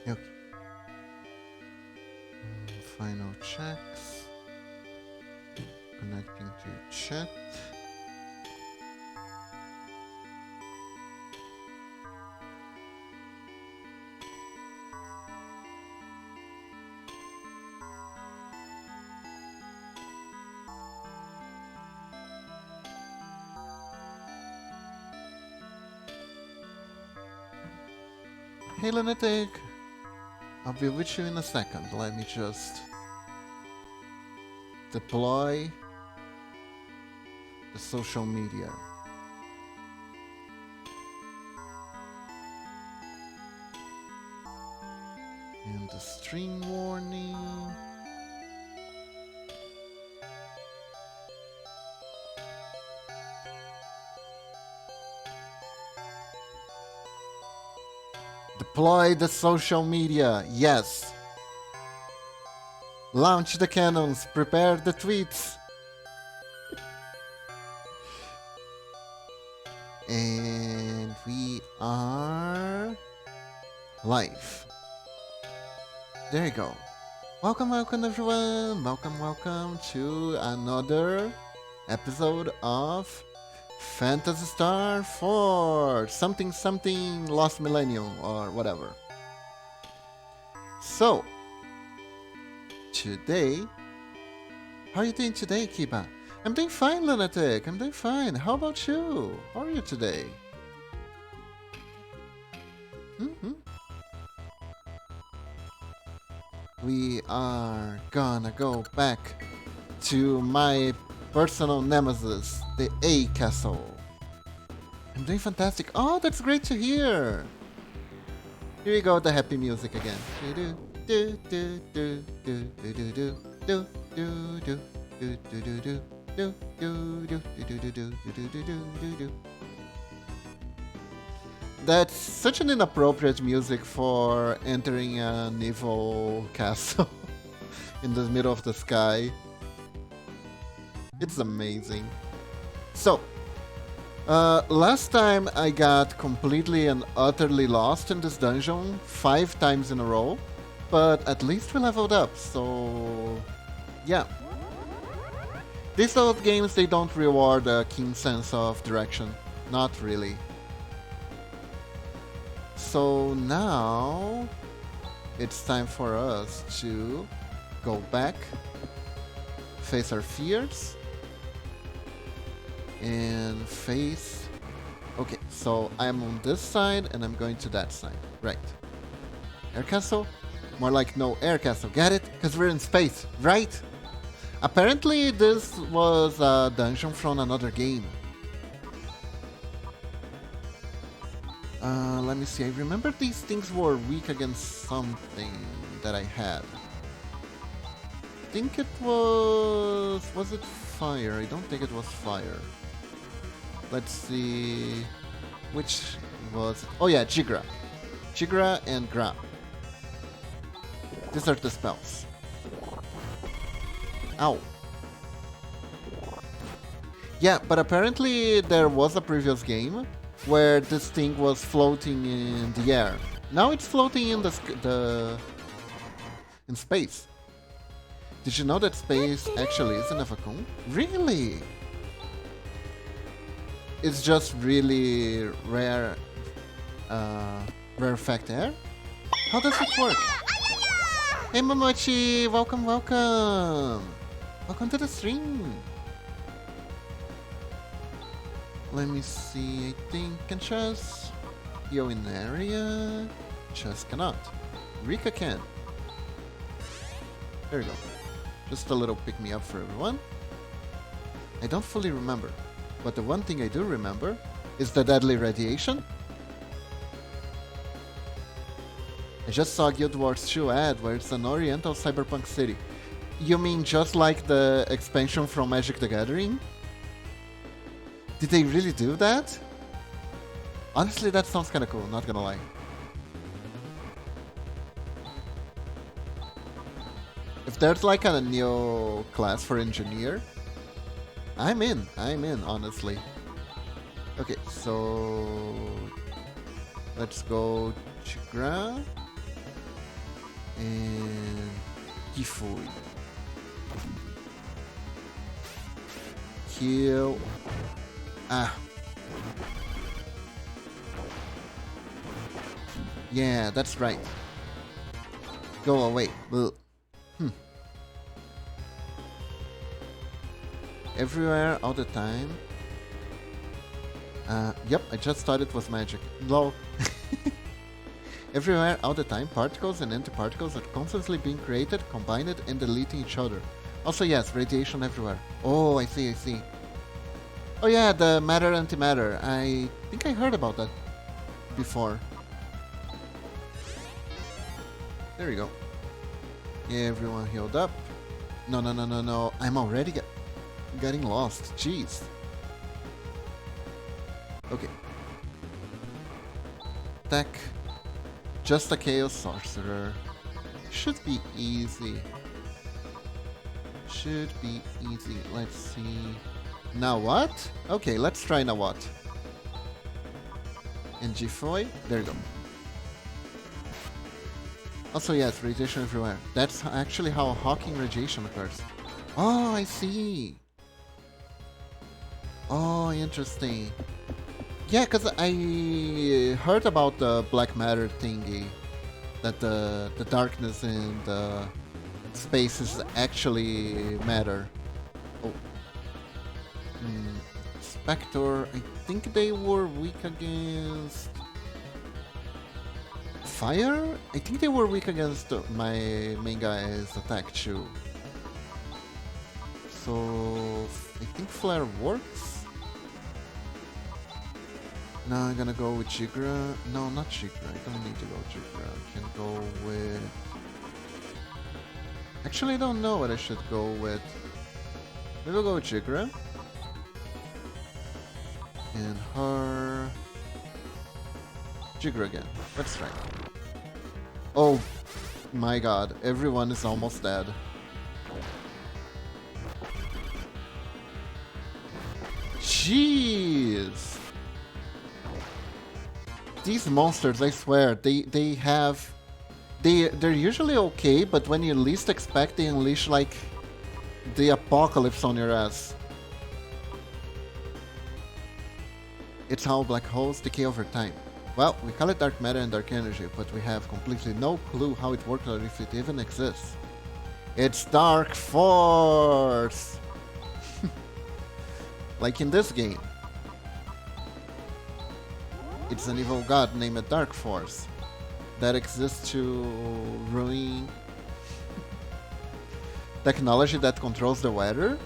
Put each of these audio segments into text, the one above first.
Okay. Final checks. Connecting to chat. Hey Lunatic! I'll be with you in a second. Let me just deploy the social media. And the stream warning. Deploy the social media, yes. Launch the cannons, prepare the tweets. And we are live. There you go. Welcome everyone. Welcome to another episode of Phantasy Star 4 something Lost Millennium or whatever. So today, how are you doing today, Kiba? I'm doing fine, Lunatic. I'm doing fine. How about you? How are you today? We are gonna go back to my personal nemesis, the A Castle. I'm doing fantastic. Oh, that's great to hear. Here we go, the happy music again. That's such an inappropriate music for entering an evil castle in the middle of the sky. It's amazing. So, last time I got completely and utterly lost in this dungeon 5 times in a row, but at least we leveled up, so yeah. These old games, they don't reward a keen sense of direction. Not really. So now it's time for us to go back, face our fears, and face... Okay, so I'm on this side and I'm going to that side. Right. Air castle? More like no air castle. Get it? Because we're in space, right? Apparently this was a dungeon from another game. Let me see. I remember these things were weak against something that I had. I think it was... Was it fire? I don't think it was fire. Let's see... Which was... Oh yeah, Jigra. Jigra and Gra. These are the spells. Ow. Yeah, but apparently there was a previous game where this thing was floating in the air. Now it's floating in in space. Did you know that space actually is in a vacuum? Really? It's just really rare, rarefact air? How does it work? Hey Momochi, welcome. Welcome to the stream. Let me see, I think can Chess. Yo in the area. Chess cannot. Rika can. There you go. Just a little pick me up for everyone. I don't fully remember, but the one thing I do remember is the deadly radiation. I just saw Guild Wars 2 ad where it's an oriental cyberpunk city. You mean just like the expansion from Magic the Gathering? Did they really do that? Honestly, that sounds kinda cool, not gonna lie. If there's like a new class for engineer, I'm in, honestly. Okay, so let's go Chigra. And Tifui. Heal. Ah. Yeah, that's right. Go away. Ugh. Everywhere, all the time. Yep, I just thought it was magic. Lol. Everywhere, all the time, particles and antiparticles are constantly being created, combined, and deleting each other. Also, yes, radiation everywhere. Oh, I see, I see. Oh yeah, the matter-antimatter. I think I heard about that before. There you go. Everyone healed up. No, no, no, no, no. I'm already getting lost. Jeez. Okay. Attack. Just a Chaos Sorcerer. Should be easy. Should be easy. Let's see. Now what? Okay, let's try now what. And Gifoy. There you go. Also, yes, radiation everywhere. That's actually how hawking radiation occurs. Oh, I see. Oh, interesting. Yeah, because I heard about the black matter thingy. That the darkness in the spaces actually matter. Oh. Spectre, I think they were weak against... Fire? I think they were weak against my main guy's attack too. So I think Flare works. Now I'm gonna go with Jigra. No, not Jigra. I don't need to go Jigra. I can go with... Actually, I don't know what I should go with. Maybe I'll go with Jigra. And her... Jigra again. Let's try. Oh my god, everyone is almost dead. Jeez! These monsters, I swear, they're usually okay, but when you least expect, they unleash like the apocalypse on your ass. It's how black holes decay over time. Well, we call it dark matter and dark energy, but we have completely no clue how it works or if it even exists. It's dark force! Like in this game. It's an evil god named Dark Force that exists to ruin technology that controls the weather.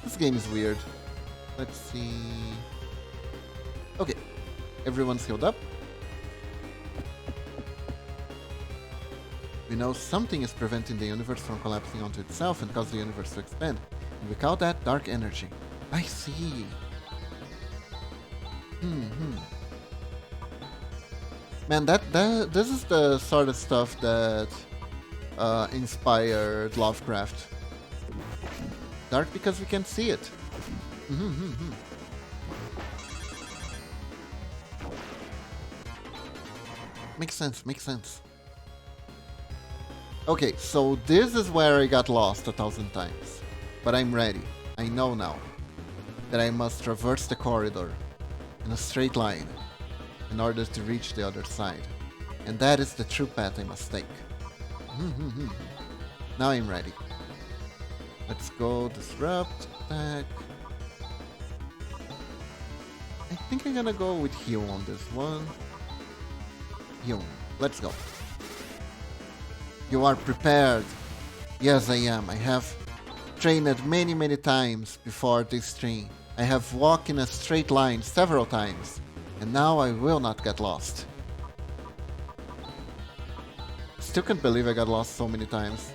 This game is weird. Let's see... Okay, everyone's healed up. We know something is preventing the universe from collapsing onto itself and cause the universe to expand. And we call that dark energy. I see. Man, this is the sort of stuff that inspired Lovecraft. Dark because we can see it. Makes sense, makes sense. Okay, so this is where I got lost 1,000 times. But I'm ready. I know now that I must traverse the corridor in a straight line in order to reach the other side. And that is the true path I must take. Now I'm ready. Let's go disrupt, attack. I think I'm gonna go with heal on this one. Heal. Let's go. You are prepared. Yes, I am. I have trained many times before this stream. I have walked in a straight line several times, and now I will not get lost. Still can't believe I got lost so many times.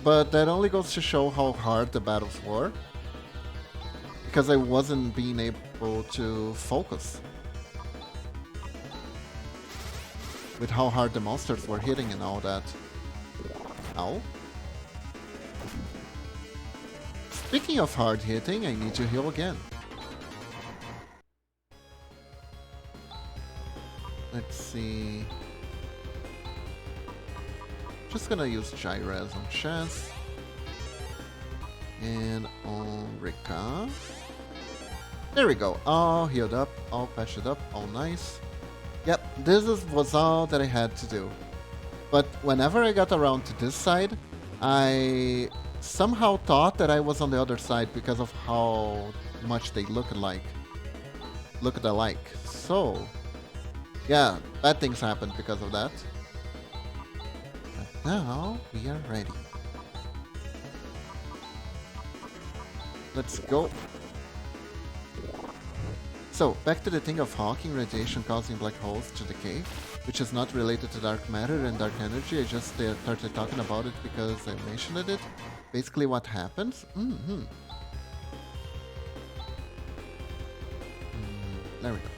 But that only goes to show how hard the battles were, because I wasn't being able to focus with how hard the monsters were hitting and all that. Ow. Speaking of hard hitting, I need to heal again. Let's see. Just gonna use Gyres on Chess. And on Rika. There we go. All healed up, all patched up, all nice. Yep, was all that I had to do. But whenever I got around to this side, I somehow thought that I was on the other side because of how much they look alike. So, yeah, bad things happened because of that. But now we are ready. Let's go. So, back to the thing of hawking radiation causing black holes to decay, which is not related to dark matter and dark energy. I just started talking about it because I mentioned it. Basically what happens... there we go.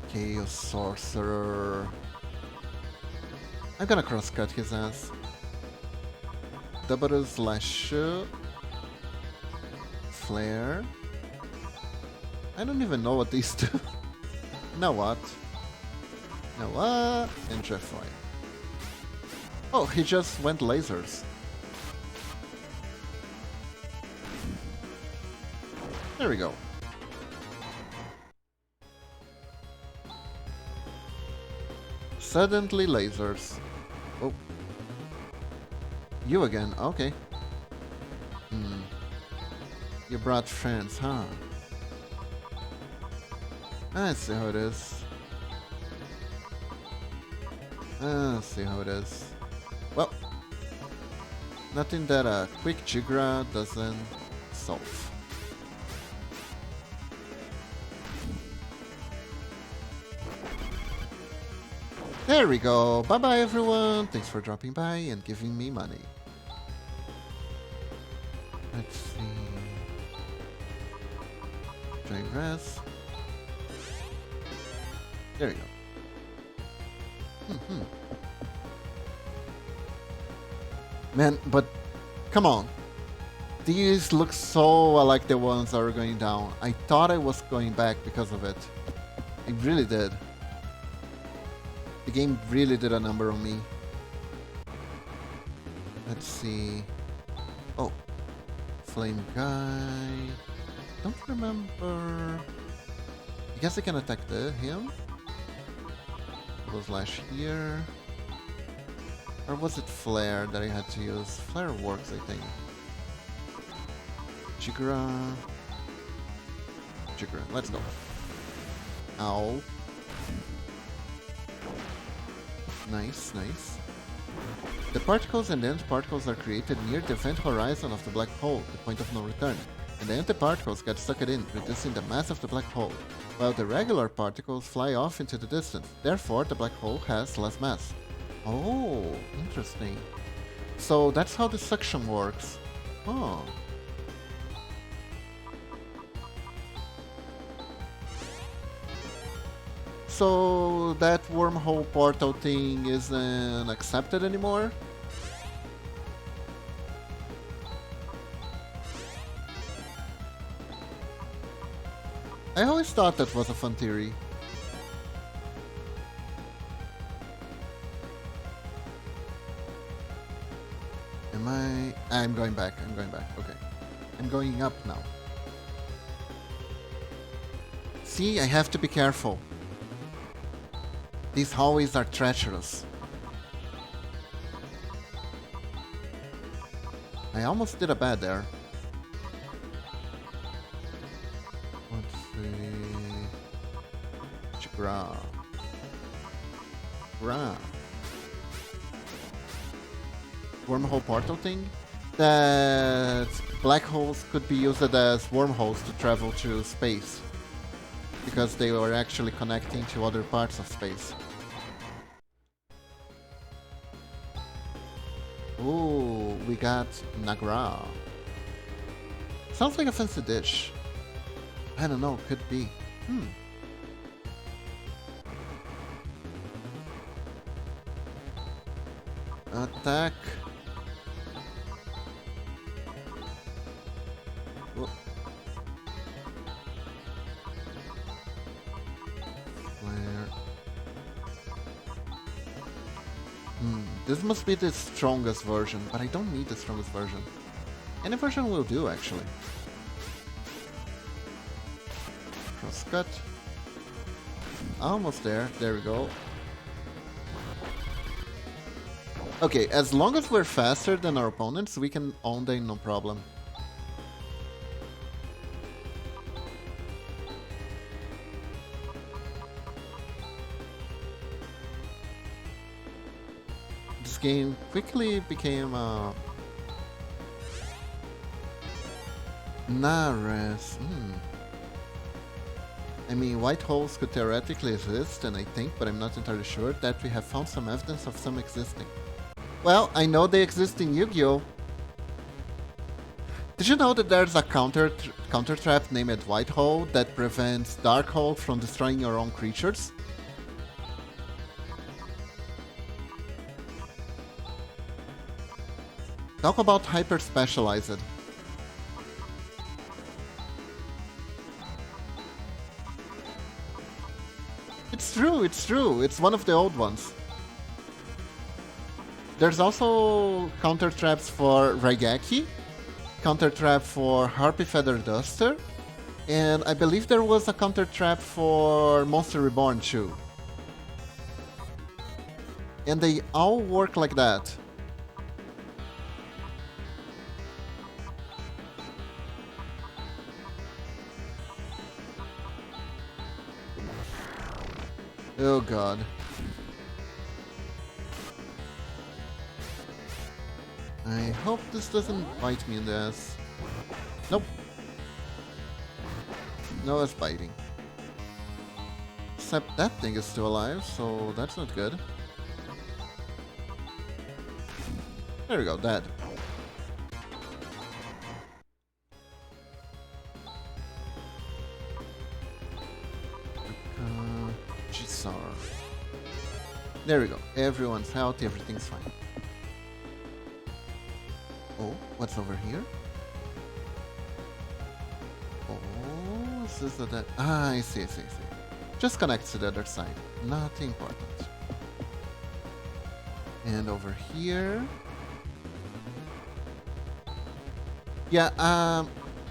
Chaos Sorcerer. I'm gonna crosscut his ass. Double slash flare. I don't even know what these do. Now what? Now what? And Jeffrey. Oh, he just went lasers. There we go. Suddenly lasers. Oh. You again, okay. You brought friends, huh? I see how it is. I see how it is. Well, nothing that a quick Jigra doesn't solve. There we go. Bye bye everyone. Thanks for dropping by and giving me money. Let's see. Digress. There you go. Man, but come on. These look so like the ones that are going down. I thought I was going back because of it. I really did. The game really did a number on me. Let's see. Oh. Flame guy. Don't remember. I guess I can attack him. Slash here. Or was it Flare that I had to use? Flare works, I think. Jigra. Let's go. Ow. Nice. The particles and the antiparticles are created near the event horizon of the black hole, the point of no return, and the antiparticles get sucked in, reducing the mass of the black hole, while the regular particles fly off into the distance. Therefore, the black hole has less mass. Oh, interesting. So that's how the suction works. Oh. So that wormhole portal thing isn't accepted anymore? I always thought that was a fun theory. I'm going back. Okay. I'm going up now. See, I have to be careful. These hallways are treacherous. I almost did a bad there. Let's see. Gra. Wormhole portal thing? That black holes could be used as wormholes to travel to space. Because they were actually connecting to other parts of space. Ooh, we got Nagra. Sounds like a fancy dish. I don't know, could be. Attack. Whoa. Flare. This must be the strongest version, but I don't need the strongest version. Any version will do, actually. Crosscut. Almost there. There we go. Okay, as long as we're faster than our opponents, we can own them no problem. This game quickly became Nares. I mean, white holes could theoretically exist, and I think, but I'm not entirely sure, that we have found some evidence of some existing. Well, I know they exist in Yu-Gi-Oh! Did you know that there's a counter trap named White Hole that prevents Dark Hole from destroying your own creatures? Talk about hyper-specialized. It's true, it's true. It's one of the old ones. There's also counter traps for Raigeki, counter trap for Harpy Feather Duster, and I believe there was a counter trap for Monster Reborn too. And they all work like that. Oh god. I hope this doesn't bite me in the ass. Nope. No, it's biting. Except that thing is still alive, so that's not good. There we go, dead. There we go. Everyone's healthy, everything's fine. Oh, what's over here? Oh, is this the... Ah, I see. Just connects to the other side. Not important. And over here... Yeah,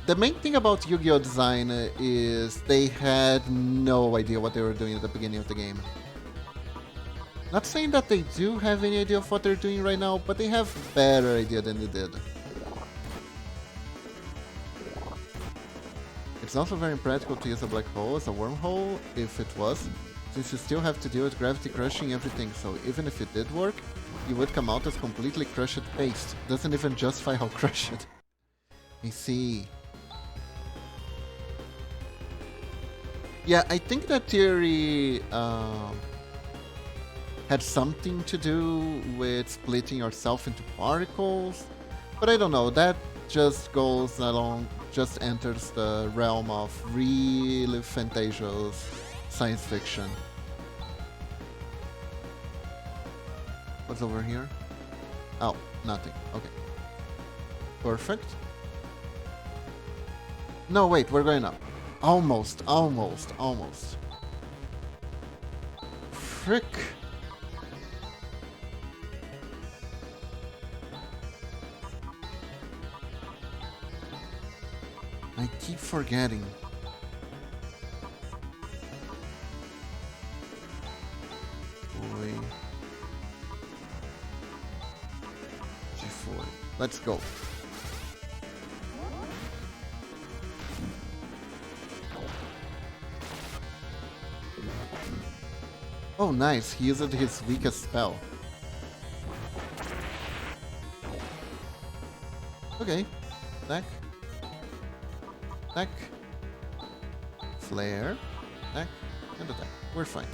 the main thing about Yu-Gi-Oh! Design is they had no idea what they were doing at the beginning of the game. Not saying that they do have any idea of what they're doing right now, but they have a better idea than they did. It's also very impractical to use a black hole as a wormhole, if it was, since you still have to deal with gravity crushing everything, so even if it did work, you would come out as completely crushed paste. Doesn't even justify how crushed. I see. Yeah, I think that theory had something to do with splitting yourself into particles, but I don't know, that just goes along, just enters the realm of really fantasious science fiction. What's over here? Oh, nothing. Okay. Perfect. No, wait, we're going up. Almost. Frick. I keep forgetting. Boy. G4. Let's go. Oh, nice. He used his weakest spell. Okay. Attack. Attack. Flare. Attack. And attack. We're fine.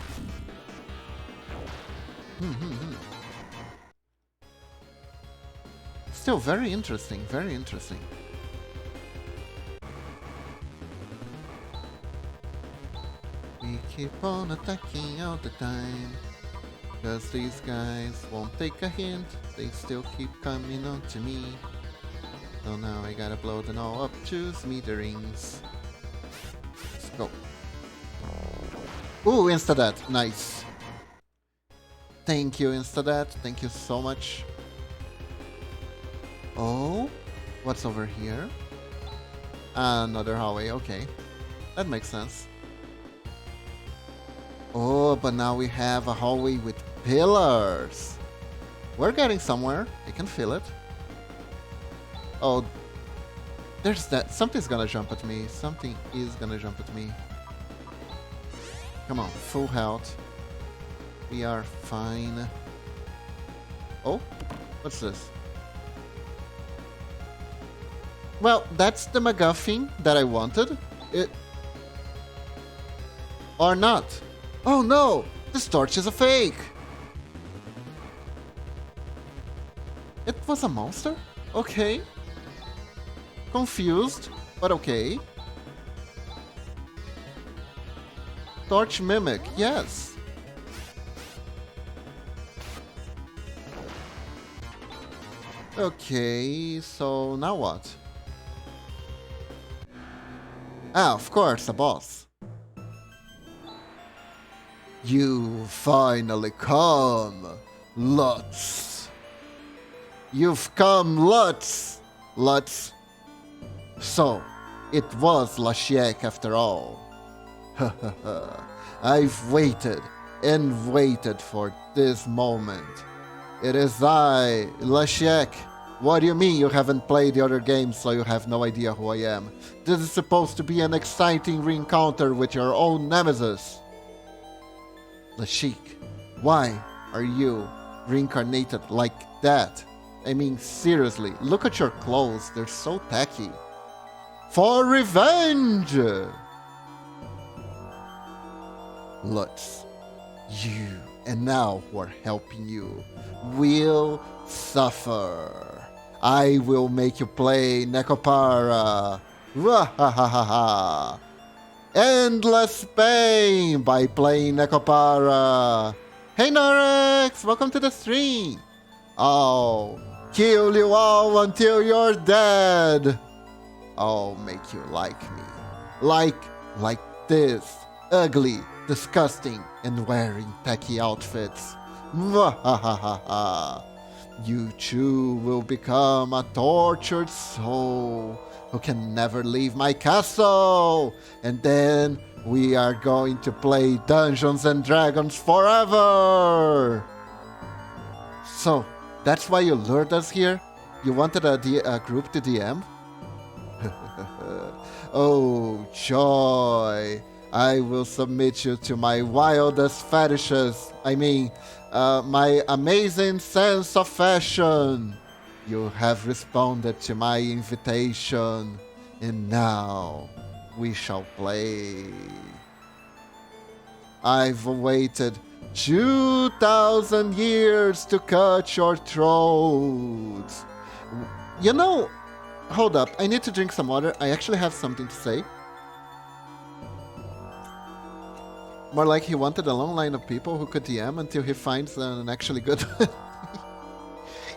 Still very interesting. Very interesting. We keep on attacking all the time, cause these guys won't take a hint, they still keep coming on to me. So now I gotta blow them all up to smithereens. Let's go. Ooh, insta-death, nice. Thank you, Instadat. Thank you so much. Oh, what's over here? Another hallway, okay. That makes sense. Oh, but now we have a hallway with pillars. We're getting somewhere. I can feel it. Oh, there's that. Something's gonna jump at me. Something is gonna jump at me. Come on, full health. We are fine. Oh, what's this? Well, that's the MacGuffin that I wanted. Or not. Oh no! This torch is a fake! It was a monster? Okay. Confused, but okay. Torch mimic, yes. Okay, so now what? Ah, of course, a boss. You finally come, Lutz. You've come, Lutz. Lutz. So, it was Lashiek after all. I've waited and waited for this moment. It is I, Lashiek. What do you mean you haven't played the other games, so you have no idea who I am? This is supposed to be an exciting re-encounter with your own nemesis. Lashik, why are you reincarnated like that? I mean, seriously, look at your clothes, they're so tacky. For revenge! Lutz, you and now who are helping you will suffer. I will make you play Nekopara. Wahahaha. Endless pain by playing Nekopara. Hey Norex, welcome to the stream. I'll kill you all until you're dead. I'll make you like me. Like this. Ugly, disgusting, and wearing tacky outfits. Mwahahaha. You too will become a tortured soul who can never leave my castle. And then we are going to play Dungeons and Dragons forever. So, that's why you lured us here? You wanted a group to DM? Oh, joy. I will submit you to my wildest fetishes. I mean, my amazing sense of fashion. You have responded to my invitation, and now we shall play. I've waited 2,000 years to cut your throats. You know, hold up, I need to drink some water. I actually have something to say. More like he wanted a long line of people who could DM until he finds an actually good one.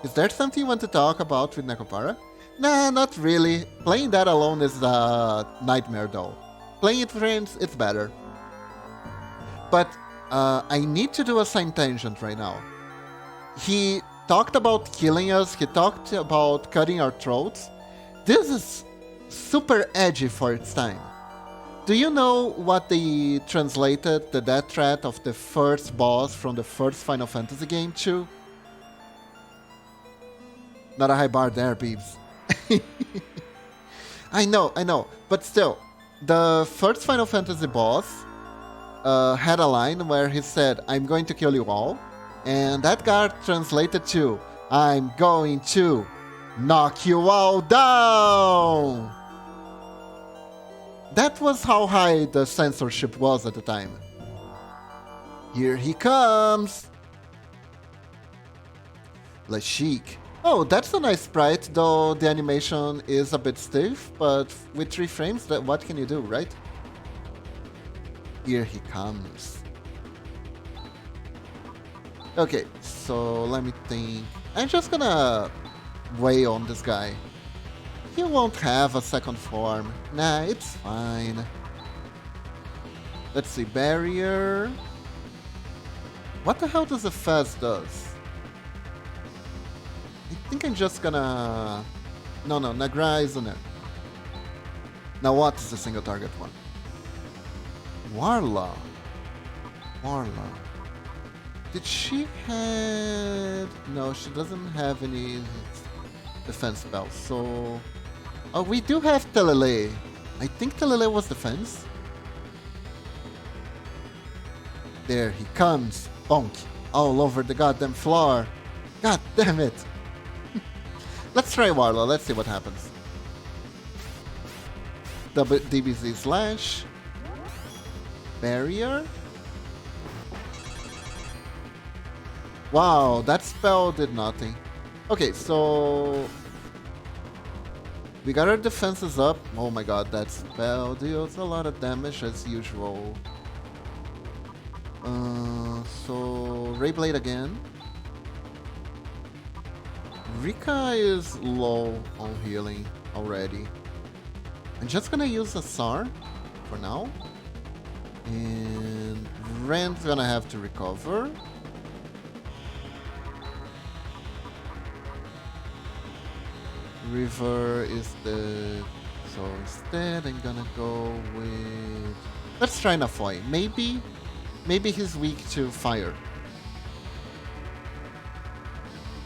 Is there something you want to talk about with Nekopara? Nah, not really. Playing that alone is a nightmare though. Playing it with friends, it's better. But I need to do a side tangent right now. He talked about killing us, he talked about cutting our throats. This is super edgy for its time. Do you know what they translated the death threat of the first boss from the first Final Fantasy game to? Not a high bar there, Beebs. I know, but still, the first Final Fantasy boss had a line where he said, I'm going to kill you all, and that got translated to, I'm going to knock you all down! That was how high the censorship was at the time. Here he comes! Lashik. Oh, that's a nice sprite, though the animation is a bit stiff, but with 3 frames, what can you do, right? Here he comes. Okay, so let me think. I'm just gonna weigh on this guy. He won't have a second form. Nah, it's fine. Let's see, barrier. What the hell does a fast does? I think I'm just gonna... No, Nagra isn't it. Now what is the single target one? Warla. Did she have... No, she doesn't have any defense spells, so... Oh, we do have Telele. I think Telele was defense. There he comes. Bonk. All over the goddamn floor. God damn it. Let's try Warla. Let's see what happens. Double DBZ slash. Barrier. Wow, that spell did nothing. Okay, so... We got our defenses up. Oh my god, that spell deals a lot of damage as usual. So... Ray Blade again. Rika is low on healing already. I'm just gonna use a SAR for now. And Ren's gonna have to recover. River is the... So instead I'm gonna go with... Let's try Nafoy. Maybe he's weak to fire.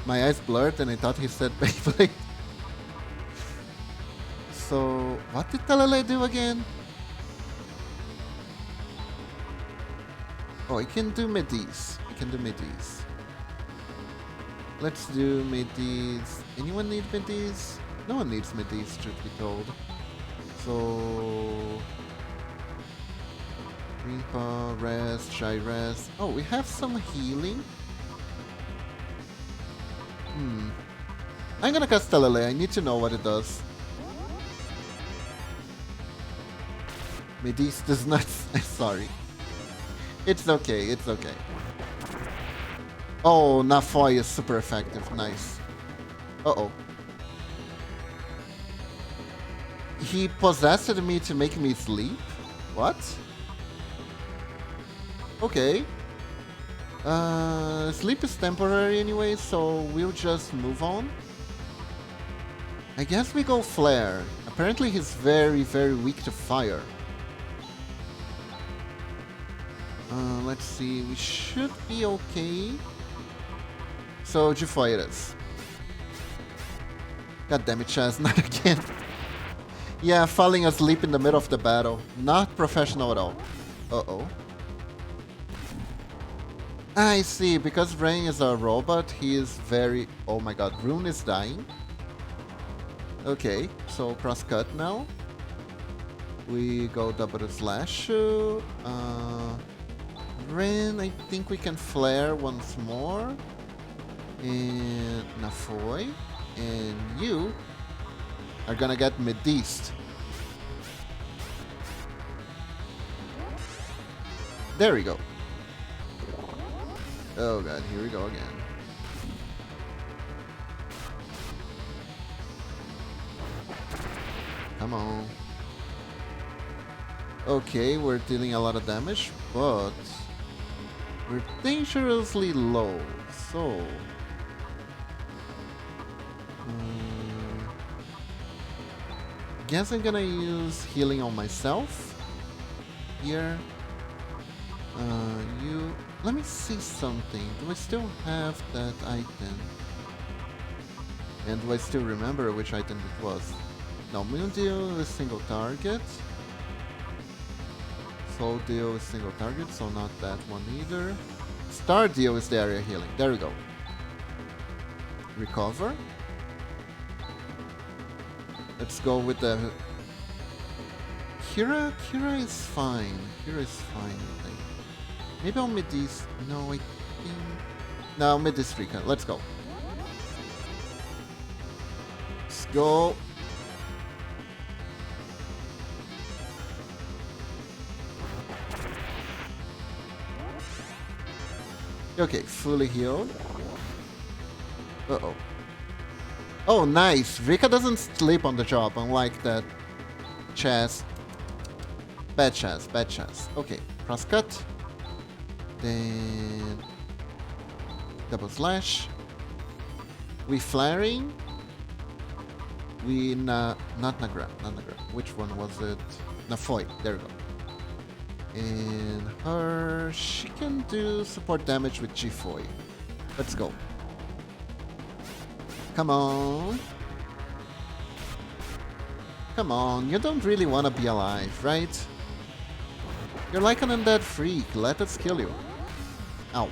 My eyes blurred and I thought he said Beyblade. So, what did Telele do again? Oh, I can do Medis. Let's do Medis. Anyone need Medis? No one needs Medis, truth be told. So... Reaper, rest, shy rest. Oh, we have some healing. I'm gonna cast Telele. I need to know what it does. Medis does not... Sorry. It's okay. Oh, Nafoy is super effective. Nice. Uh-oh. He possessed me to make me sleep? What? Okay. Sleep is temporary anyway, so we'll just move on. I guess we go Flare. Apparently he's very, very weak to fire. Let's see, we should be okay. So, Jifoy it is. God damn it, Chaz, not again. Yeah, falling asleep in the middle of the battle. Not professional at all. Uh-oh. I see, because Rain is a robot, he is very... Oh my god, Rune is dying. Okay, so cross-cut now. We go double slash. Ren, I think we can flare once more. And Nafoy. And you are gonna get Medist. There we go. Oh god, here we go again. Come on. Okay, we're dealing a lot of damage, but we're dangerously low, so... guess I'm gonna use healing on myself. Here. You... Let me see something. Do I still have that item? And do I still remember which item it was? No, Moon Deal is single target. Soul Deal is single target, so not that one either. Star Deal is the area healing. There we go. Recover. Let's go with the... Kira? Kira is fine. Kira is fine, I think. Maybe I'll mid these... No, I think... No, mid this Rika. Let's go. Let's go. Okay, fully healed. Uh-oh. Oh, nice! Rika doesn't sleep on the job, unlike that Chaz. Bad Chaz, bad Chaz. Okay, cross cut. Then Double slash. We flaring. We not Nagra. Which one was it? Nafoy. There we go. And her, she can do support damage with G-Foy. Let's go. Come on. Come on, you don't really want to be alive, right? You're like an undead freak, let us kill you. Ow.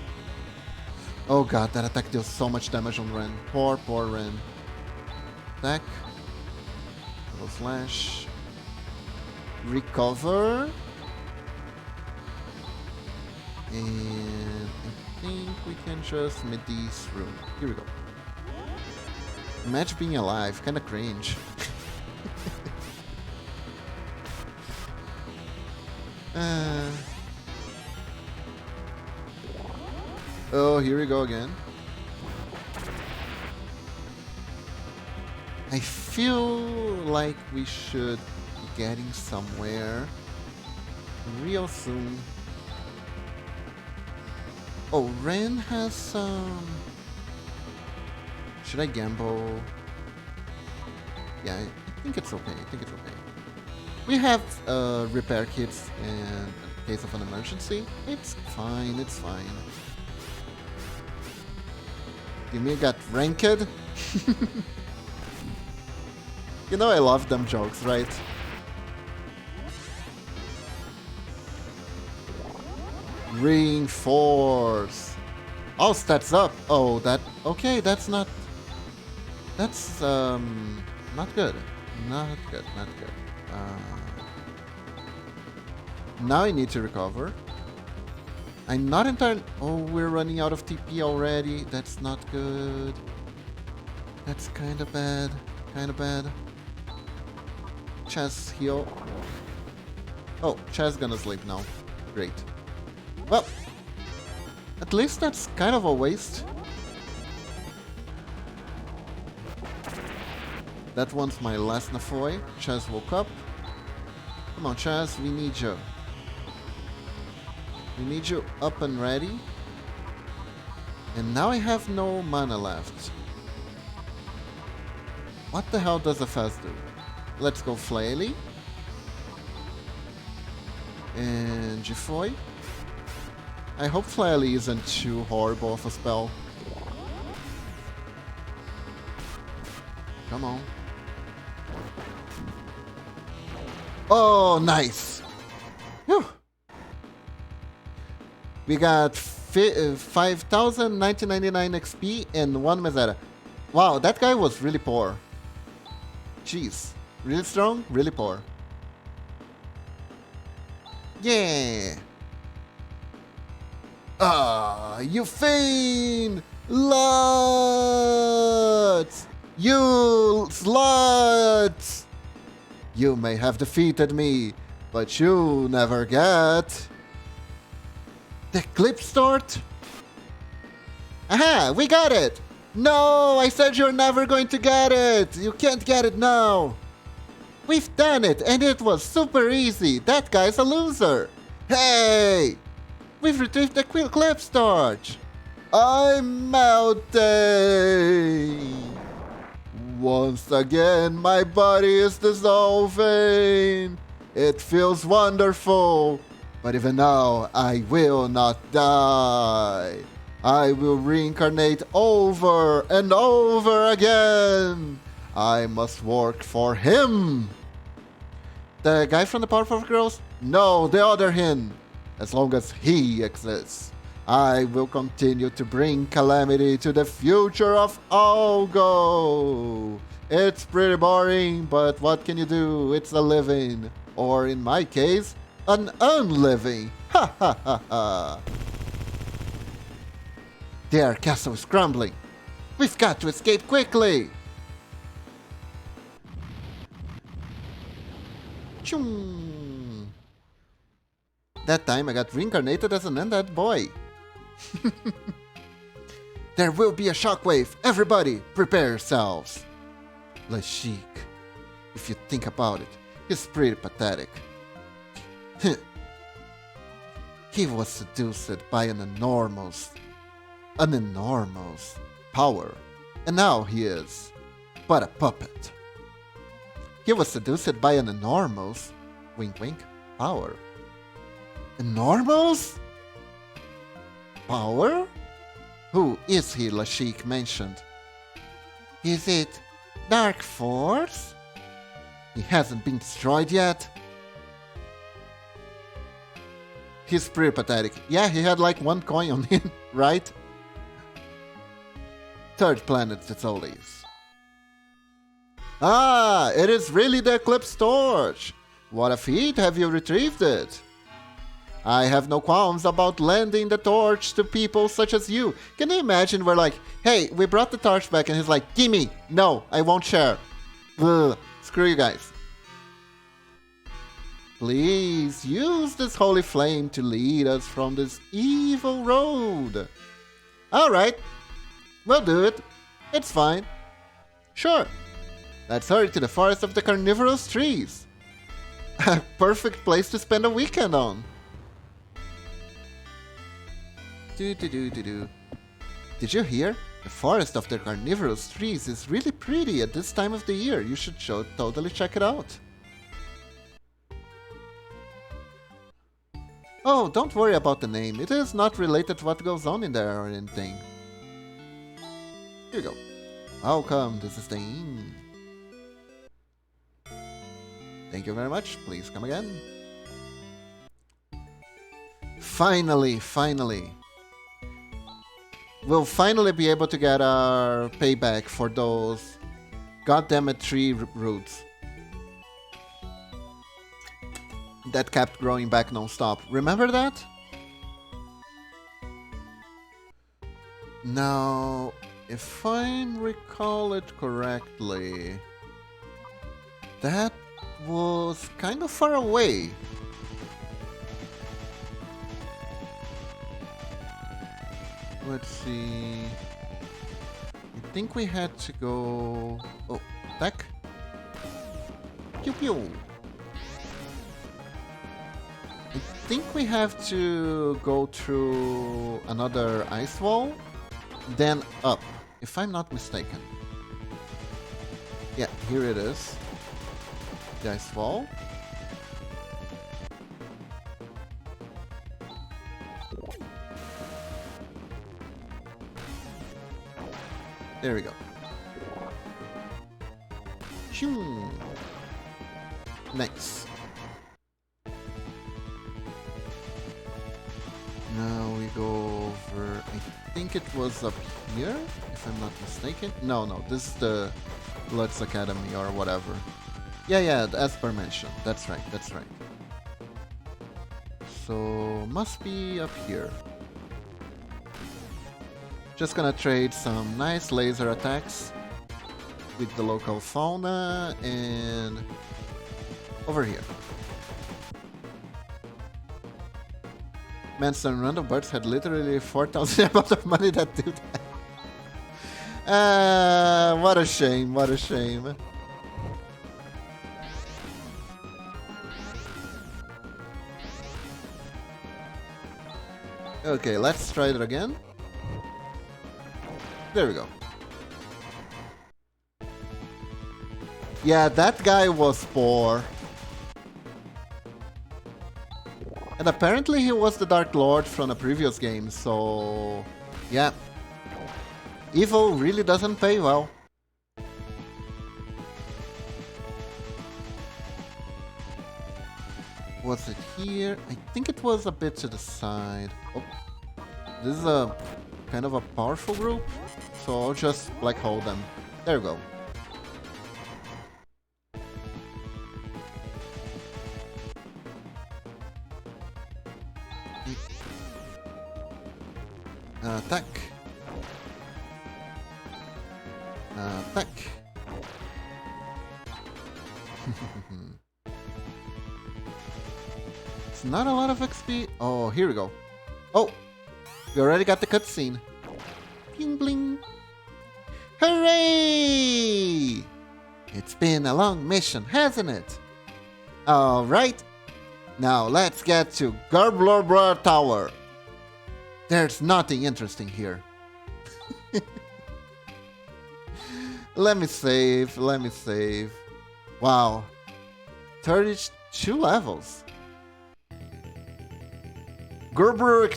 Oh god, that attack deals so much damage on Ren. Poor Ren. Attack. Double slash. Recover. And I think we can just mid this room. Here we go. Imagine being alive, kinda cringe. Oh, here we go again. I feel like we should be getting somewhere real soon. Oh, Ren has some... Should I gamble? Yeah, I think it's okay. We have repair kits in case of an emergency. It's fine. Dimir got ranked. You know I love them jokes, right? Reinforce. All stats up. Oh, that... Okay, that's not... That's, not good. Not good. Now I need to recover. I'm not entirely... Oh, we're running out of TP already. That's not good. That's kind of bad. Chess heal. Oh, Chess gonna sleep now. Great. Well, at least that's kind of a waste. That one's my last Nafoy. Chess woke up. Come on, Chess, we need you. We need you up and ready. And now I have no mana left. What the hell does a fast do? Let's go Flaily. And Gifoy. I hope Flaily isn't too horrible of a spell. Come on. Oh, nice! Whew. We got 5,999 XP and 1 Mesera. Wow, that guy was really poor. Jeez. Really strong, really poor. Yeah! Ah, you fiend! Sluts! You sluts! You may have defeated me, but you never get... The clip start? Aha, we got it! No, I said you're never going to get it! You can't get it now! We've done it, and it was super easy! That guy's a loser! Hey! We've retrieved the clip start! I'm melting! Once again, my body is dissolving! It feels wonderful! But even now, I will not die! I will reincarnate over and over again! I must work for him! The guy from the Powerpuff Girls? No, the other him! As long as he exists, I will continue to bring calamity to the future of Algo! It's pretty boring, but what can you do? It's a living. Or in my case, an unliving. Ha ha ha ha! Their castle is crumbling. We've got to escape quickly! Choom. That time I got reincarnated as an undead boy. There will be a shockwave. Everybody, prepare yourselves. Lashik, if you think about it, he's pretty pathetic. He was seduced by an enormous An enormous power. And now he is but a puppet. He was seduced by an enormous, wink wink, power. Enormous? Power? Who is he, Lashik mentioned? Is it Dark Force? He hasn't been destroyed yet? He's pretty pathetic. Yeah, he had like 1 coin on him, right? Third planet, that's all it is. Ah, it is really the Eclipse Torch! What a feat, have you retrieved it? I have no qualms about lending the torch to people such as you. Can you imagine we're like, hey, we brought the torch back, and he's like, gimme! No, I won't share. Ugh, screw you guys. Please use this holy flame to lead us from this evil road. Alright, we'll do it. It's fine. Sure. Let's hurry to the forest of the carnivorous trees. A perfect place to spend a weekend on. Did you hear? The forest of the carnivorous trees is really pretty at this time of the year. You should totally check it out. Oh, don't worry about the name. It is not related to what goes on in there or anything. Here you go. Welcome, this is the inn. Thank you very much. Please come again. Finally. We'll finally be able to get our payback for those goddammit tree roots that kept growing back non-stop. Remember that? Now, if I recall it correctly, that was kind of far away. Let's see. I think we had to go... Oh, attack. Pew pew. I think we have to go through another ice wall, then up, if I'm not mistaken. Yeah, here it is. The ice wall. There we go. Shoo. Nice. Now we go over, I think it was up here, if I'm not mistaken. No, this is the Lutz Academy or whatever. Yeah, as per mentioned. That's right. So, must be up here. Just gonna trade some nice laser attacks with the local fauna and over here. Man, some random birds had literally 4,000 amount of money that do that. What a shame. Okay, let's try it again. There we go. Yeah, that guy was poor. And apparently he was the Dark Lord from a previous game, so... yeah. Evil really doesn't pay well. Was it here? I think it was a bit to the side. Oh. This is a kind of a powerful group, so I'll just black hole them. There we go. Attack. Attack. It's not a lot of XP. Oh, here we go. Oh, we already got the cutscene. Bling bling. Hooray! It's been a long mission, hasn't it? Alright. Now let's get to Garblorbra Tower. There's nothing interesting here. Let me save. Let me save. Wow. 32 levels. Gerber.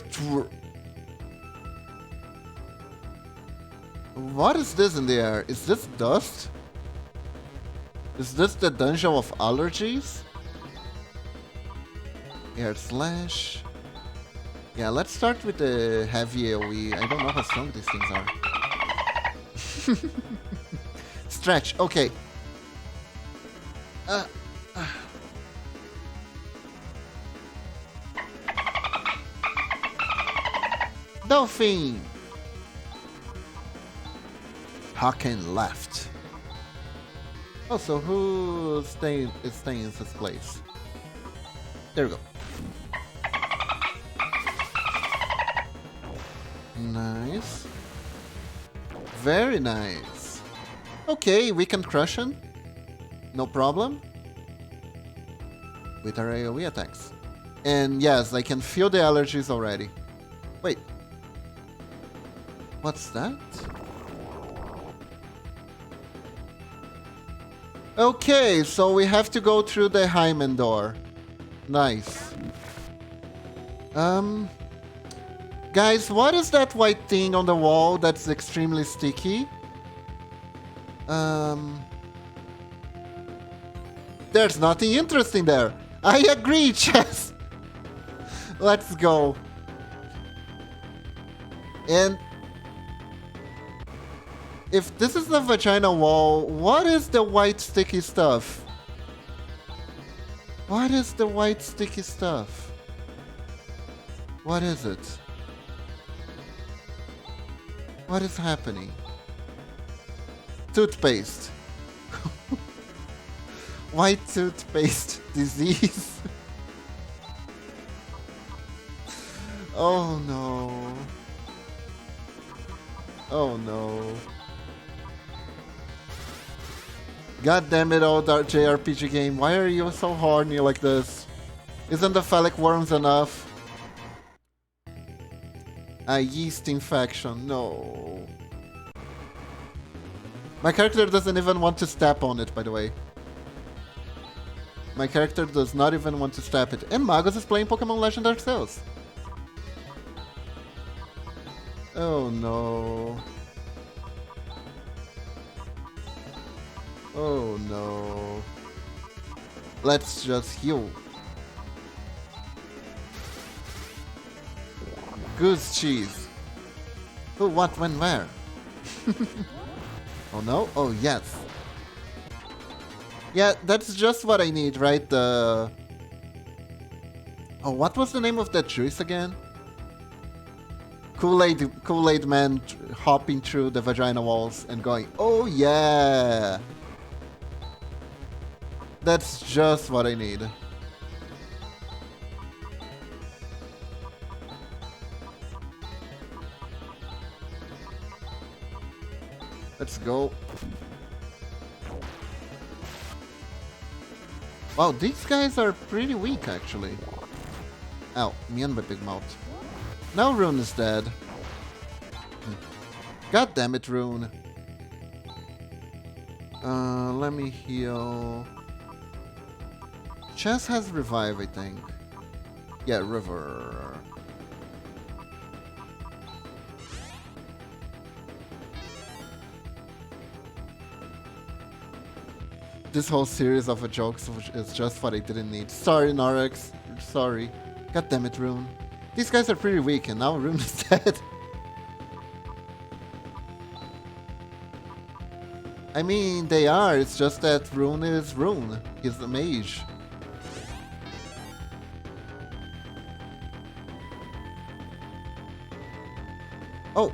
What is this in the air? Is this dust? Is this the dungeon of allergies? Air slash. Yeah, let's start with the heavy AoE. I don't know how strong these things are. Stretch, okay. Dolphin! Haken left. Oh, so who is staying in this place? There we go. Nice. Very nice. Okay, we can crush him. No problem. With our AoE attacks. And yes, I can feel the allergies already. Wait. What's that? Okay, so we have to go through the Hymen door. Nice. Guys, what is that white thing on the wall that's extremely sticky? There's nothing interesting there. I agree, Chess. Let's go. And if this is the vagina wall, what is the white sticky stuff? What is the white sticky stuff? What is it? What is happening? Toothpaste. White toothpaste disease. Oh no. Oh no. God damn it, old JRPG game. Why are you so horny like this? Isn't the phallic worms enough? A yeast infection. No. My character doesn't even want to step on it, by the way. My character does not even want to step it. And Magos is playing Pokemon Legend Arceus. Oh no. Oh no. Let's just heal. Goose cheese. Who, what, when, where? Oh no? Oh yes. Yeah, that's just what I need, right? The... Oh, what was the name of that juice again? Kool-Aid man hopping through the vagina walls and going, oh yeah! That's just what I need. Let's go. Wow, these guys are pretty weak actually. Ow, me and my big mouth. Now Rune is dead. God damn it, Rune. Let me heal. Chess has revive, I think. Yeah, River. This whole series of jokes is just what I didn't need. Sorry, Norex. Sorry. God damn it, Rune. These guys are pretty weak, and now Rune is dead. I mean, they are. It's just that Rune is Rune. He's the mage. Oh,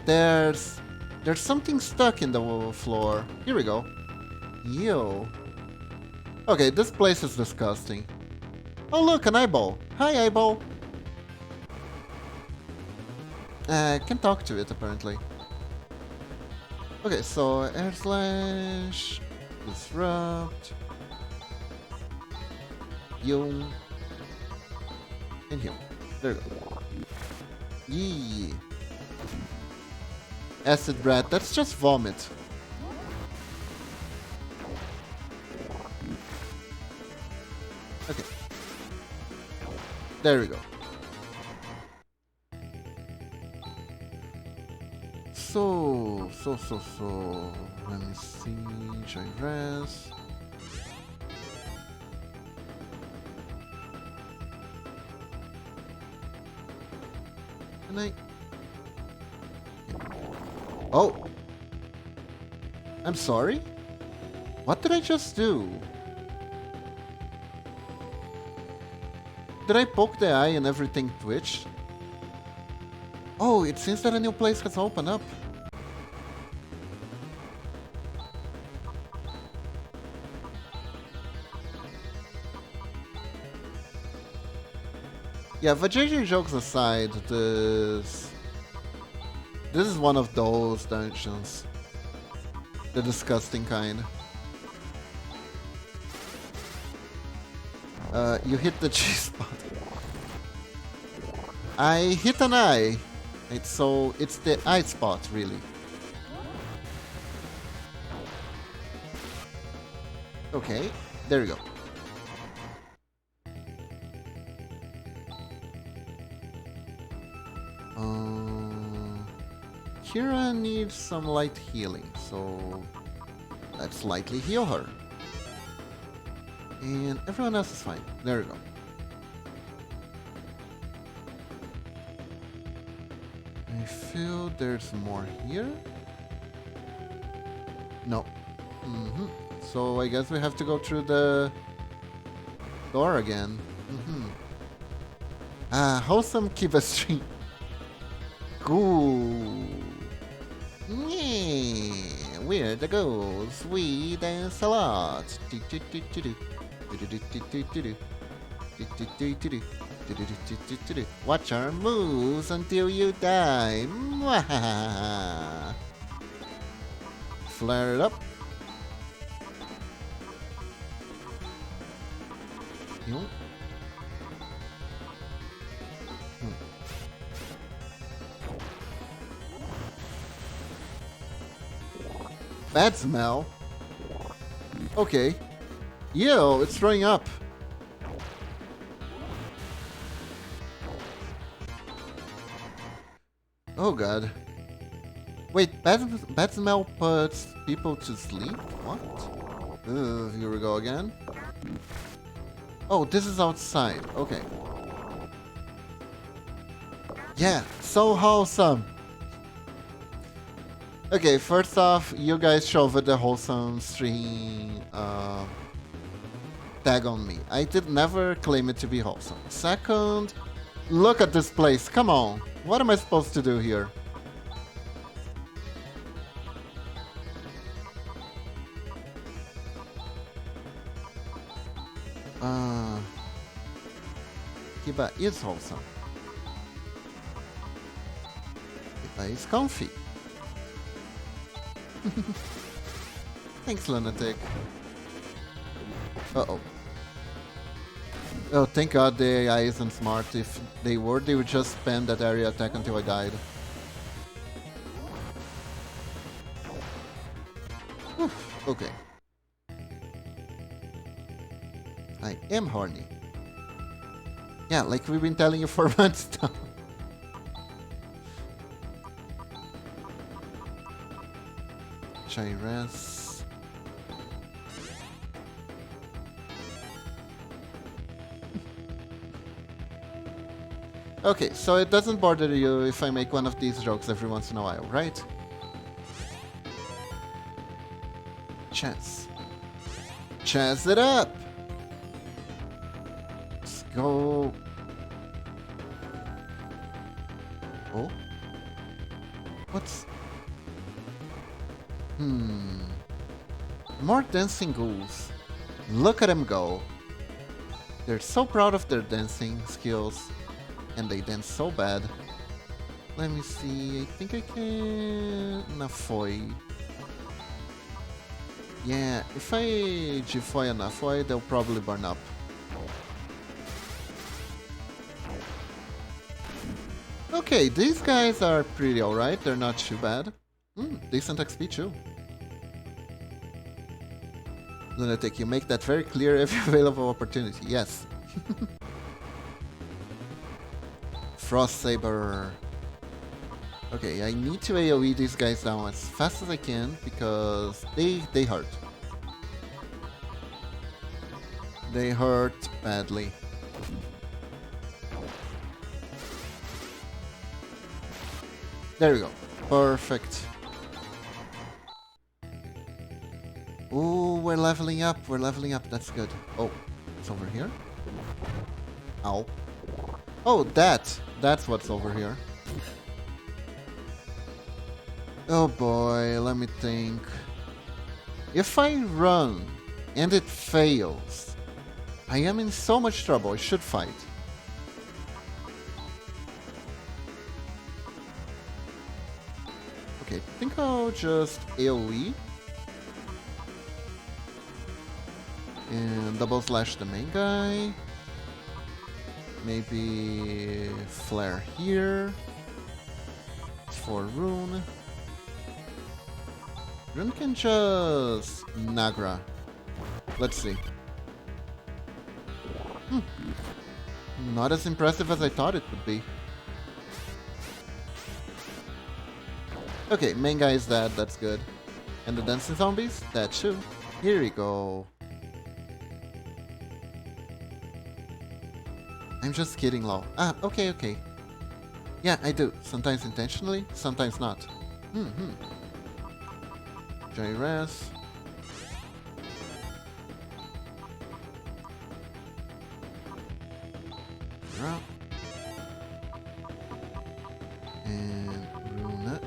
there's something stuck in the floor. Here we go. Yo. Okay, this place is disgusting. Oh look, an eyeball. Hi, eyeball. Can't talk to it apparently. Okay, so air slash, disrupt, yo, and heal. There we go. Yee. Acid breath. That's just vomit. There we go. So. Let me see. Gyres. Can I? Oh. I'm sorry? What did I just do? Did I poke the eye and everything twitched? Oh, it seems that a new place has opened up. Yeah, but JJ jokes aside, this is one of those dungeons. The disgusting kind. You hit the G spot. I hit an eye. It's the eye spot, really. Okay, there you go. Kira needs some light healing, so let's lightly heal her. And everyone else is fine. There we go. I feel there's more here. No. So I guess we have to go through the door again. Wholesome Kiba stream. Cool. Yeah, we're the girls. We dance a lot. Watch our moves until you die. Flare it up. Bad smell. Okay. Yo, it's throwing up. Oh god. Wait, bad smell puts people to sleep? What? Here we go again. Oh, this is outside. Okay. Yeah, so wholesome. Okay, first off, you guys shoved the wholesome stream tag on me. I did never claim it to be wholesome. Second, look at this place. Come on. What am I supposed to do here? Kiba is wholesome. Kiba is comfy. Thanks, Lunatic. Uh-oh. Oh, thank god the AI isn't smart. If they were, they would just spam that area attack until I died. Okay. I am horny. Yeah, like we've been telling you for months now. Gyres. Okay, so it doesn't bother you if I make one of these jokes every once in a while, right? Chance. Chance it up! Let's go. Oh? What's... More dancing ghouls. Look at them go. They're so proud of their dancing skills. And they dance so bad. Let me see. I think I can... Nafoy. Yeah, if I G-Foy a Nafoy, they'll probably burn up. Okay, these guys are pretty alright. They're not too bad. Decent XP too. Lunatic, you make that very clear every available opportunity. Yes. Frost Saber. Okay, I need to AoE these guys down as fast as I can because they hurt. They hurt badly. There we go. Perfect. Ooh, we're leveling up. We're leveling up. That's good. Oh, it's over here. Ow. Oh, that's what's over here. Oh boy, let me think. If I run and it fails, I am in so much trouble. I should fight. Okay, I think I'll just AoE. And double slash the main guy. Maybe flare here. For Rune. Rune can just Nagra. Let's see. Not as impressive as I thought it would be. Okay, main guy is dead, that's good. And the dancing zombies? That too. Here we go. I'm just kidding, lol. Ah, okay, okay. Yeah, I do. Sometimes intentionally, sometimes not. Joy Res. And Runa.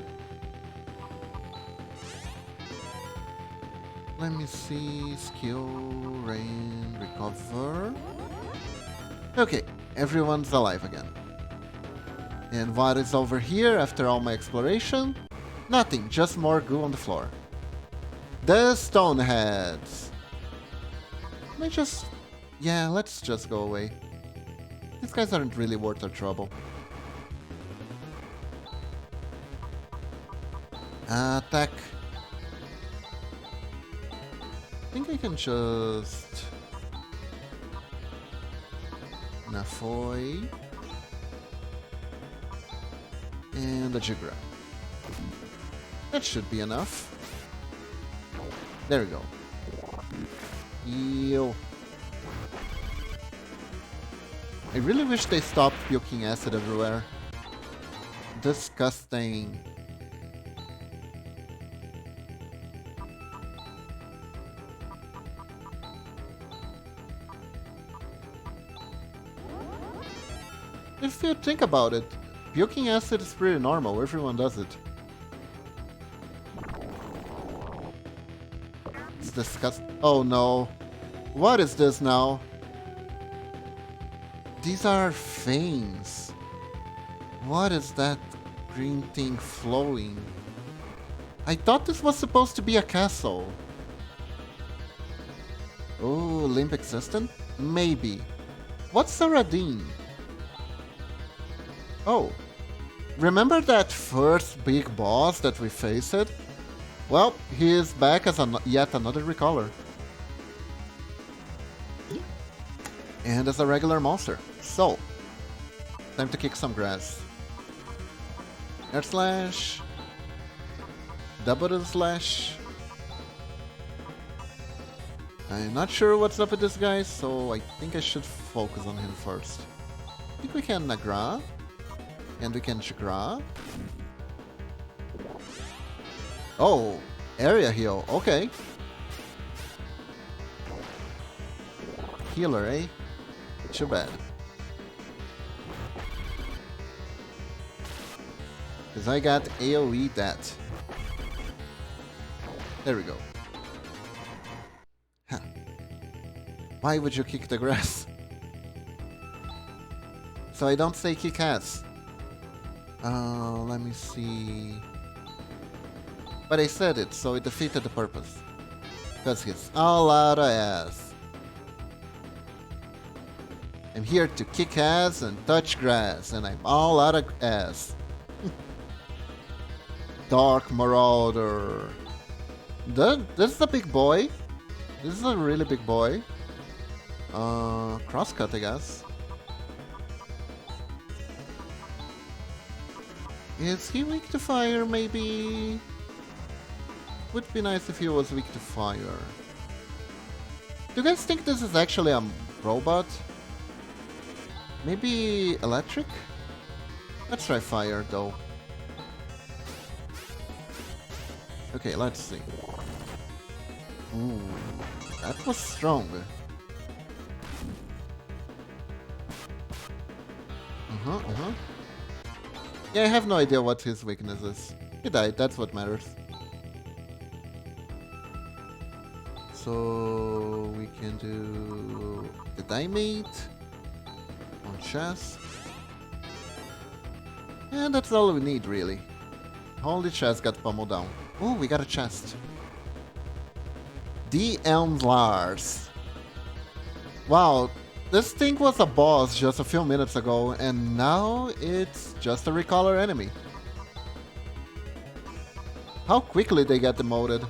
Let me see. Skill, rain, recover. Okay, everyone's alive again. And what is over here after all my exploration? Nothing, just more goo on the floor. The Stoneheads. Can I just... Yeah, let's just go away. These guys aren't really worth our trouble. Attack. I think I can just... Nafoy. And a Jigra. That should be enough. There we go. Ew. I really wish they stopped puking acid everywhere. Disgusting. If you think about it, puking acid is pretty normal, everyone does it. It's disgusting. Oh no. What is this now? These are veins. What is that green thing flowing? I thought this was supposed to be a castle. Oh, limp existent? Maybe. What's Saradin? Oh, remember that first big boss that we faced? Well, he is back as yet another recaller. And as a regular monster. So, time to kick some grass. Air slash. Double slash. I'm not sure what's up with this guy, so I think I should focus on him first. I think we can Nagra. And we can Chagra. Oh, area heal. Okay. Healer, eh? Too bad. Because I got AoE that. There we go. Huh. Why would you kick the grass? So I don't say kick ass. Let me see. But I said it, so it defeated the purpose. Because he's all out of ass. I'm here to kick ass and touch grass, and I'm all out of ass. Dark Marauder. This is a big boy. This is a really big boy. Crosscut, I guess. Is he weak to fire, maybe? Would be nice if he was weak to fire. Do you guys think this is actually a robot? Maybe electric? Let's try fire, though. Okay, let's see. Ooh, that was strong. Yeah, I have no idea what his weakness is. He died, that's what matters. So we can do the diamate on chest. And that's all we need, really. Holy chest got pummeled down. Oh, we got a chest. The Lars. Wow, this thing was a boss just a few minutes ago, and now it's just a recaller enemy. How quickly they get demoted.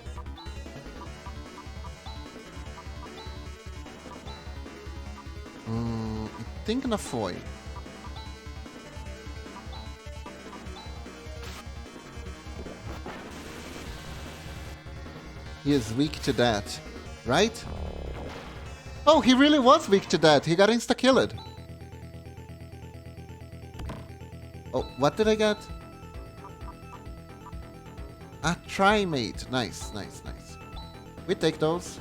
I think Nafoy. He is weak to that, right? Oh, he really was weak to that. He got insta-killed. Oh, what did I get? A trimate. Nice, nice, nice. We take those.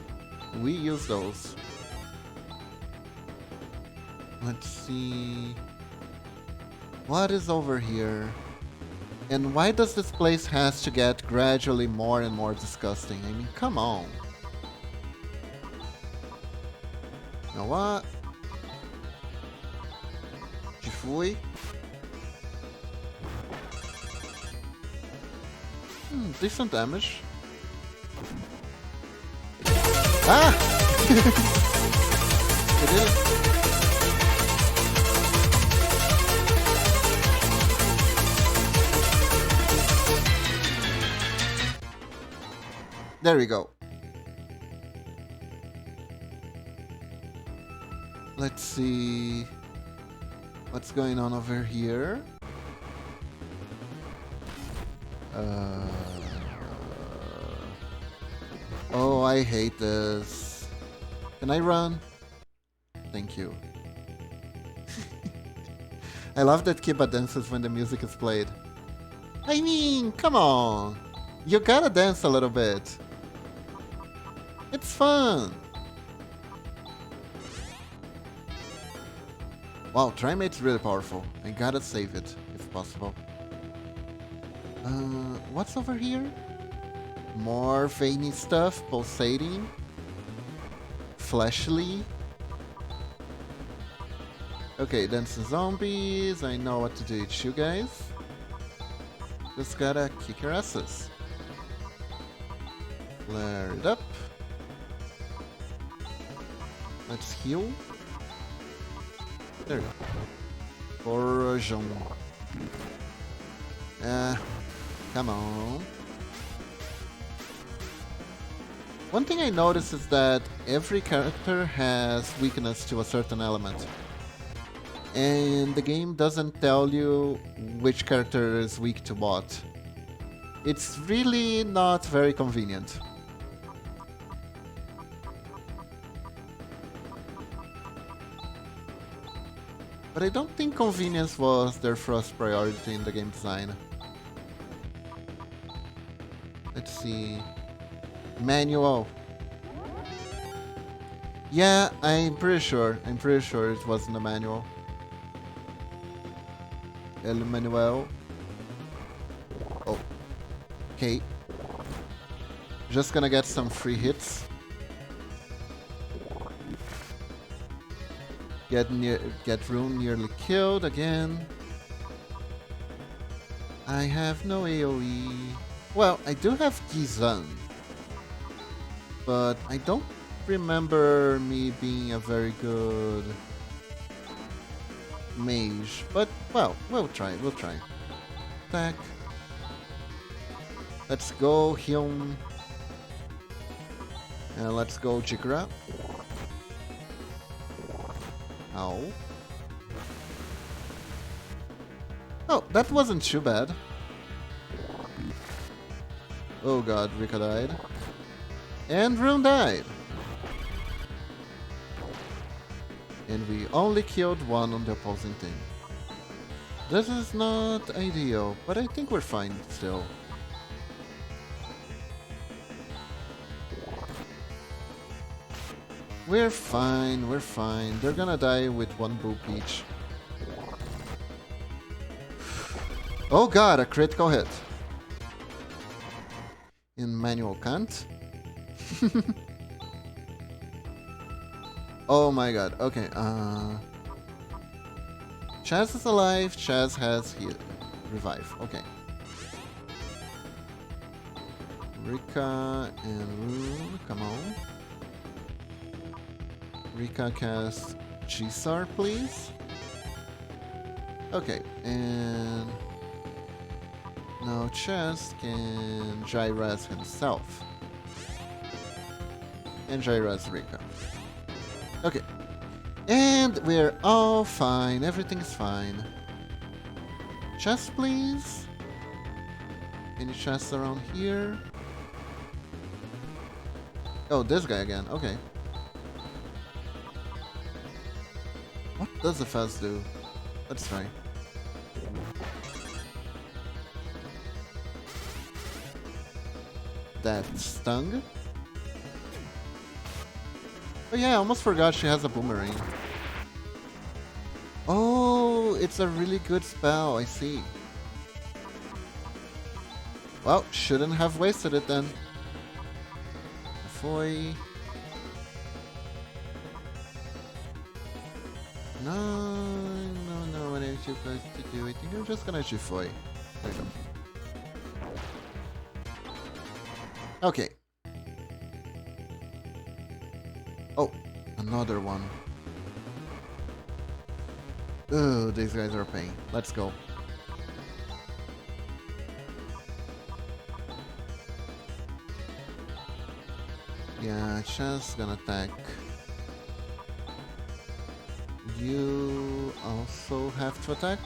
We use those. Let's see. What is over here? And why does this place has to get gradually more and more disgusting? I mean, come on. You know what? Que foi? Decent damage. Ah! I did it. There we go. Let's see what's going on over here. Oh, I hate this. Can I run? Thank you. I love that Kiba dances when the music is played. I mean, come on. You gotta dance a little bit. It's fun. Wow, Trimate's really powerful. I gotta save it, if possible. What's over here? More veiny stuff, pulsating. Fleshly. Okay, dancing zombies. I know what to do with you guys. Just gotta kick your asses. Flare it up. Let's heal. There we go. Corrosion. Come on. One thing I noticed is that every character has weakness to a certain element. And the game doesn't tell you which character is weak to what. It's really not very convenient. But I don't think convenience was their first priority in the game design. Let's see. Manual. Yeah, I'm pretty sure it wasn't a manual. El Manuel. Oh. Okay. Just gonna get some free hits. Get Rune nearly killed again. I have no AoE. Well, I do have Gizan. But I don't remember me being a very good mage. But, well, we'll try. Attack. Let's go Hyun. And let's go Jigra. Ow. Oh, that wasn't too bad. Oh god, Rika died. And Rune died. And we only killed one on the opposing team. This is not ideal, but I think we're fine still. We're fine, we're fine. They're gonna die with one boop each. Oh god, a critical hit. In manual can't. Oh my god, okay, Chaz is alive, Chaz has heal. Revive, okay. Rika and Rune, come on. Rika cast Gisar, please. Okay, and now Chaz can Gyraz himself. And Gyraz Rika. Okay. And we're all fine. Everything's fine. Chest, please. Any chests around here? Oh, this guy again. Okay. What does the fuzz do? Let's try. That stung. Oh yeah, I almost forgot she has a boomerang. Oh, it's a really good spell, I see. Well, shouldn't have wasted it then. Foy. No, what are you supposed to do? I think I'm just gonna Jifoy. There you go. Okay. Oh, another one. Ugh, these guys are a pain. Let's go. Yeah, just gonna attack. You also have to attack.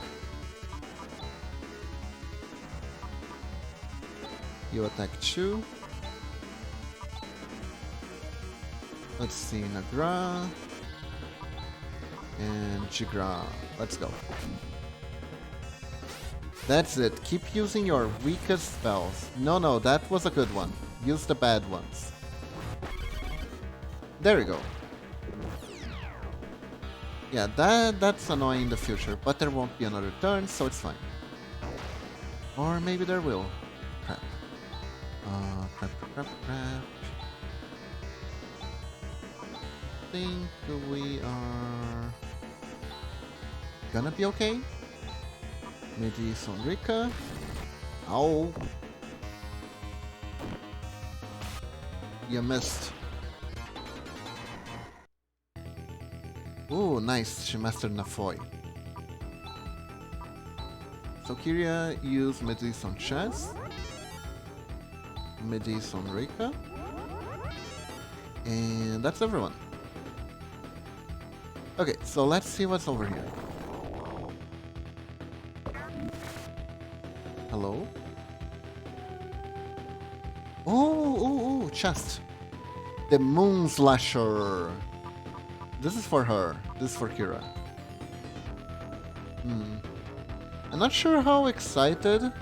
You attack too. Let's see, Nagra and Jigra. Let's go. That's it. Keep using your weakest spells. No, that was a good one. Use the bad ones. There we go. Yeah, that's annoying in the future, but there won't be another turn, so it's fine. Or maybe there will. Crap. Crap. I think we are gonna be okay. Maybe Sonrika. Ow. You missed. Oh, nice. She mastered Nafoy. So Kiria used Medis on Chaz. Medis on Rika. And that's everyone. Okay, so let's see what's over here. Hello? Oh, chest. The Moon Slasher. This is for her. This is for Kira. I'm not sure how excited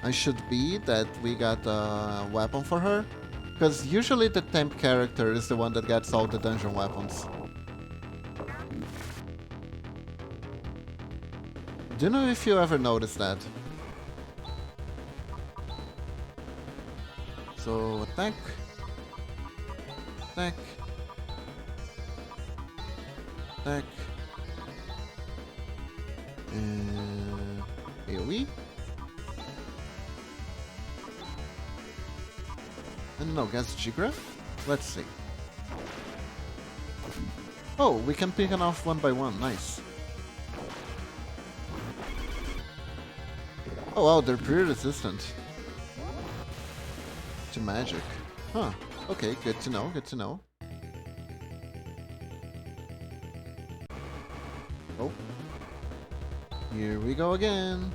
I should be that we got a weapon for her. Because usually the temp character is the one that gets all the dungeon weapons. Do you know if you ever noticed that? So attack. Attack. Attack. And AoE. And no, against Jigra? Let's see. Oh, we can pick them off one by one. Nice. Oh wow, they're pretty resistant to magic. Huh. Okay, good to know, good to know. Oh. Here we go again.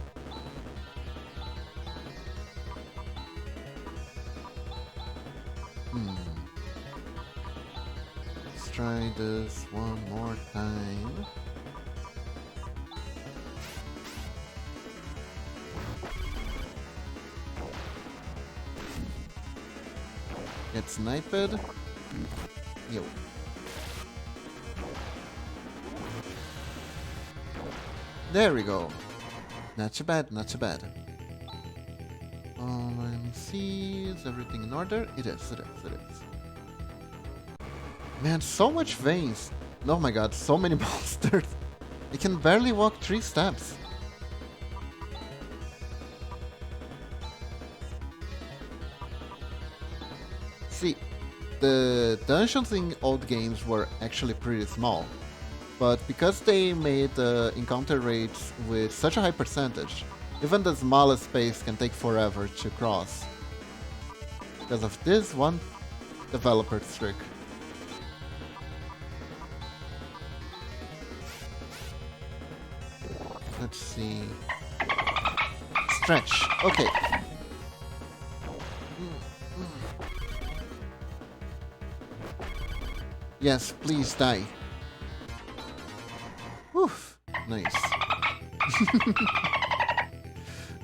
Let's try this one more time. Get sniped. Yo. There we go. Not too bad, not too bad. Let me see. Is everything in order? It is, it is, it is. Man, so much veins. Oh my god, so many monsters. I can barely walk 3 steps. See, the dungeons in old games were actually pretty small. But because they made the encounter rates with such a high percentage, even the smallest space can take forever to cross. Because of this one developer's trick. Let's see. Stretch. Okay. Yes, please die. Woof. Nice.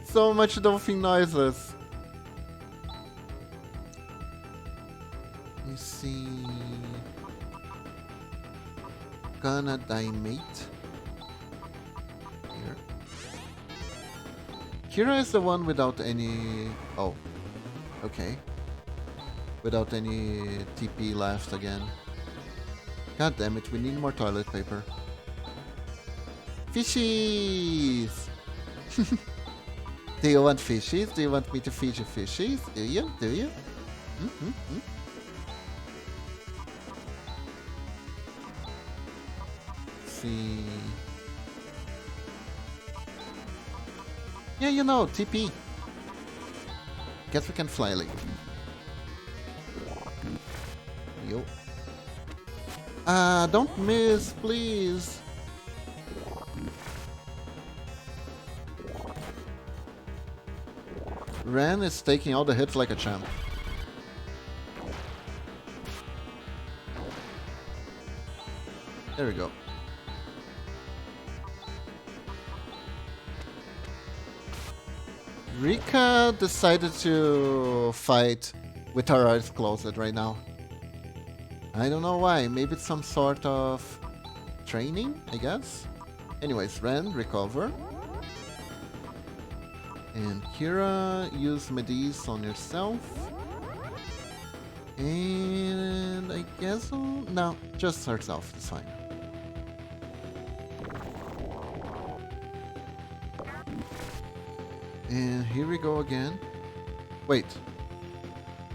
So much dolphin noises. Let me see. Gonna die, mate. Here. Kira is the one without any... Oh. Okay. Without any TP left again. God damn it, we need more toilet paper. Fishies! Do you want fishies? Do you want me to feed you fishies? Do you? Do you? See. Yeah, you know, TP. Guess we can fly like. Yo. Don't miss, please. Ren is taking all the hits like a champ. There we go. Rika decided to fight with her eyes closed right now. I don't know why. Maybe it's some sort of training, I guess. Anyways, Ren, recover. And Kira, use Medis on yourself. And I guess... no, just herself. It's fine. And here we go again. Wait.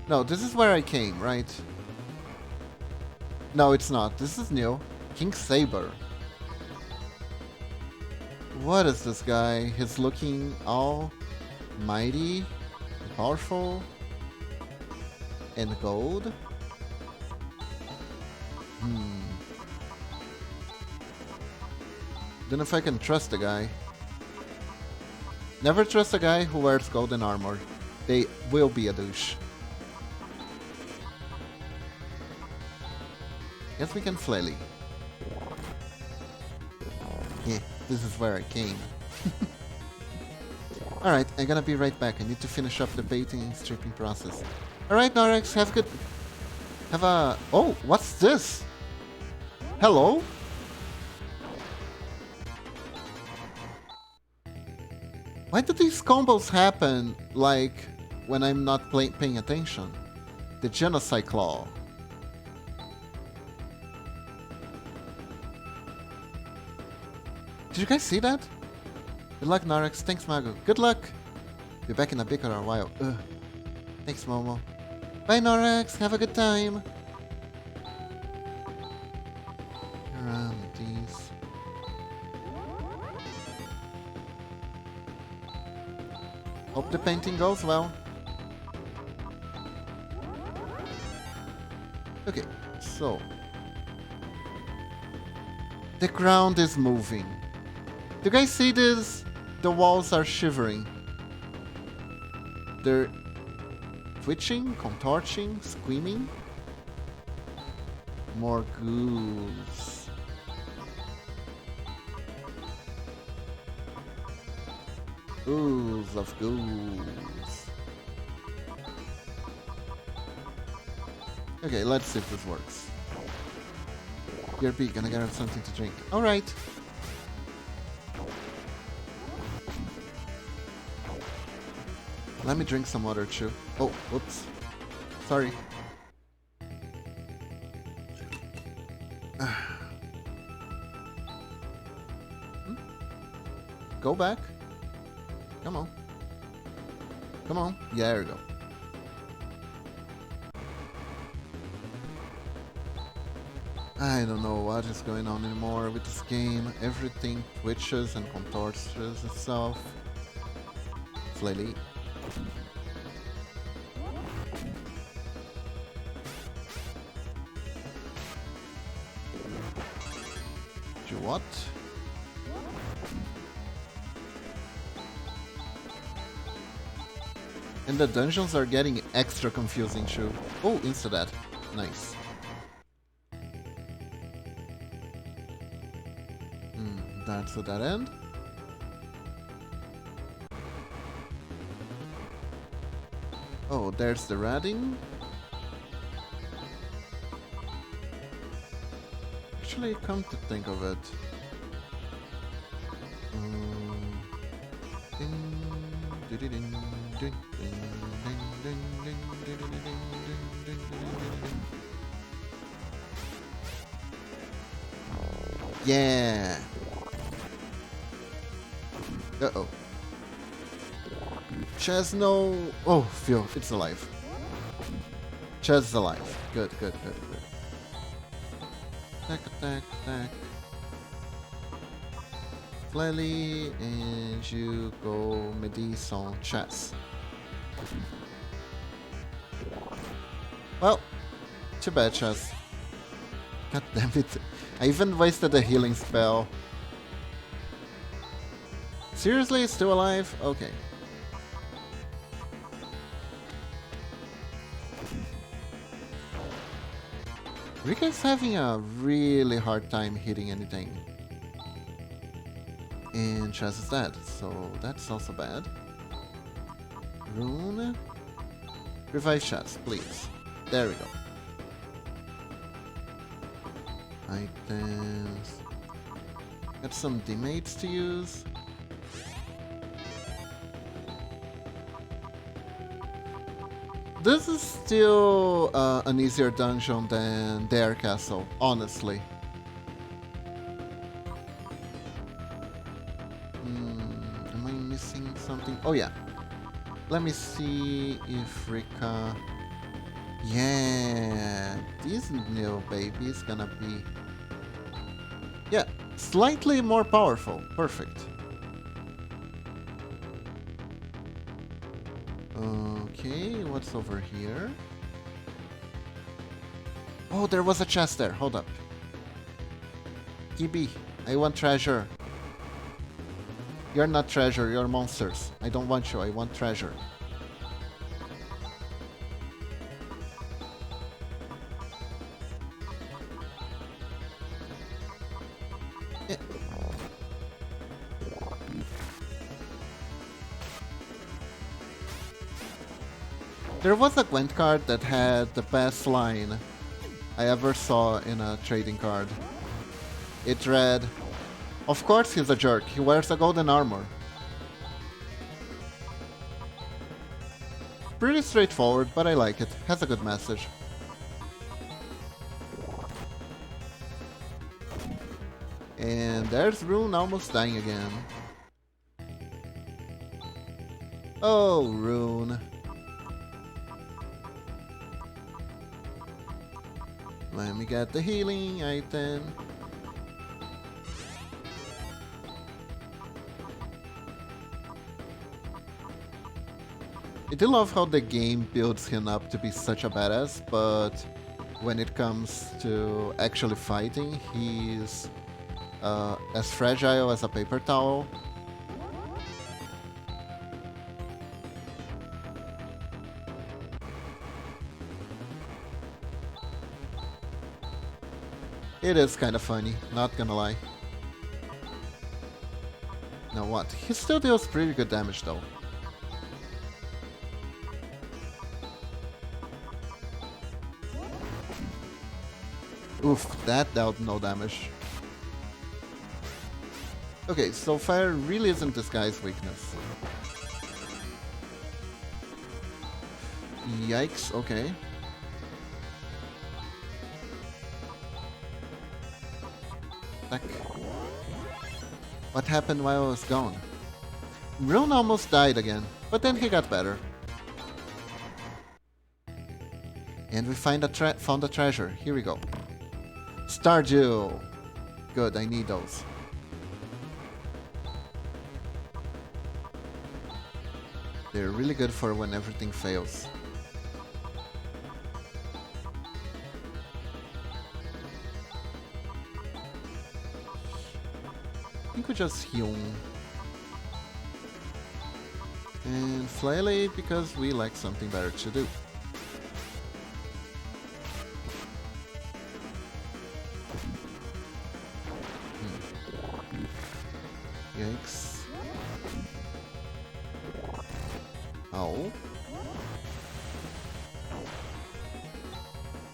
No, this is where I came, right? No, it's not. This is new. King Saber. What is this guy? He's looking all mighty, powerful, and gold. Don't know if I can trust the guy. Never trust a guy who wears golden armor. They will be a douche. Guess we can flaily. Yeah, this is where I came. Alright, I'm gonna be right back. I need to finish up the baiting and stripping process. Alright, Norex, have good... Have a... Oh, what's this? Hello? Why do these combos happen, like, when I'm not paying attention? The Genocide Claw. Did you guys see that? Good luck, Norex. Thanks, Mago. Good luck. Be back in a bit or a while. Ugh. Thanks, Momo. Bye, Norex. Have a good time. Around these. Hope the painting goes well. Okay, so... the ground is moving. Do you guys see this? The walls are shivering. They're twitching, contorting, screaming. More ghouls. Ghouls of ghouls. Okay, let's see if this works. BRB, gonna get something to drink. Alright. Let me drink some water too. Oh, whoops. Sorry. Go back. Come on. Come on. Yeah, there we go. I don't know what is going on anymore with this game. Everything twitches and contorts itself. Slowly. Do what? And the dungeons are getting extra confusing too. Oh, insta-death. Nice. That's a dead end. Oh, there's the radding. Actually, come to think of it. Yeah. Uh-oh. Chaz, no. Oh, phew, it's alive. Chaz is alive. Good, good, good, good. Attack, attack, attack. Flelly, and you go Medis on Chaz. Well, too bad, Chaz. God damn it. I even wasted a healing spell. Seriously? Still alive? Okay. Rika's having a really hard time hitting anything. And Chaz is dead, so that's also bad. Rune. Revive Chaz, please. There we go. Items. Got some teammates to use. This is still an easier dungeon than their castle, honestly. Am I missing something? Oh yeah. Let me see if Rika... Yeah, this new baby is gonna be... Yeah, slightly more powerful. Perfect. Okay, what's over here? Oh, there was a chest there. Hold up. Kibi, I want treasure. You're not treasure, you're monsters. I don't want you, I want treasure. There was a Gwent card that had the best line I ever saw in a trading card. It read, "Of course he's a jerk, he wears a golden armor." Pretty straightforward, but I like it. Has a good message. And there's Rune almost dying again. Oh, Rune. Let me get the healing item. I do love how the game builds him up to be such a badass, but when it comes to actually fighting, he's as fragile as a paper towel. It is kind of funny, not gonna lie. Now what? He still deals pretty good damage though. Oof, that dealt no damage. Okay, so fire really isn't this guy's weakness. Yikes, okay. Attack. What happened while I was gone? Rune almost died again, but then he got better. And we found a treasure. Here we go. Stardew! Good, I need those. They're really good for when everything fails. I think we just heal. And Flailate because we like something better to do. Yikes. Oh.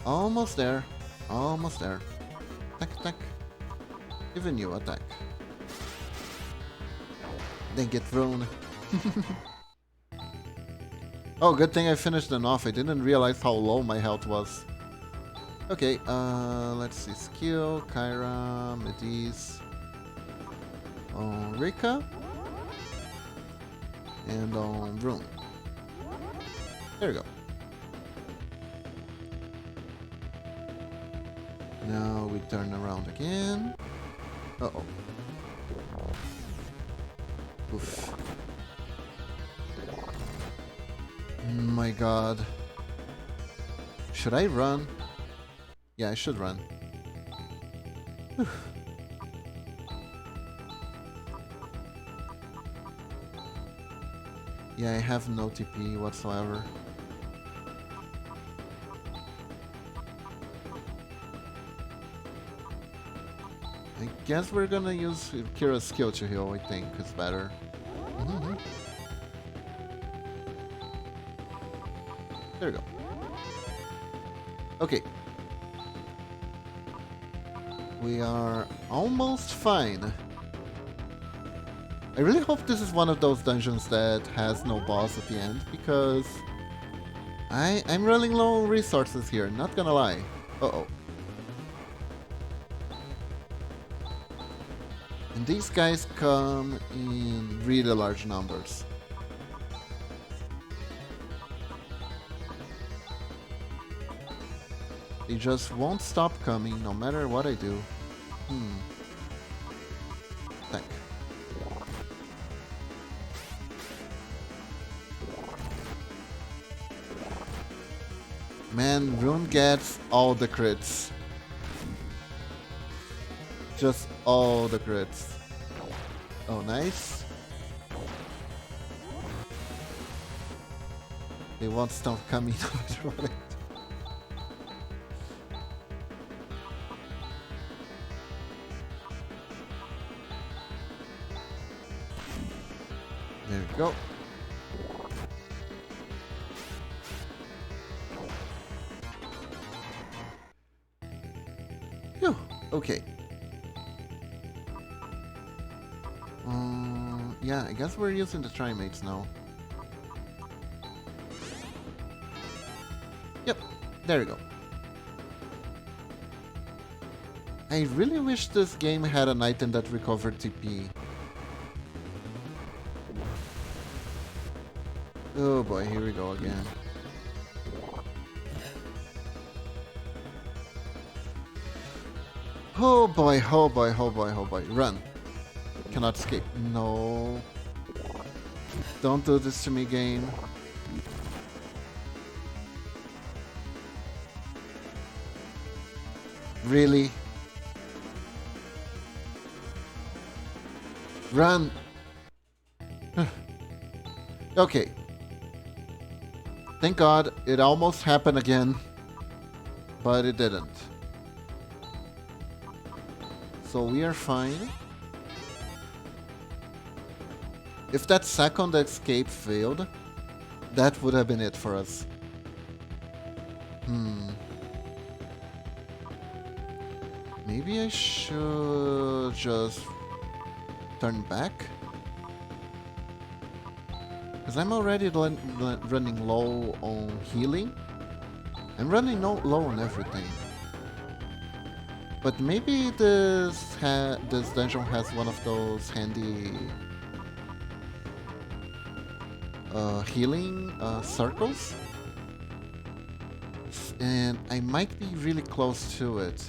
Almost there. Almost there. Attack, attack. Even you attack. Then get thrown. Oh, good thing I finished them off. I didn't realize how low my health was. Okay, let's see. Skill, Kyra, Medis, Rika, and Rune. There we go. Now we turn around again. Uh-oh. Oof. My god. Should I run? Yeah, I should run. Whew. Yeah, I have no TP whatsoever. I guess we're gonna use Kira's skill to heal, I think it's better. There we go. Okay. We are almost fine. I really hope this is one of those dungeons that has no boss at the end, because I'm running low on resources here, not gonna lie. Uh-oh. And these guys come in really large numbers. They just won't stop coming no matter what I do. Attack. Man, Rune gets all the crits. Just all the crits. Oh, nice. They won't stop coming no matter what I do. There we go. Phew, okay. Yeah, I guess we're using the trimates now. Yep, there we go. I really wish this game had an item that recovered TP. Oh boy, here we go again. Oh boy, oh boy, oh boy, oh boy. Run. Cannot escape. No. Don't do this to me, game. Really? Run! Okay. Thank God it almost happened again, but it didn't. So we are fine. If that second escape failed, that would have been it for us. Maybe I should just turn back? Because I'm already running low on healing. I'm running low on everything. But maybe this dungeon has one of those handy healing circles. And I might be really close to it.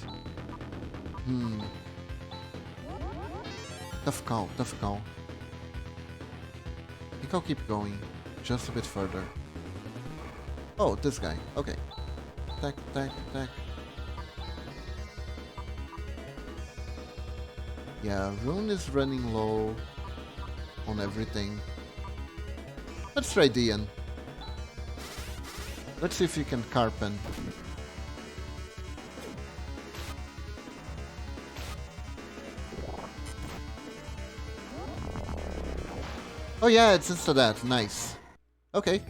Tough call, tough call. I think I'll keep going, just a bit further. Oh, this guy, okay. Attack, attack, attack. Yeah, Rune is running low on everything. Let's try Dian. Let's see if you can Carpen. Oh yeah, it's insta that. Nice. Okay.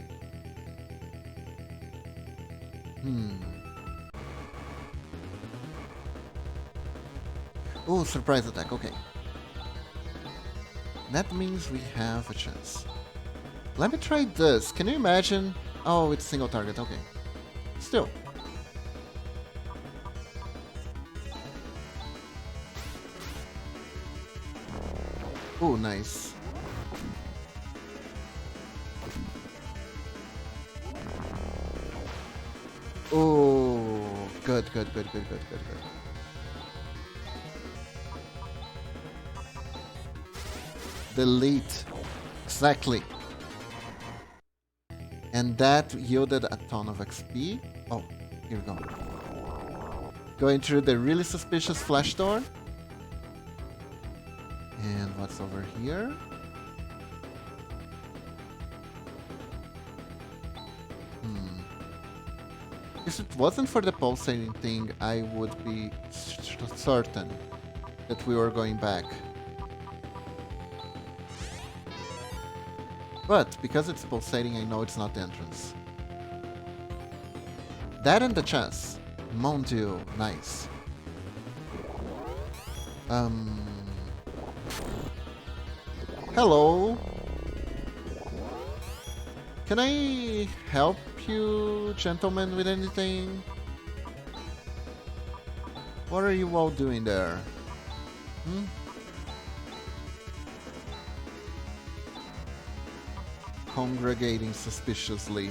Oh, surprise attack. Okay. That means we have a chance. Let me try this. Can you imagine? Oh, it's single target. Okay. Still. Oh, nice. Oh, good. Delete. Exactly. And that yielded a ton of XP. Oh, here we go. Going through the really suspicious flash door. And what's over here? If it wasn't for the pulsating thing, I would be certain that we were going back. But because it's pulsating, I know it's not the entrance. That and the chance. Mon Dieu, nice. Hello. Can I help you, gentlemen, with anything? What are you all doing there? Congregating suspiciously.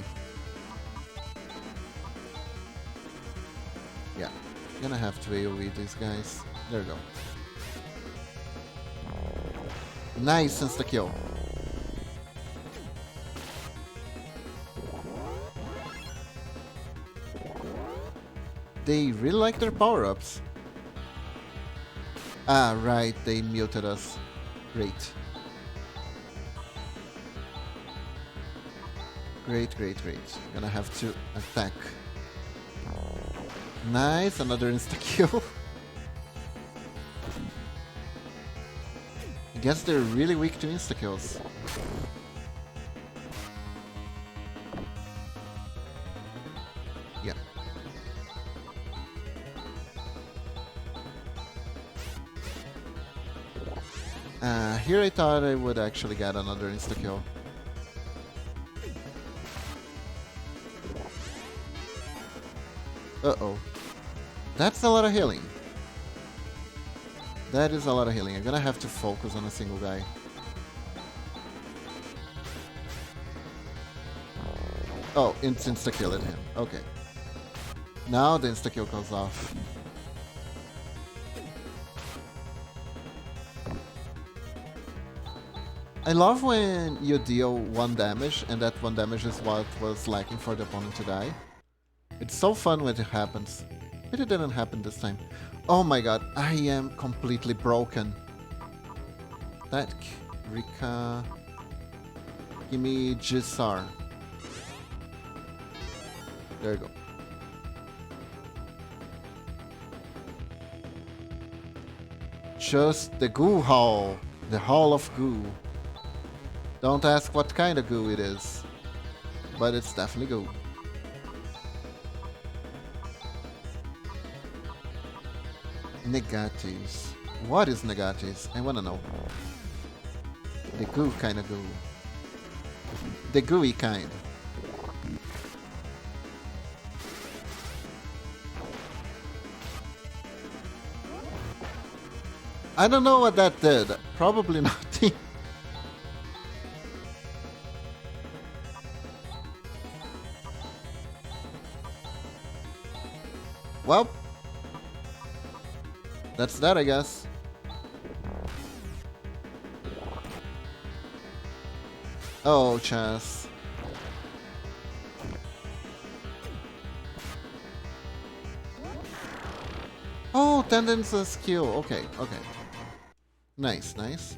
Yeah, gonna have to AoE these guys. There we go. Nice insta-kill. They really like their power-ups. Ah, right, they muted us. Great. Great. Gonna have to attack. Nice, another insta-kill. I guess they're really weak to insta-kills. Yeah. Here I thought I would actually get another insta-kill. Uh-oh. That's a lot of healing. That is a lot of healing. I'm gonna have to focus on a single guy. Oh, it's insta-kill at him. Okay. Now the insta-kill goes off. I love when you deal 1 damage, and that 1 damage is what was lacking for the opponent to die. It's so fun when it happens. But it didn't happen this time. Oh my god, I am completely broken. attack. Rika. Give me Gisar. There you go. Just the goo hall. The hall of goo. Don't ask what kind of goo it is. But it's definitely goo. Negatis. What is negatis? I wanna know. The goo kind of goo. The gooey kind. I don't know what that did. Probably nothing. Well, that's that, I guess. Oh, chess. Oh, tendons a skill. Okay, okay. Nice, nice.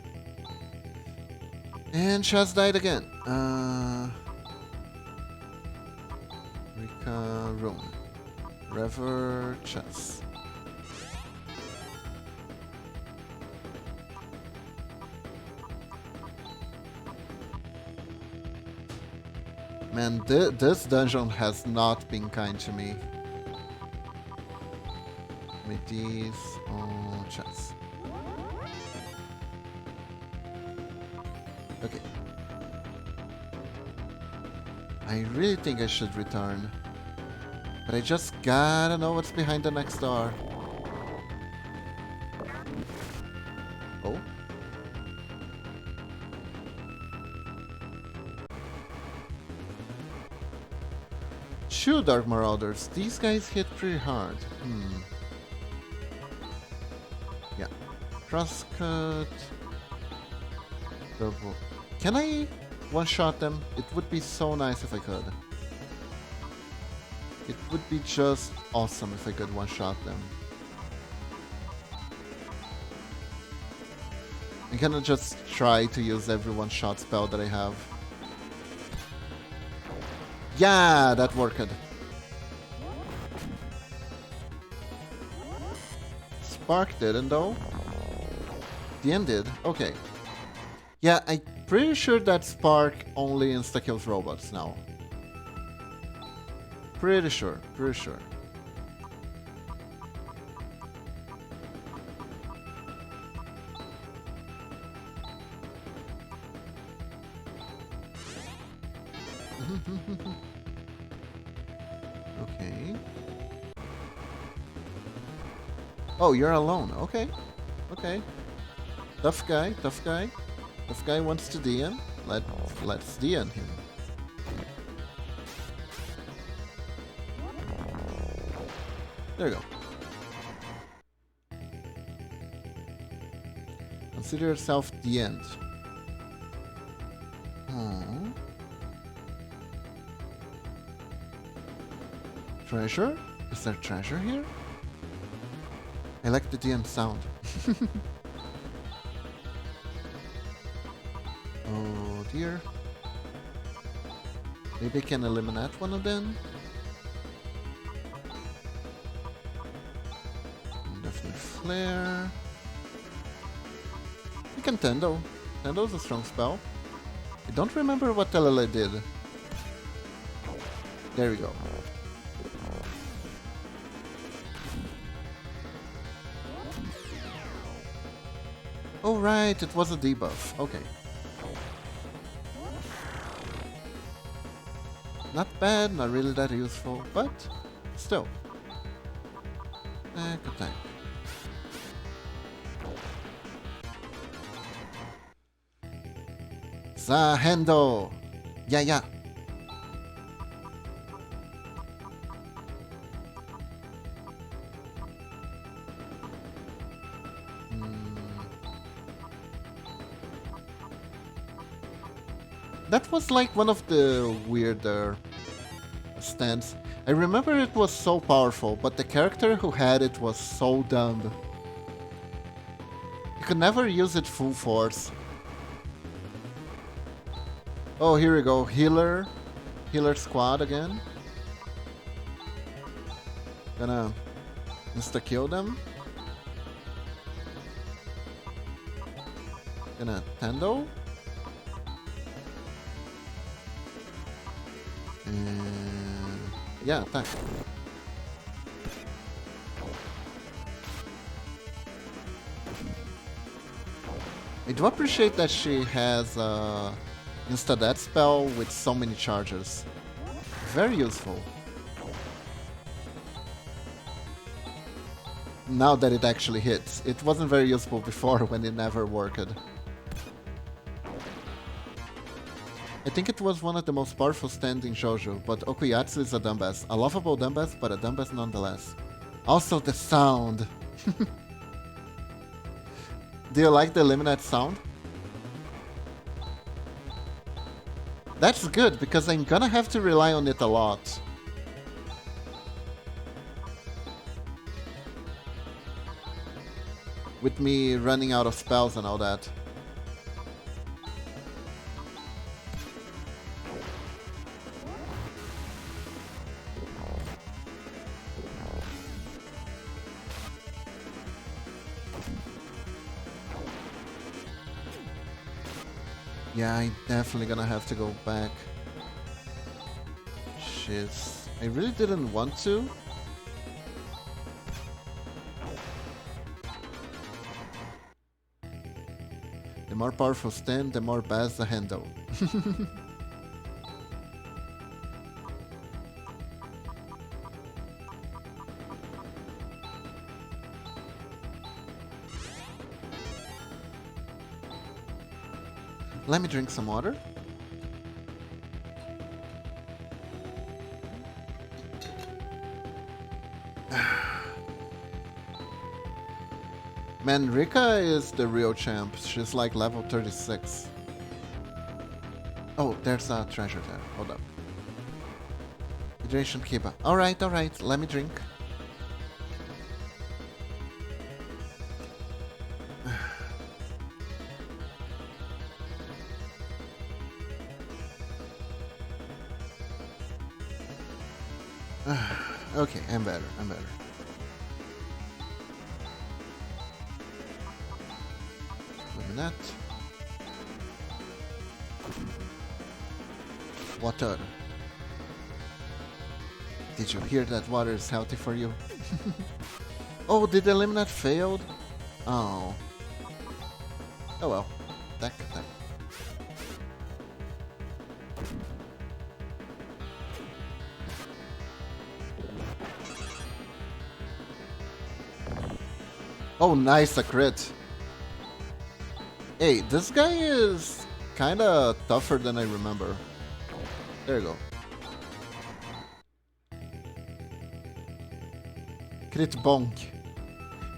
And Chaz died again. Rika Rune. Rever Chess. Man, this dungeon has not been kind to me. With these on Chess. Okay. I really think I should return. But I just gotta know what's behind the next door. Oh? Two Dark Marauders. These guys hit pretty hard. Yeah. Crosscut. Double. Can I one-shot them? It would be so nice if I could. It would be just awesome if I could one-shot them. I'm gonna just try to use every one-shot spell that I have. Yeah, that worked. Spark didn't though. The end did. Okay. Yeah, I'm pretty sure that Spark only insta-kills robots now. Pretty sure, pretty sure. Okay. Oh, you're alone. Okay. Okay. Tough guy, tough guy. Tough guy wants to DN. Let's DN him. There you go. Consider yourself the end. Hmm. Treasure? Is there treasure here? I like the DM sound. Oh dear. Maybe I can eliminate one of them? Definitely flare. We can Tendo. Tendo's a strong spell. I don't remember what Telele did. There we go. Oh right, it was a debuff. Okay. Not bad, not really that useful, but still. Attack, attack. Zahendo! Yeah, yeah. That was like one of the weirder stands. I remember it was so powerful, but the character who had it was so dumb. You could never use it full force. Oh, here we go. Healer. Healer squad again. Gonna insta-kill them. Gonna Tendo. And yeah, attack. I do appreciate that she has insta-death spell with so many charges. Very useful. Now that it actually hits. It wasn't very useful before when it never worked. I think it was one of the most powerful stands in JoJo, but Okuyatsu is a dumbass. A lovable dumbass, but a dumbass nonetheless. Also the sound. Do you like the Eliminate sound? That's good, because I'm gonna have to rely on it a lot. With me running out of spells and all that. Yeah, I'm definitely gonna have to go back. Shit. I really didn't want to. The more powerful stand, the more bass the handle. Let me drink some water. Man, Rika is the real champ. She's like level 36. Oh, there's a treasure there. Hold up. Hydration Kiba. Alright, alright. Let me drink. Okay, I'm better. I'm better. That. Water. Did you hear that water is healthy for you? Oh, did the eliminate failed? Oh. Oh well. Attack. Oh, nice, a crit. Hey, this guy is kinda tougher than I remember. There you go. Crit bonk.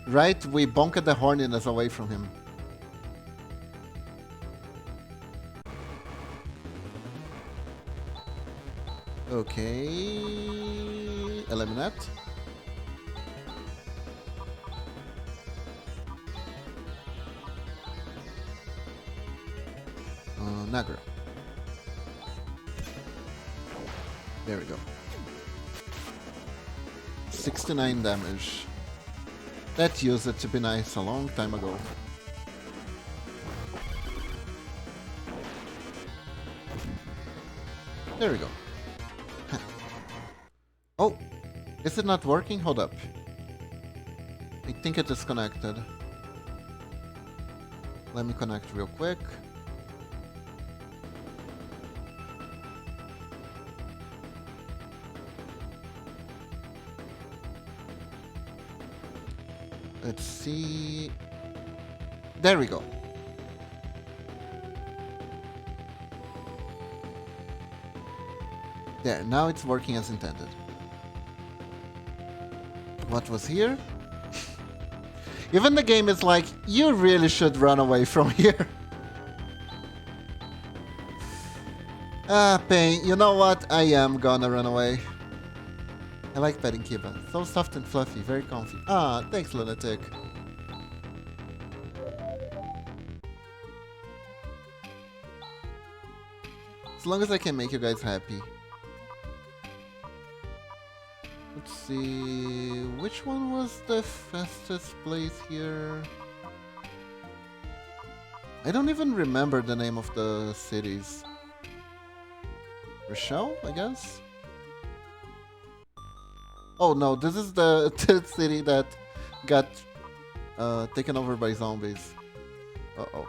Right, we bonked the horniness away from him. Okay. Eliminate. Nagra. There we go. 69 damage. That used to be nice a long time ago. There we go. Oh! Is it not working? Hold up. I think it is connected. Let me connect real quick. Let's see. There we go. There, now it's working as intended. What was here? Even the game is like, you really should run away from here. Ah, pain. You know what? I am gonna run away. I like petting Kiba. So soft and fluffy, very comfy. Ah, thanks, Lunatic. As long as I can make you guys happy. Let's see... Which one was the fastest place here? I don't even remember the name of the cities. Rochelle, I guess? Oh no, this is the city that got taken over by zombies. Uh-oh.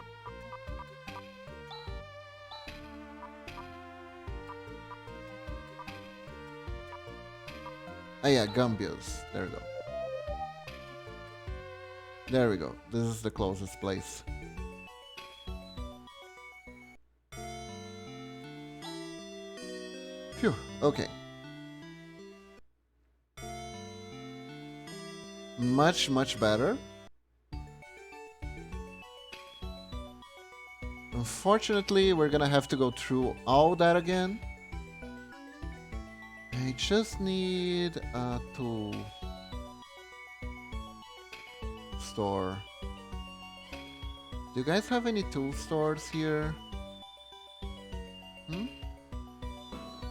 Ah yeah, Gambios. There we go. There we go. This is the closest place. Phew, okay. Much better. Unfortunately, we're gonna have to go through all that again. I just need a tool store. Do you guys have any tool stores here?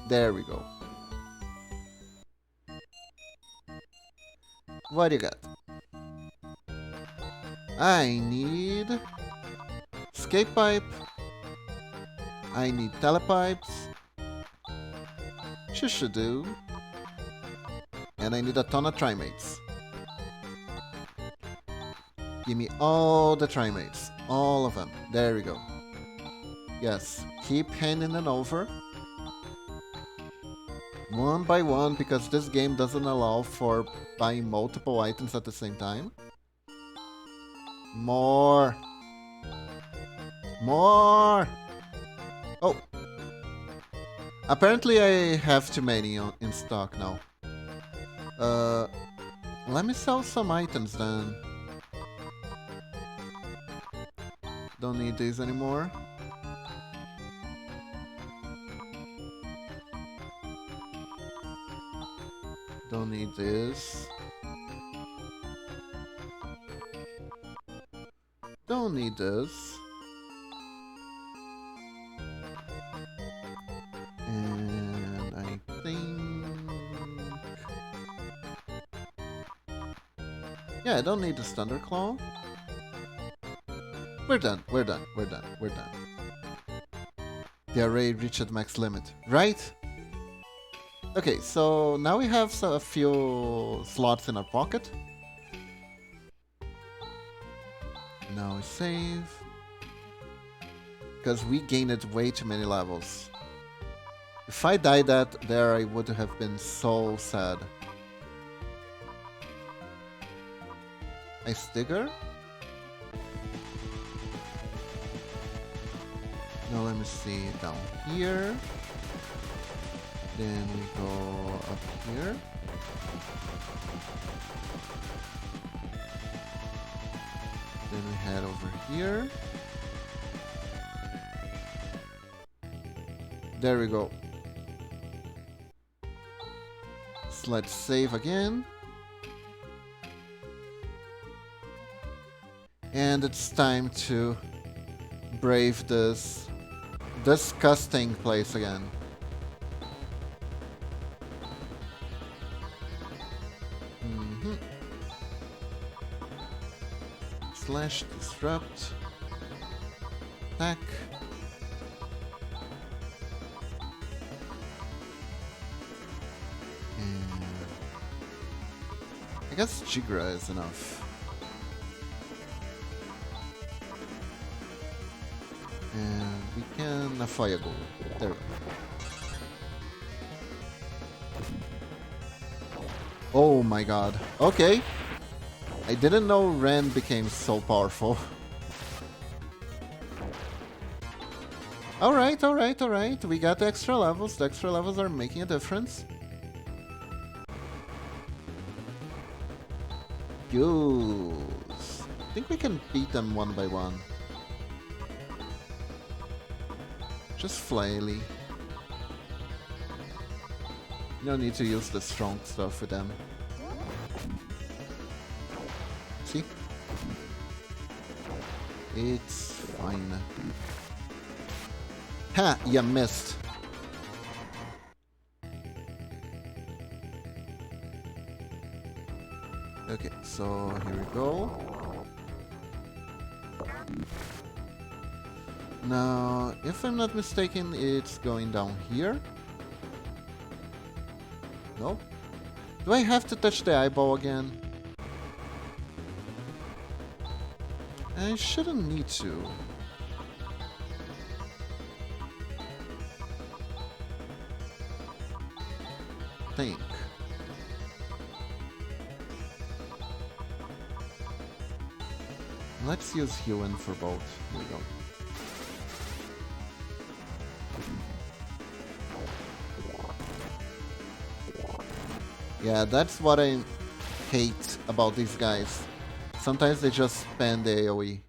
There we go. What do you got? I need escape pipe. I need telepipes. Should do. And I need a ton of trimates. Give me all the trimates. All of them. There we go. Yes. Keep handing them over. One by one, because this game doesn't allow for buying multiple items at the same time. More. More. Oh. Apparently I have too many in stock now. Let me sell some items then. Don't need these anymore. Don't need this. Don't need this. And I think... Yeah, I don't need this Thunderclaw. We're done, we're done, we're done, we're done. The array reached max limit, right? Okay, so now we have a few slots in our pocket. Now we save. Because we gained way too many levels. If I died there, I would have been so sad. Ice Digger. Now let me see down here. Then we go up here. Then we head over here. There we go. So let's save again. And it's time to brave this disgusting place again. Slash disrupt. Attack. And I guess Jigra is enough. And we can fire goal. There we go. Oh my god. Okay. I didn't know Ren became so powerful. Alright, alright, alright. We got the extra levels. The extra levels are making a difference. Goose. I think we can beat them one by one. Just flaily. No need to use the strong stuff with them. See? It's fine. Ha! You missed. Okay, so here we go. Now, if I'm not mistaken, it's going down here. No? Do I have to touch the eyeball again? I shouldn't need to. Think. Let's use Hewen for both. Here we go. Yeah, that's what I hate about these guys. Sometimes they just spam the AoE.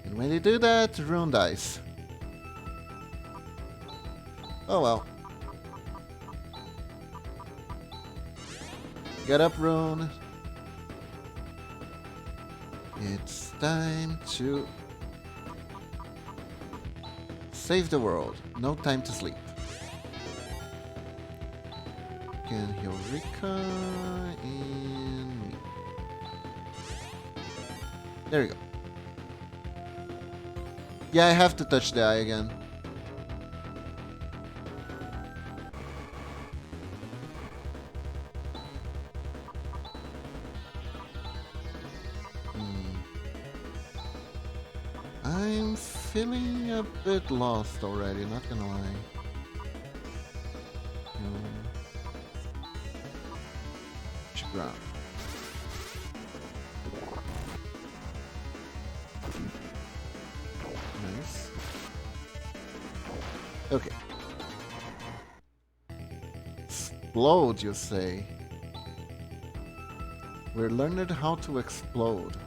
And when they do that, Rune dies. Oh well. Get up, Rune. It's time to save the world. No time to sleep. Can heal Rika and me. There we go. Yeah, I have to touch the eye again. I'm feeling a bit lost already, not gonna lie. Ground. Nice. Okay. Explode, you say? We're learning how to explode.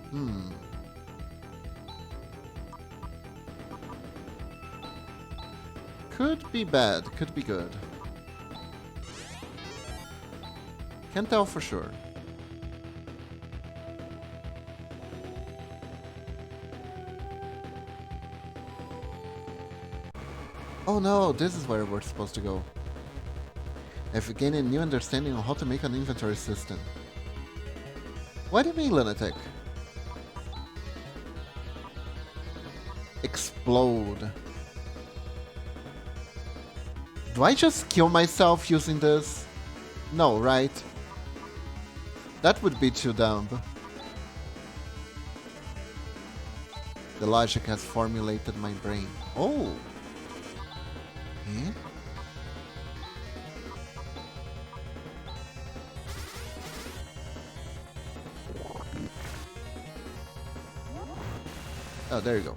Could be bad, could be good. Can't tell for sure. Oh no, this is where we're supposed to go. I've gained a new understanding on how to make an inventory system. What do you mean, lunatic? Explode. Do I just kill myself using this? No, right? That would be too dumb. The logic has formulated my brain. Oh! Eh? Oh, there you go.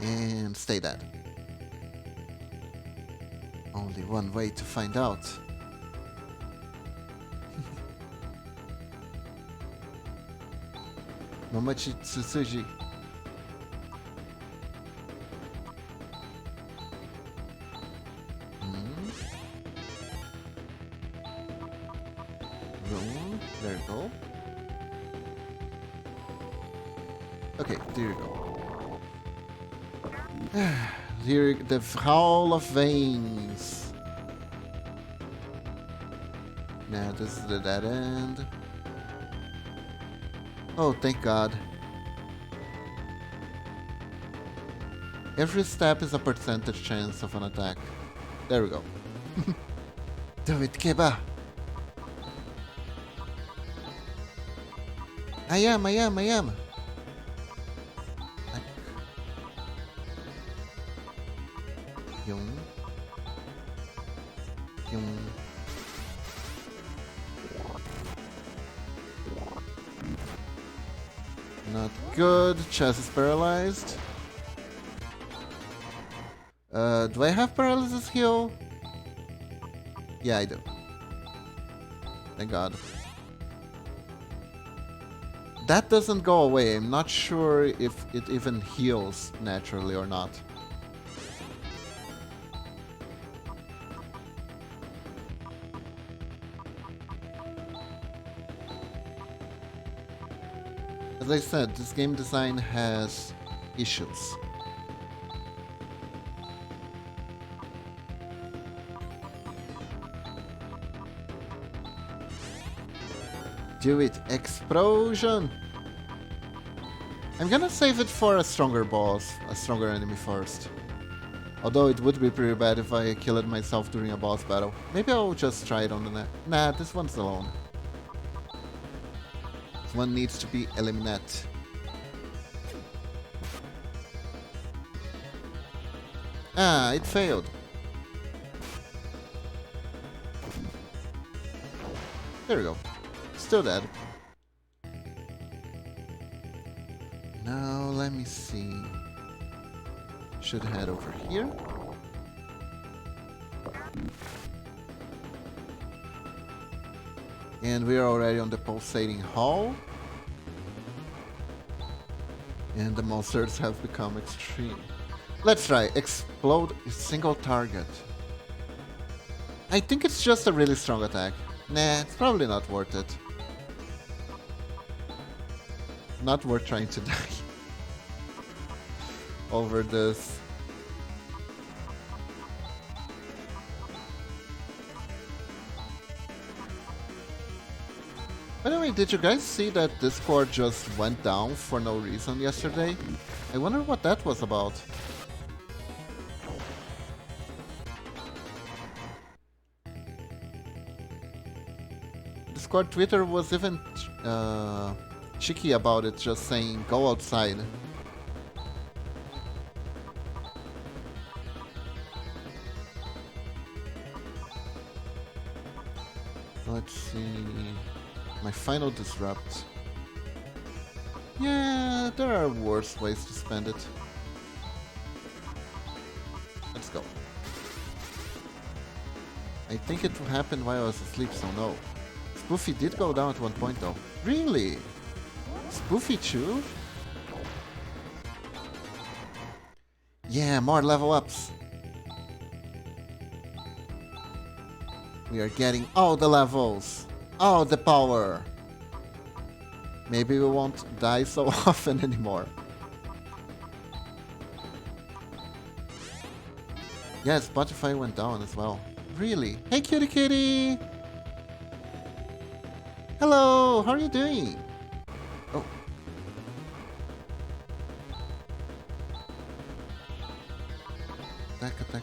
And stay dead. Only one way to find out. Mamachi Tsusuji. Room. There you go. Okay, there you go. Here, the Hall of Veins. Now this is the dead end. Oh, thank God. Every step is a percentage chance of an attack. There we go. Do it, Keba! I am. Yung. Not good. Chest is paralyzed. Do I have paralysis heal? Yeah, I do. Thank God. That doesn't go away. I'm not sure if it even heals naturally or not. As I said, this game design has issues. Do it. Explosion! I'm gonna save it for a stronger boss, a stronger enemy first. Although it would be pretty bad if I killed myself during a boss battle. Maybe I'll just try it on the net. Nah, this one's alone. This one needs to be eliminated. Ah, it failed. There we go. Still dead. Now, let me see. Should head over here. And we are already on the pulsating hall. And the monsters have become extreme. Let's try. Explode a single target. I think it's just a really strong attack. Nah, it's probably not worth it. Not worth trying to die over this. By the way, did you guys see that Discord just went down for no reason yesterday? I wonder what that was about. Discord Twitter was even cheeky about it, just saying go outside. Let's see. My final disrupt. Yeah, there are worse ways to spend it. Let's go. I think it happened while I was asleep, so no. Spoofy did go down at one point though. Really? Spoofy too? Yeah, more level ups. We are getting all the levels. All the power. Maybe we won't die so often anymore. Yeah, Spotify went down as well. Really? Hey, cutie kitty! Hello, how are you doing? Oh. Attack.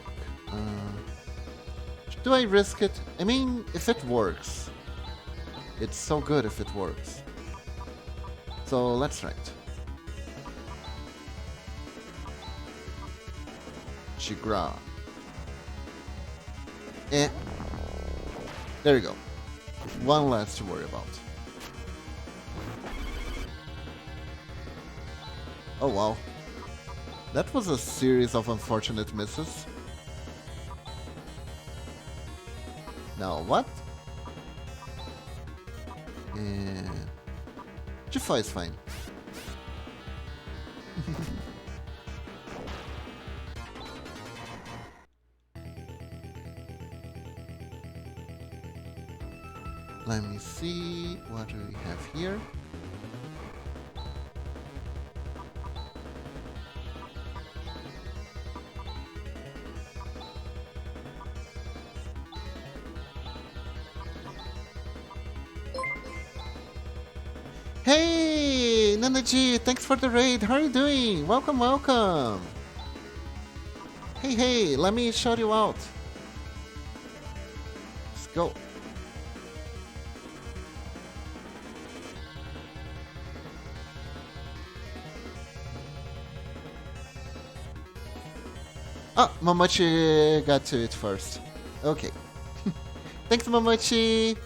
Do I risk it? I mean, if it works. It's so good if it works. So let's try it. Chigra. Eh. There you go. One less to worry about. Oh wow. That was a series of unfortunate misses. Now what? And Jaffa is fine. Let me see, what do we have here? Hey, Nanaji, thanks for the raid. How are you doing? Welcome, welcome. Hey, let me shout you out. Let's go. Oh, Momochi got to it first. Okay. Thanks, Momochi.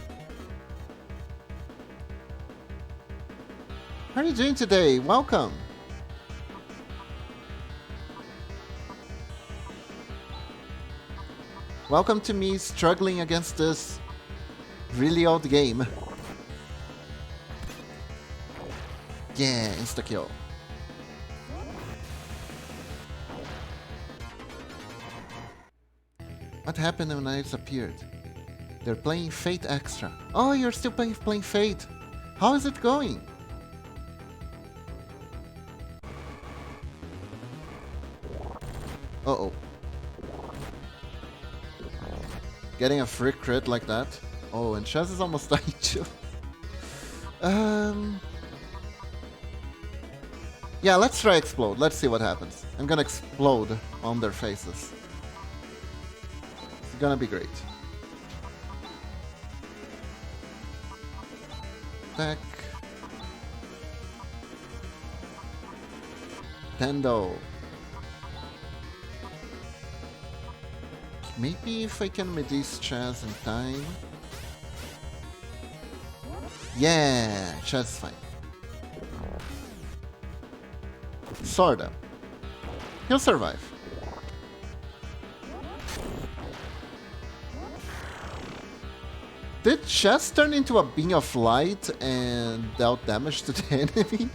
How are you doing today? Welcome. Welcome to me struggling against this really old game. Yeah, insta-kill. What happened when I disappeared? They're playing Fate Extra. Oh, you're still playing Fate. How is it going? Uh-oh. Getting a free crit like that? Oh, and Chaz is almost dying too. Um... Yeah, let's try explode. Let's see what happens. I'm gonna explode on their faces. It's gonna be great. Attack. Tendo. Maybe if I can Medis Chaz in time. Yeah, Chaz fine. Sorta. He'll survive. Did Chaz turn into a beam of light and dealt damage to the enemy?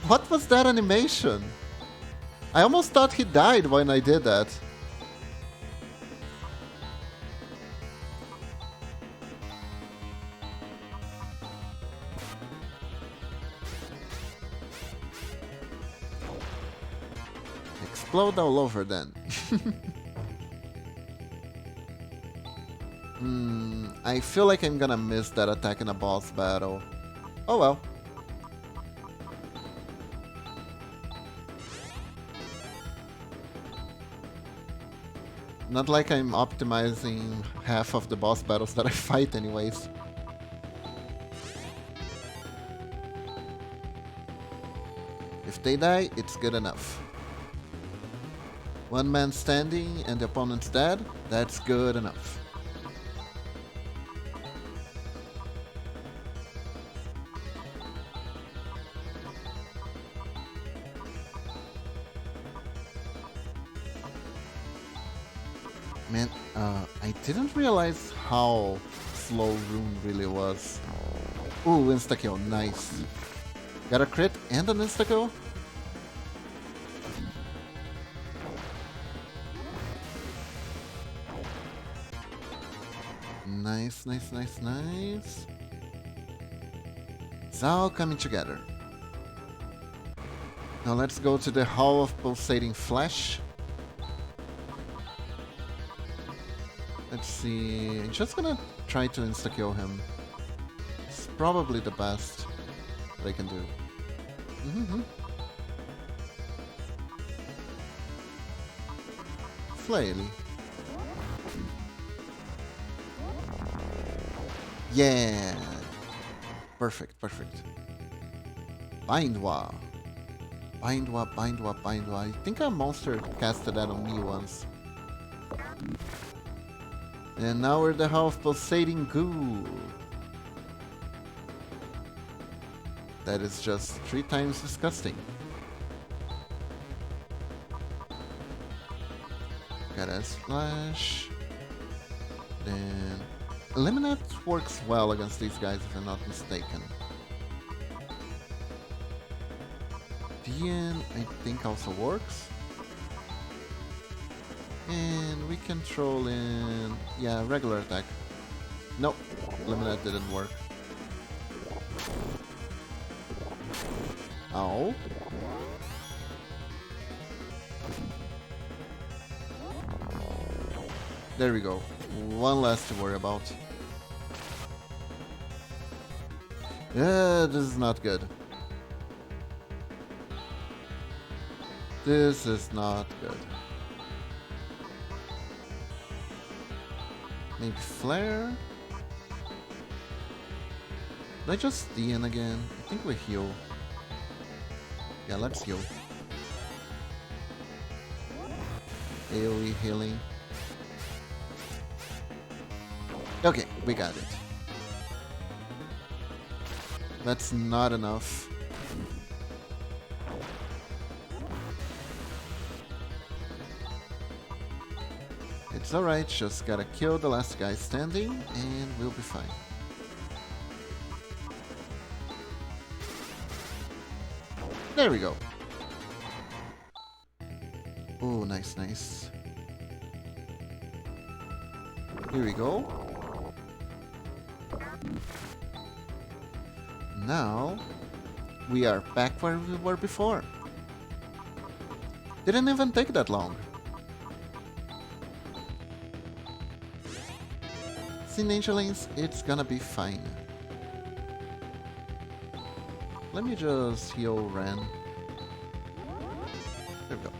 What was that animation? I almost thought he died when I did that. Explode all over then. I feel like I'm gonna miss that attack in a boss battle. Oh well. Not like I'm optimizing half of the boss battles that I fight anyways. If they die, it's good enough. One man standing and the opponent's dead, that's good enough. Man, I didn't realize how slow Rune really was. Ooh, insta-kill, nice. Got a crit and an insta-kill? Nice, nice, nice, nice. It's all coming together. Now let's go to the Hall of Pulsating Flesh. Let's see, I'm just gonna try to insta-kill him. It's probably the best that I can do. Flaily. Yeah! Perfect, perfect. Bindwa. Bindwa, Bindwa, Bindwa. I think a monster casted that on me once. And now we're the Hall of Pulsating Goo. That is just 3 times disgusting. Got a splash. Then Eliminate works well against these guys if I'm not mistaken. DN I think also works. And we can troll in... yeah, regular attack. Nope, Eliminate didn't work. Ow. There we go. One less to worry about. This is not good. This is not good. Maybe flare? Did I just DN again? I think we heal. Yeah, let's heal. AoE healing. Okay, we got it. That's not enough. It's alright, just gotta kill the last guy standing and we'll be fine. There we go. Oh, nice, nice. Here we go. Now, we are back where we were before. Didn't even take that long. See, Ninja Lanes, it's gonna be fine. Let me just heal Ren. There we go.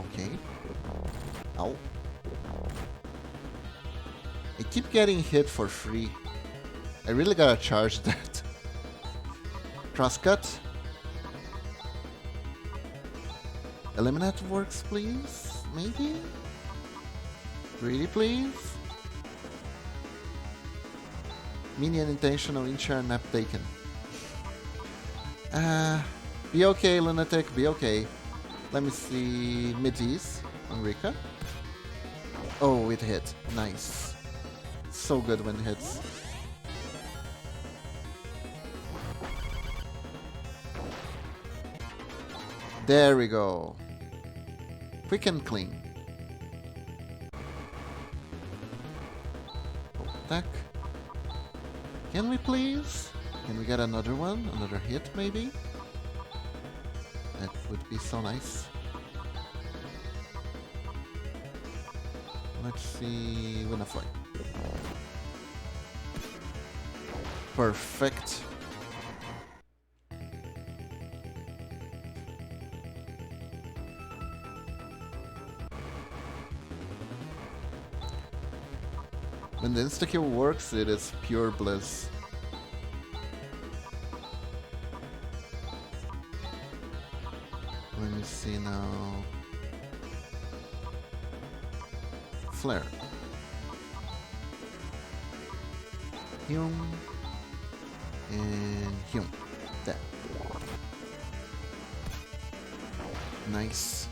Okay. Ow. I keep getting hit for free. I really gotta charge that. Crosscut. Eliminate works, please? Maybe? Really, please? Minion intentional in-share nap taken. Be okay, Lunatic, be okay. Let me see. Midis on Rika. Oh, it hit. Nice. So good when it hits. There we go. Quick and clean. Attack. Can we please? Can we get another one? Another hit maybe? That would be so nice. Let's see. Winafly. Perfect. When the insta-kill works, it is pure bliss. Let me see now. Flare. Hume. And Hume. There. Nice.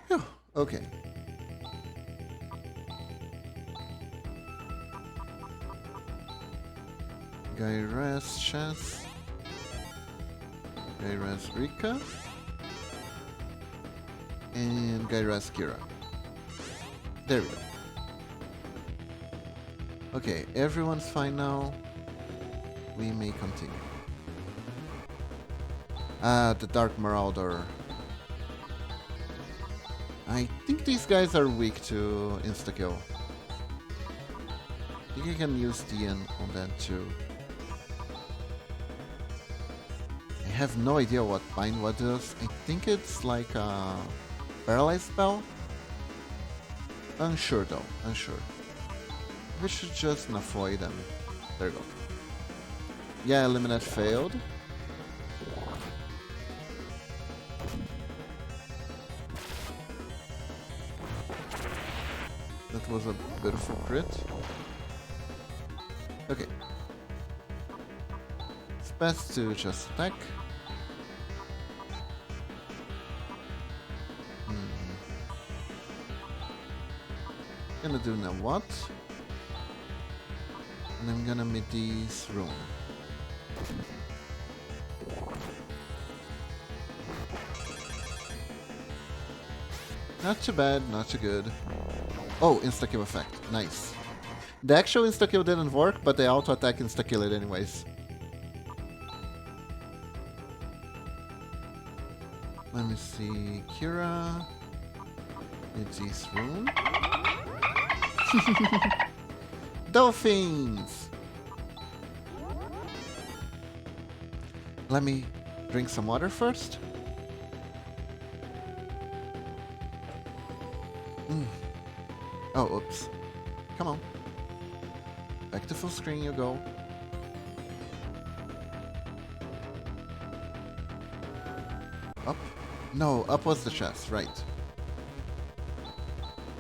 Phew, okay. Gairas Chess. Gairas Rika. And Gairas Kira. There we go. Okay, everyone's fine now. We may continue. Ah, the Dark Marauder. I think these guys are weak to insta-kill. I think I can use DN on that too. I have no idea what Bind what does. I think it's like a paralyzed spell. Unsure though, unsure. We should just avoid them. There you go. Yeah, eliminate failed. That was a beautiful crit. Okay. It's best to just attack. Gonna do now what? And I'm gonna meet these room. Not too bad, not too good. Oh, insta-kill effect. Nice. The actual insta-kill didn't work, but the auto-attack insta-kill it anyways. Let me see. Kira. It's this room. Dolphins! Let me drink some water first. Oh, oops. Come on. Back to full screen you go. Up? No, up was the chest, right.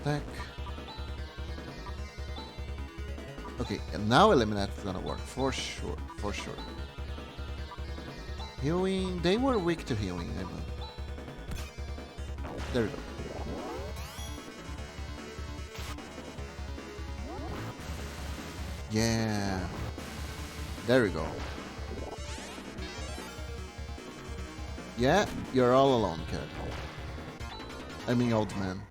Attack. Okay, and now eliminate is gonna work, for sure, for sure. Healing, they were weak to healing, I believe. There we go. Yeah. There we go. Yeah, you're all alone, kid. I mean, old man.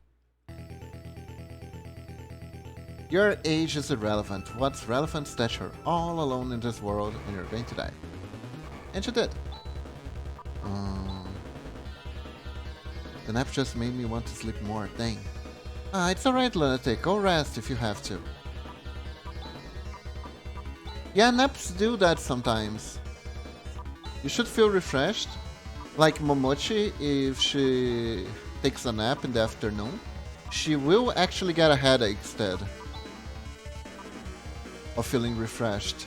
Your age is irrelevant. What's relevant is that you're all alone in this world and you're going to die. And you did. The nap just made me want to sleep more, dang. Ah, it's alright, Lunatic. Go rest if you have to. Yeah, naps do that sometimes. You should feel refreshed. Like Momochi, if she takes a nap in the afternoon, she will actually get a headache instead of feeling refreshed.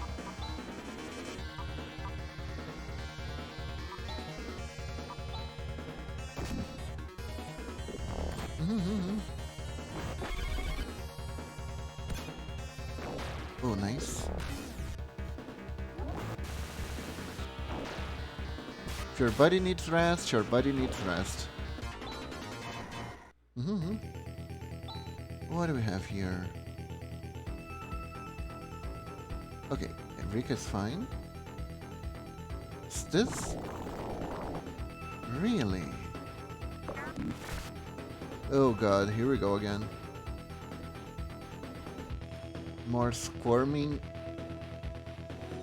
Oh, nice. If your body needs rest, your body needs rest. What do we have here? Okay, Enrique's fine. Is this? Really? Oh god, here we go again. More squirming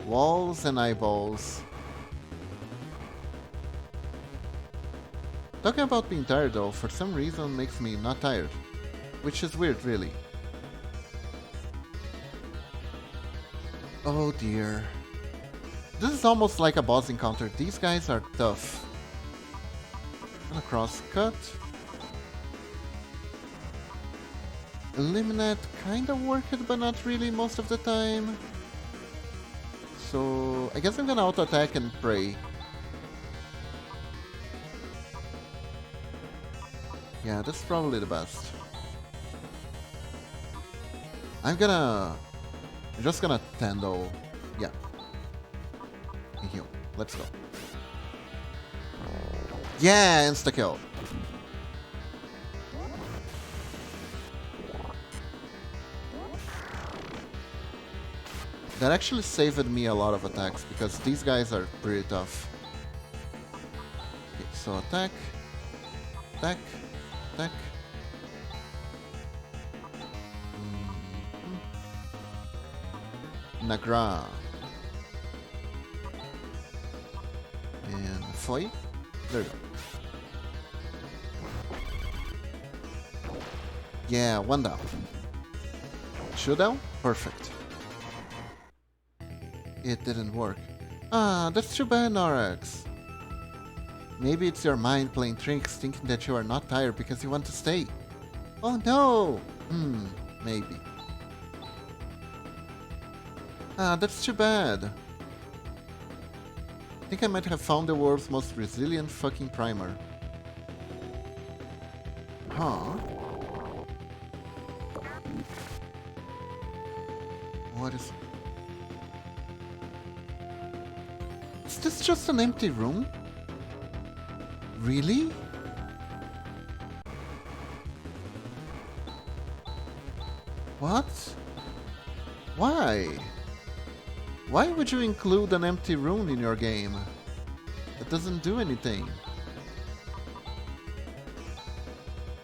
walls and eyeballs. Talking about being tired though, for some reason makes me not tired. Which is weird, really. Oh dear. This is almost like a boss encounter. These guys are tough. And a crosscut. Eliminate kinda worked, but not really most of the time. So I guess I'm gonna auto attack and pray. Yeah, that's probably the best. I'm just gonna Tendo. Yeah. And heal. Let's go. Yeah, insta kill. That actually saved me a lot of attacks because these guys are pretty tough. Okay, so attack, attack, attack. Nagra. And Foy. There we go. Yeah, one down. Two down? Perfect. It didn't work. Ah, that's too bad, Norax. Maybe it's your mind playing tricks thinking that you are not tired because you want to stay. Oh no! Maybe. Ah, that's too bad. I think I might have found the world's most resilient fucking primer. Huh? What is... Is this just an empty room? Really? What? Why? Why would you include an empty room in your game? That doesn't do anything.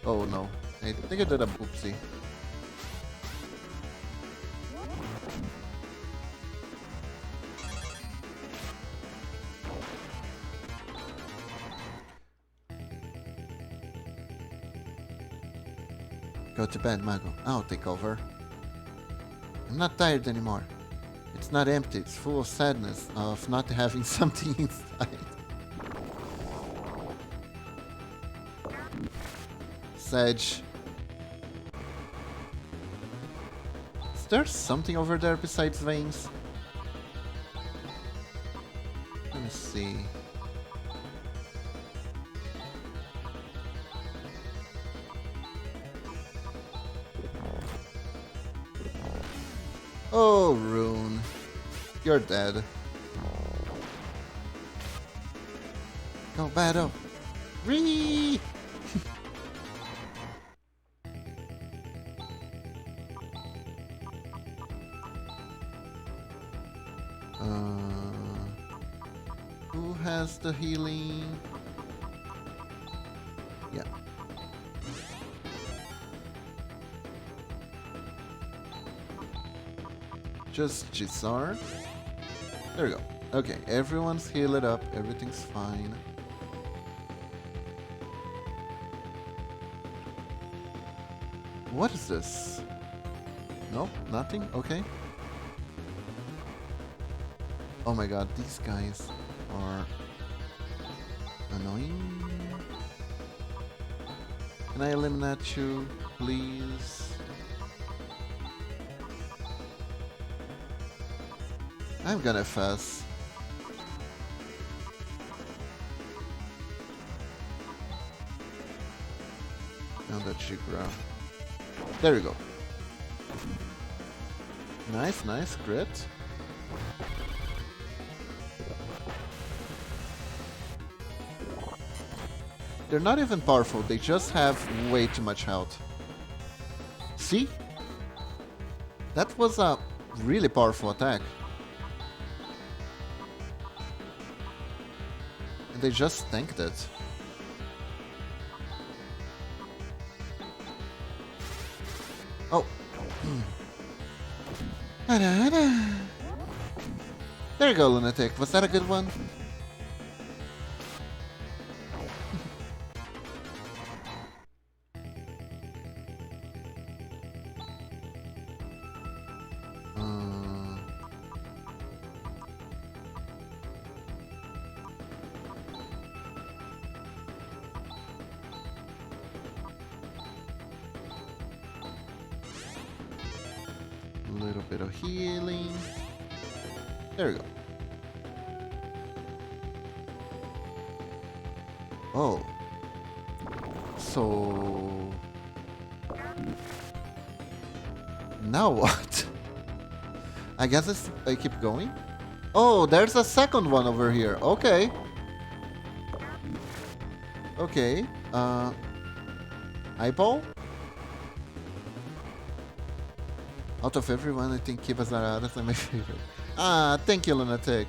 Oh no, I think I did a oopsie. Go to bed, Mago. I'll take over. I'm not tired anymore. It's not empty, it's full of sadness of not having something inside. Sedge. Is there something over there besides veins? Let me see. Oh, Rune. You're dead. Go, Battle. Ree! Who has the healing? Yeah. Just Gisar. There we go. Okay, everyone's healed up. Everything's fine. What is this? Nope, nothing? Okay. Oh my god, these guys are annoying. Can I eliminate you, please? I'm gonna fuss. And that Shikra. There we go. Nice, nice, crit. They're not even powerful, they just have way too much health. See? That was a really powerful attack. And they just tanked it. Oh. There you go, Lunatic. Was that a good one? A little bit of healing. There we go. Oh. So... now what? I guess I keep going? Oh, there's a second one over here. Okay. Okay. Eyeball? Out of everyone, I think Kiba's Araras are my favorite. Ah, thank you, Lunatic.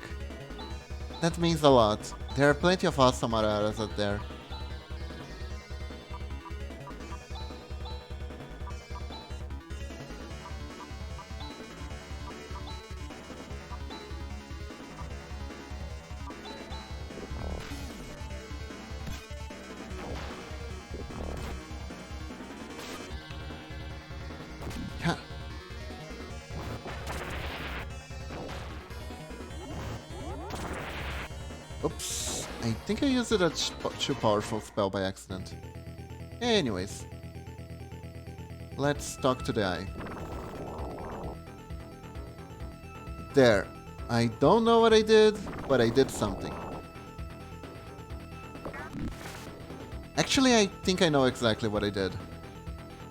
That means a lot. There are plenty of awesome Araras out there. Yeah. Oops, I think I used a too powerful spell by accident. Anyways, let's talk to the eye. There. I don't know what I did, but I did something. Actually, I think I know exactly what I did.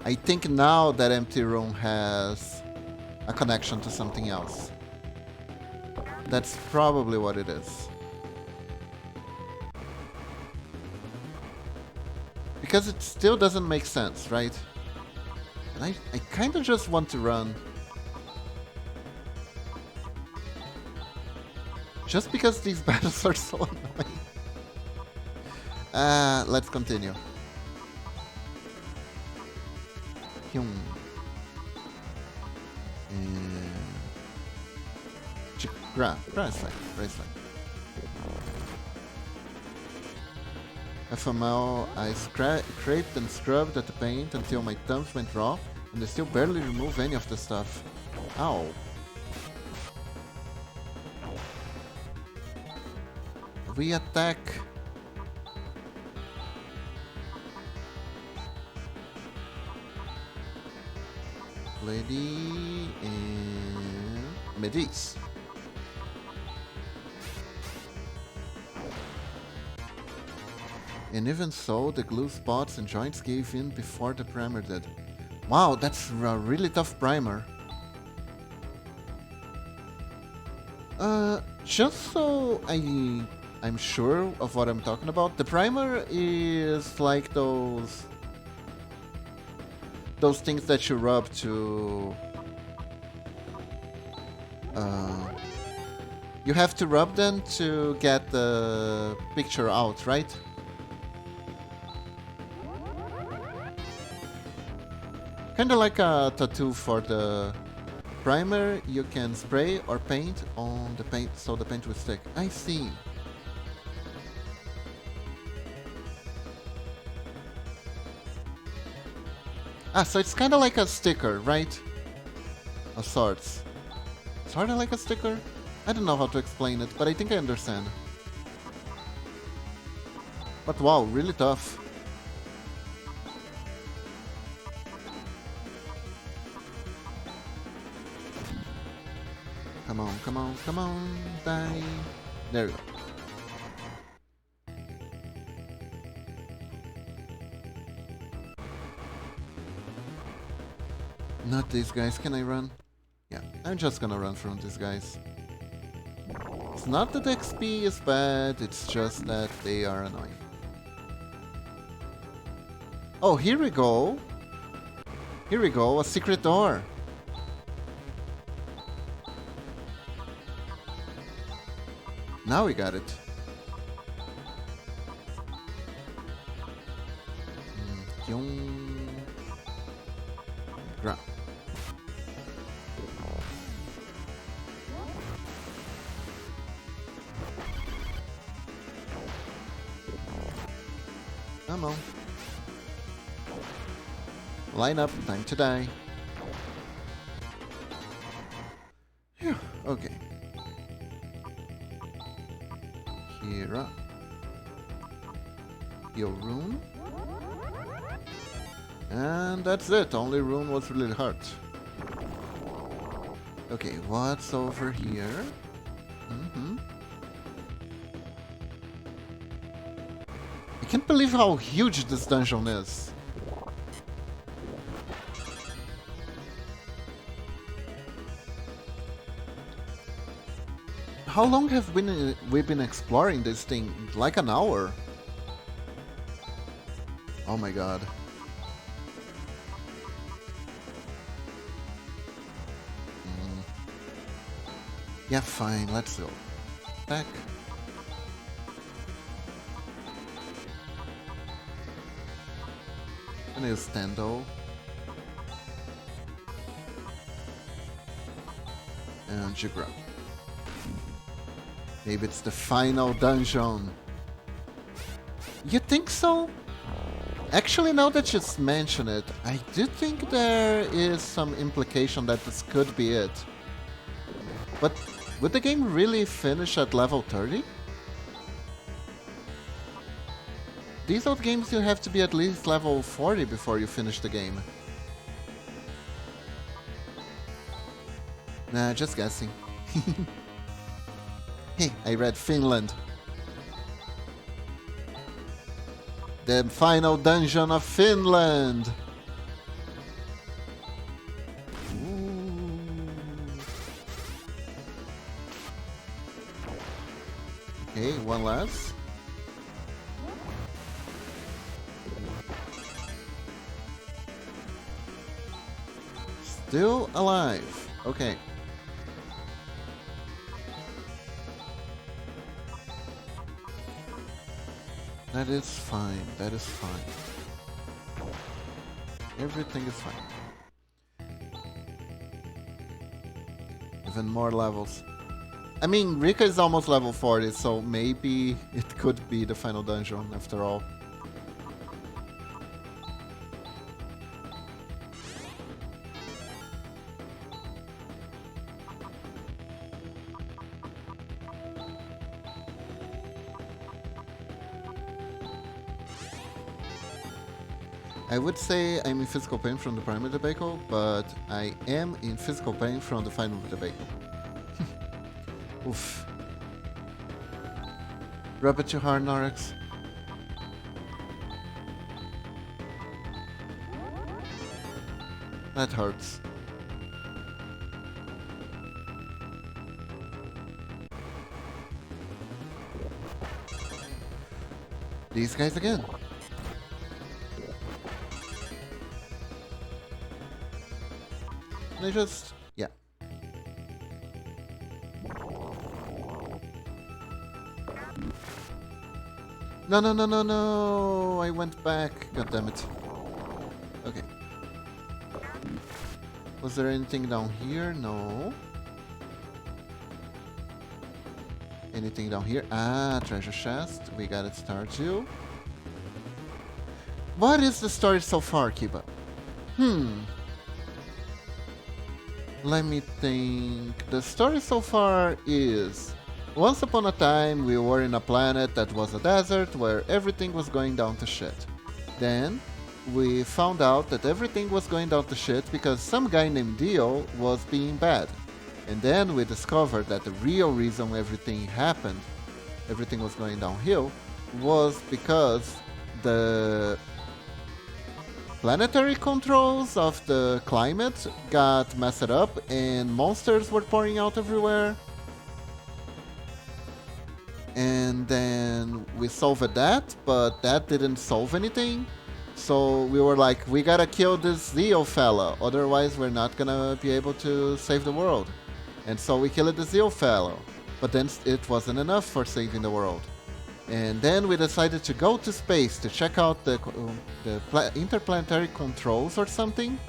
I think now that empty room has a connection to something else. That's probably what it is. Because it still doesn't make sense, right? And I kind of just want to run. Just because these battles are so annoying. Let's continue. Right side. FML, I scraped and scrubbed at the paint until my thumbs went raw, and I still barely remove any of the stuff. Ow. We attack. Lady and Medis. And even so, the glue spots and joints gave in before the primer did. Wow, that's a really tough primer. Just so I'm sure of what I'm talking about, the primer is like those things that you rub to... you have to rub them to get the picture out, right? Kinda like a tattoo for the primer, you can spray or paint on the paint so the paint will stick. I see. Ah, so it's kind of like a sticker, right? Of sorts. Sort of like a sticker? I don't know how to explain it, but I think I understand. But wow, really tough. Come on, come on, come on, die. There we go. Not these guys, can I run? Yeah, I'm just gonna run from these guys. It's not that XP is bad, it's just that they are annoying. Oh, here we go. Here we go, a secret door. Now we got it. Ground. Come on. Line up, time to die. Phew, okay. Here up. Your rune. And that's it. Only rune was really hard. Okay, what's over here? I can't believe how huge this dungeon is. How long have we been exploring this thing? Like an hour? Oh my god. Yeah, fine, let's go. Back. And use Stendo. And Jigra. Maybe it's the final dungeon. You think so? Actually, now that you mention it, I do think there is some implication that this could be it. But would the game really finish at level 30? These old games you have to be at least level 40 before you finish the game. Nah, just guessing. Hey, I read Finland. The final dungeon of Finland! Okay, one last. Still alive. Okay. That is fine. That is fine. Everything is fine. Even more levels. I mean, Rika is almost level 40, so maybe it could be the final dungeon after all. I would say I'm in physical pain from the primary debacle, but I am in physical pain from the final debacle. Oof. Rub it too hard, Norex. That hurts. These guys again. They just... yeah. No, no, no, no, no! I went back. God damn it. Okay. Was there anything down here? No. Anything down here? Ah, treasure chest. We got it, Stardew. What is the story so far, Kiba? Hmm. Let me think. The story so far is... Once upon a time, we were in a planet that was a desert where everything was going down to shit. Then, we found out that everything was going down to shit because some guy named Dio was being bad. And then we discovered that the real reason everything happened, everything was going downhill, was because the planetary controls of the climate got messed up and monsters were pouring out everywhere. And then we solved that, but that didn't solve anything. So we were like, we gotta kill this Zeo fella, otherwise we're not gonna be able to save the world. And so we killed the Zeo fellow, but then it wasn't enough for saving the world. And then we decided to go to space to check out the interplanetary controls or something.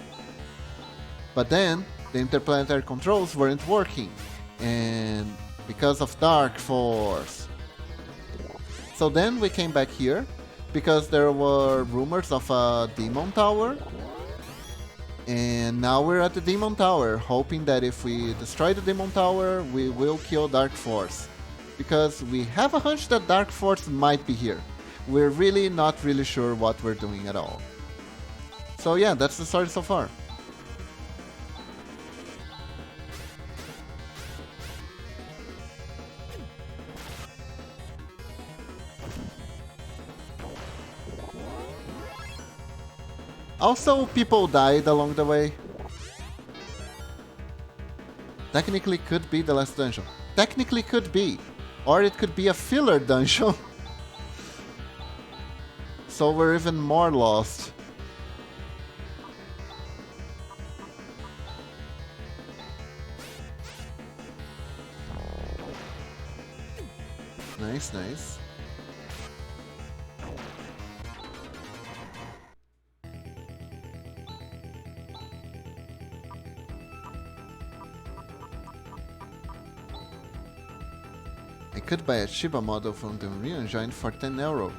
But then the interplanetary controls weren't working, and because of Dark Force. So then we came back here because there were rumors of a demon tower. And now we're at the demon tower, hoping that if we destroy the demon tower, we will kill Dark Force. Because we have a hunch that Dark Force might be here. We're really not really sure what we're doing at all. So yeah, that's the story so far. Also, people died along the way. Technically could be the last dungeon. Technically could be. Or it could be a filler dungeon. So we're even more lost. Nice, nice. I could buy a Shiba model from the Unreal Engine for €10.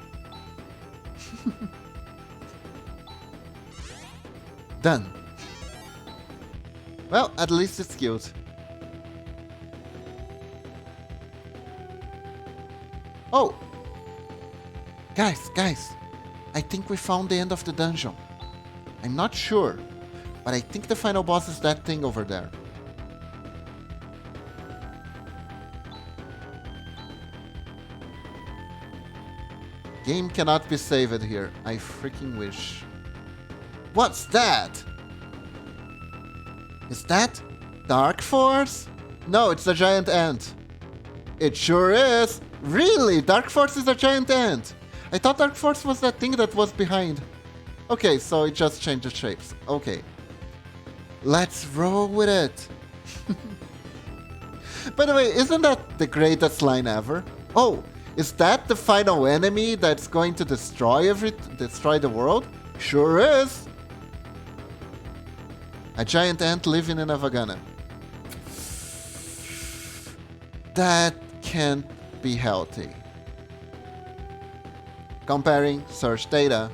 Done. Well, at least it's cute. Oh! Guys, I think we found the end of the dungeon. I'm not sure, but I think the final boss is that thing over there. Game cannot be saved here. I freaking wish. What's that? Is that Dark Force? No, it's a giant ant. It sure is. Really? Dark Force is a giant ant. I thought Dark Force was that thing that was behind. Okay, so it just changed the shapes. Okay. Let's roll with it. By the way, isn't that the greatest line ever? Oh, is that the final enemy that's going to destroy the world? Sure is. A giant ant living in a vagina. That can't be healthy. Comparing search data,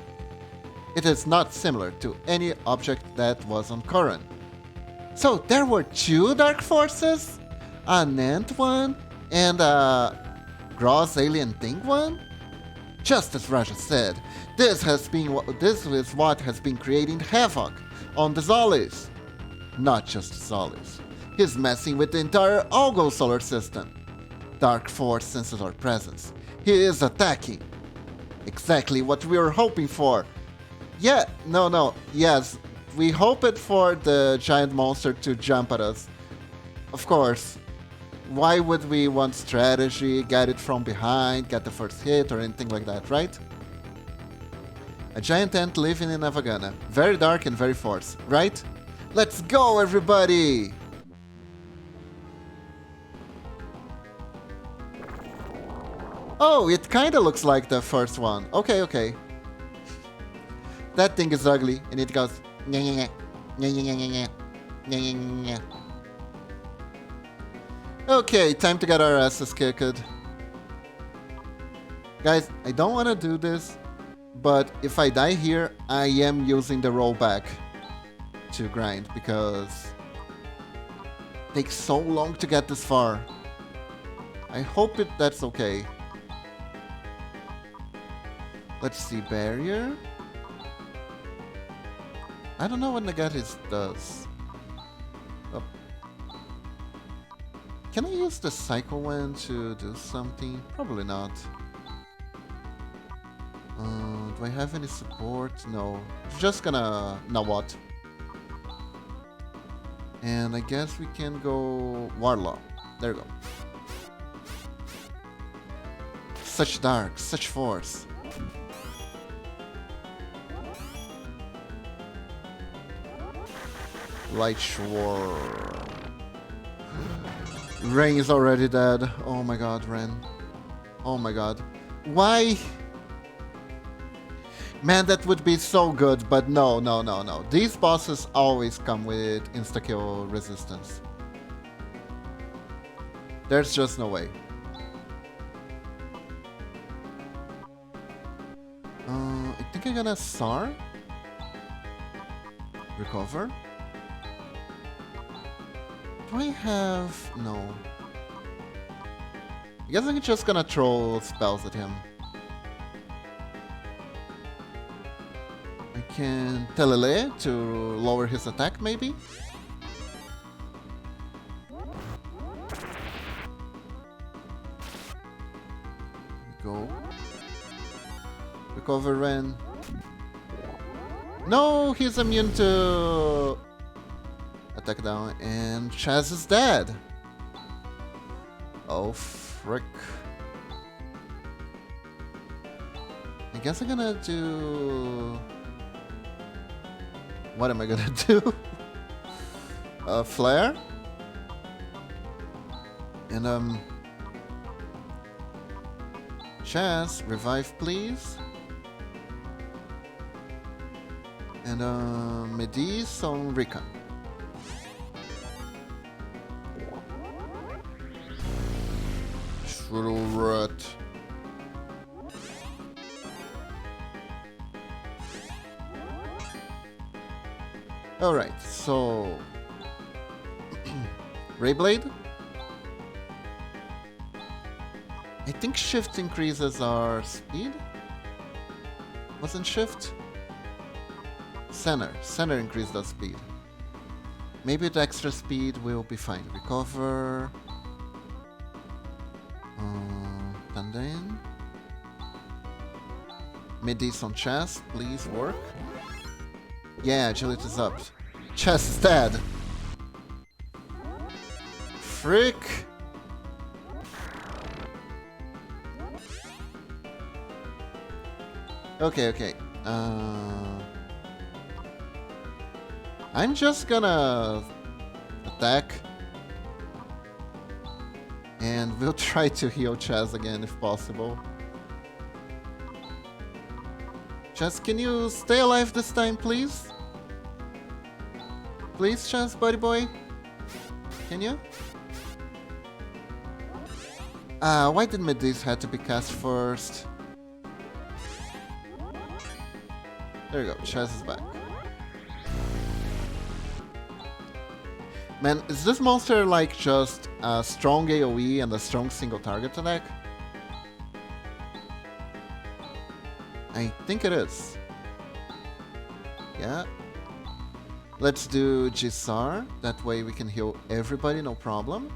it is not similar to any object that was on current. So there were two Dark Forces? An ant one and a gross alien thing one? Just as Raja said, this is what has been creating havoc on the Zollies. Not just Zollies. He's messing with the entire Algo solar system. Dark Force senses our presence. He is attacking. Exactly what we were hoping for. Yeah, no, yes. We hoped for the giant monster to jump at us. Of course. Why would we want strategy, get it from behind, get the first hit, or anything like that, right? A giant ant living in a vagina. Very dark and very force, right? Let's go, everybody! Oh, it kinda looks like the first one. Okay. That thing is ugly, and it goes... Okay, time to get our asses kicked. Guys, I don't want to do this, but if I die here, I am using the rollback. to grind because it takes so long to get this far. I hope that's okay. Let's see, barrier. I don't know what Nagatis does. Oh. Can I use the Cycle Wind to do something? Probably not. Do I have any support? No. Just gonna... Now what? And I guess we can go... Warlaw. There we go. Such dark, such force. Light Swarm. Rain is already dead. Oh my god, Ren. Oh my god. Why? Man, that would be so good, but no, no, no, no. These bosses always come with insta-kill resistance. There's just no way. I think I'm gonna SAR. Recover. Do I have... No. I guess I'm just gonna throw spells at him. I can Telele to lower his attack, maybe? Go. Recover Ren. No, he's immune to... Attack down, and Chaz is dead. Oh, frick. I guess I'm gonna do... What am I gonna do? Flare? And, Chaz, revive please. And, Medis on Recon. Little rat. Alright, so Rayblade. I think shift increases our speed. Wasn't shift? Center increased our speed. Maybe with extra speed we'll be fine. Recover. Tanden. Medis on chest, please work. Yeah, agility is up. Chest is dead. Frick. Okay. I'm just gonna attack. And we'll try to heal Chaz again if possible. Chaz, can you stay alive this time, please? Please, Chaz, buddy boy? Can you? Why did Medis have to be cast first? There you go, Chaz is back. Man, is this monster like just a strong AoE and a strong single target attack? I think it is. Yeah. Let's do Gisar. That way we can heal everybody, no problem.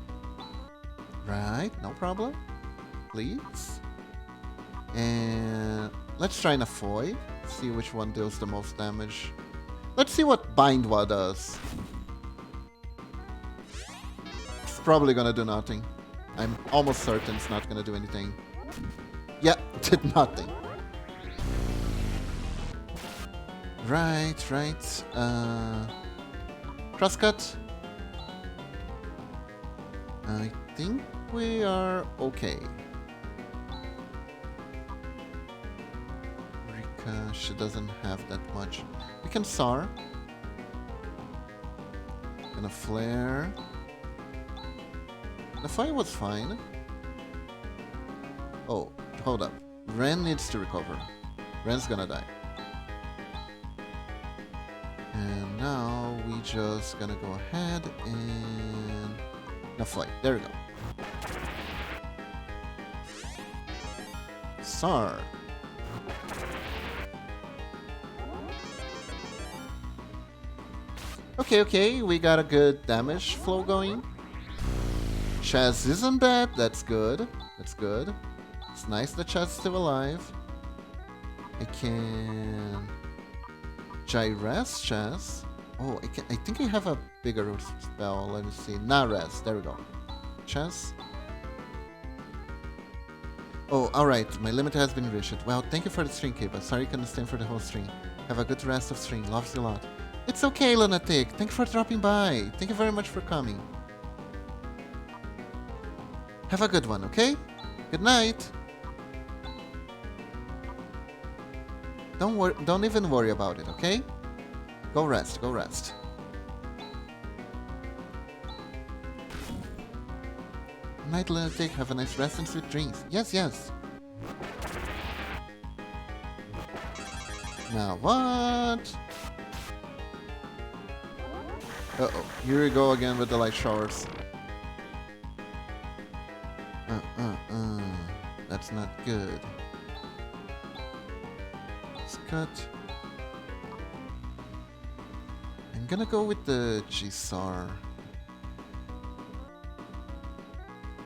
Right, no problem. Please. And let's try Nafoy. See which one deals the most damage. Let's see what Bindwa does. Probably gonna do nothing. I'm almost certain it's not gonna do anything. Yeah, did nothing. Right. Crosscut. I think we are okay. Rika, she doesn't have that much. We can SAR. Gonna flare. The fire was fine. Oh, hold up. Ren needs to recover. Ren's gonna die. And now we just gonna go ahead and... No, fight. There we go. Sar. Okay, we got a good damage flow going. Chaz isn't dead, that's good. That's good. It's nice that Chaz is still alive. I can... Gyrest Chaz. Oh, I think I have a bigger spell. Let me see. Nares. There we go. Chaz. Oh, alright. My limit has been reached. Well, thank you for the stream, Kiba. Sorry you couldn't stand for the whole stream. Have a good rest of stream. Loves you a lot. It's okay, Lunatic. Thank you for dropping by. Thank you very much for coming. Have a good one, okay? Good night. Don't even worry about it, okay? Go rest, go rest. Night, Lunatic. Have a nice rest and sweet dreams. Yes, yes. Now what? Uh-oh. Here we go again with the light showers. That's not good. Cut. I'm gonna go with the Gisar.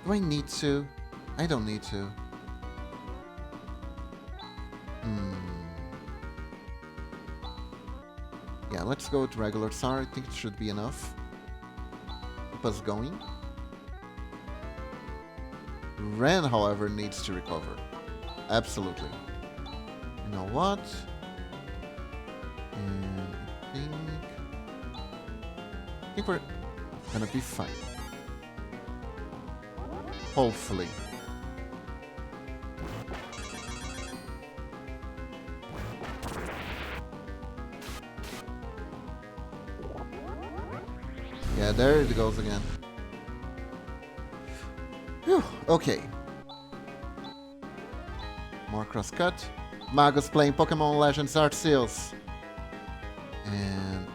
Do I need to? I don't need to. Yeah, let's go with regular Sar. I think it should be enough. Keep us going. Ren, however, needs to recover. Absolutely. You know what? And I think we're gonna be fine. Hopefully. Yeah, there it goes again. Whew, okay. More crosscut. Magus playing Pokemon Legends Arceus. And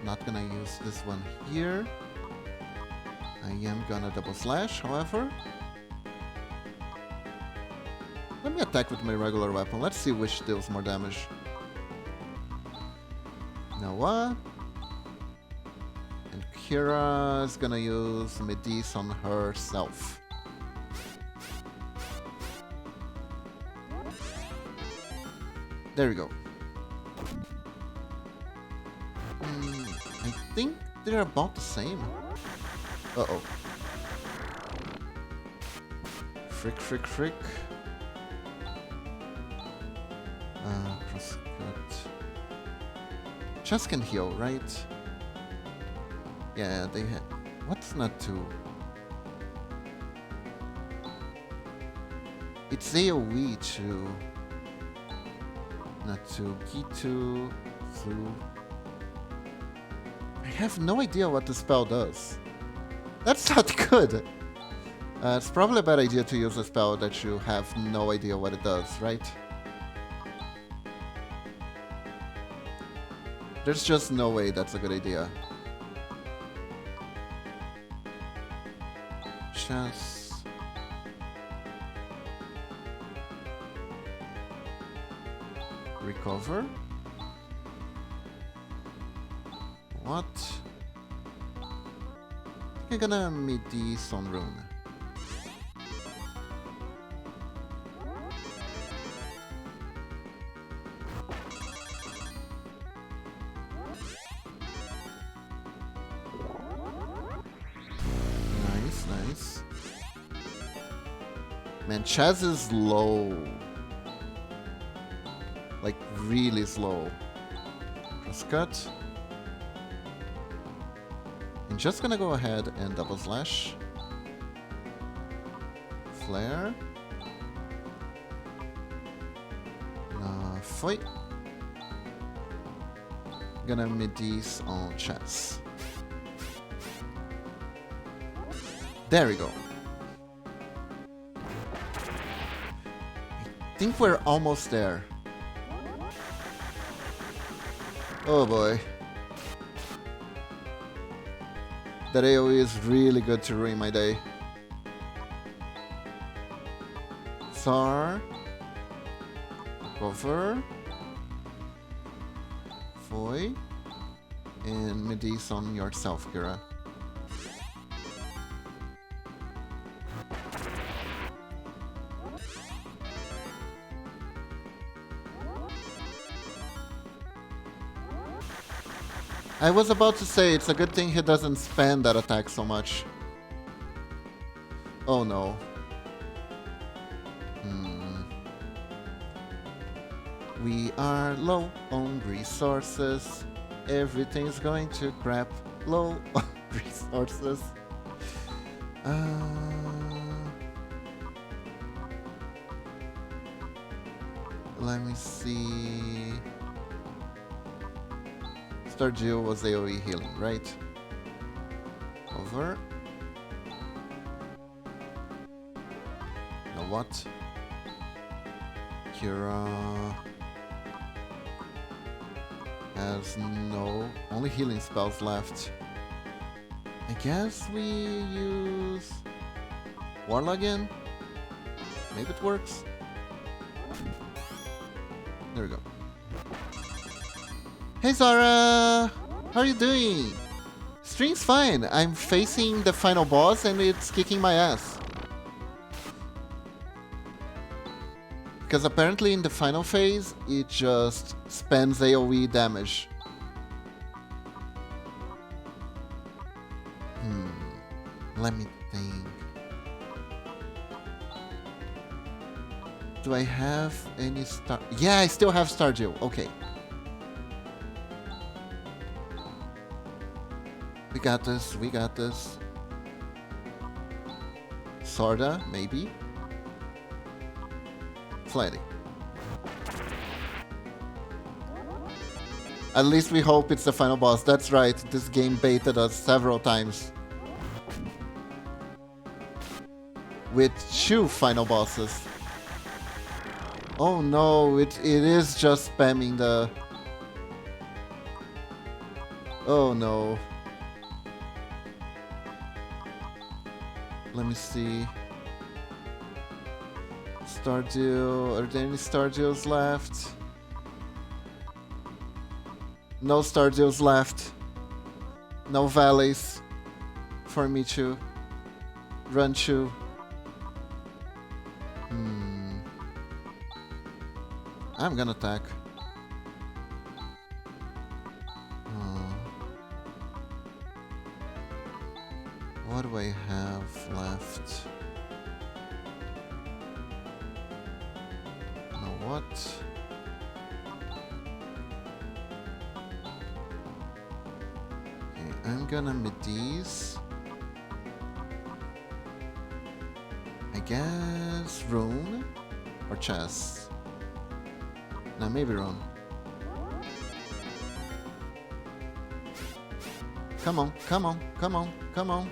not gonna use this one here. I am gonna double slash, however. Let me attack with my regular weapon. Let's see which deals more damage. You know what? And Kira is gonna use Medis on herself. There we go. I think they're about the same. Uh-oh. Frick. Crosscut. Just can heal, right? Yeah, they had... What's not to? It's AoE to... Not to Gitu through. I have no idea what the spell does. That's not good. It's probably a bad idea to use a spell that you have no idea what it does, right? There's just no way that's a good idea. Just... Recover? What? I think I'm gonna meet the Sun Rune. Nice. Man, Chaz is low. Like, really slow. Crosscut. I'm just gonna go ahead and double slash. Flare. Fight. Gonna mid these on Chaz. There we go. I think we're almost there. Oh boy. That AoE is really good to ruin my day. Sar. Cover. Foy. And Medis on yourself, Kira. I was about to say, it's a good thing he doesn't spam that attack so much. Oh no. We are low on resources. Everything's going to crap. Low on resources. Let me see. Stardew was AoE healing, right? Over. You know what? Kira has only healing spells left. I guess we use Warlock again. Maybe it works. There we go. Hey Zara! How are you doing? Stream's fine. I'm facing the final boss and it's kicking my ass. Because apparently in the final phase, it just spams AoE damage. Let me think. Do I have any star? Yeah, I still have Stardew. Okay. We got this, we got this. Sorta, maybe. Flighty. At least we hope it's the final boss. That's right, this game baited us several times. With 2 final bosses. Oh no, it is just spamming the... Oh no. Let me see. Stardew. Are there any Stardews left? No Stardews left. No valleys for me to run to. I'm gonna attack. What do I have left? You know what? Okay, I'm gonna mid these. I guess rune or chest. No, maybe rune. Come on, come on, come on, come on.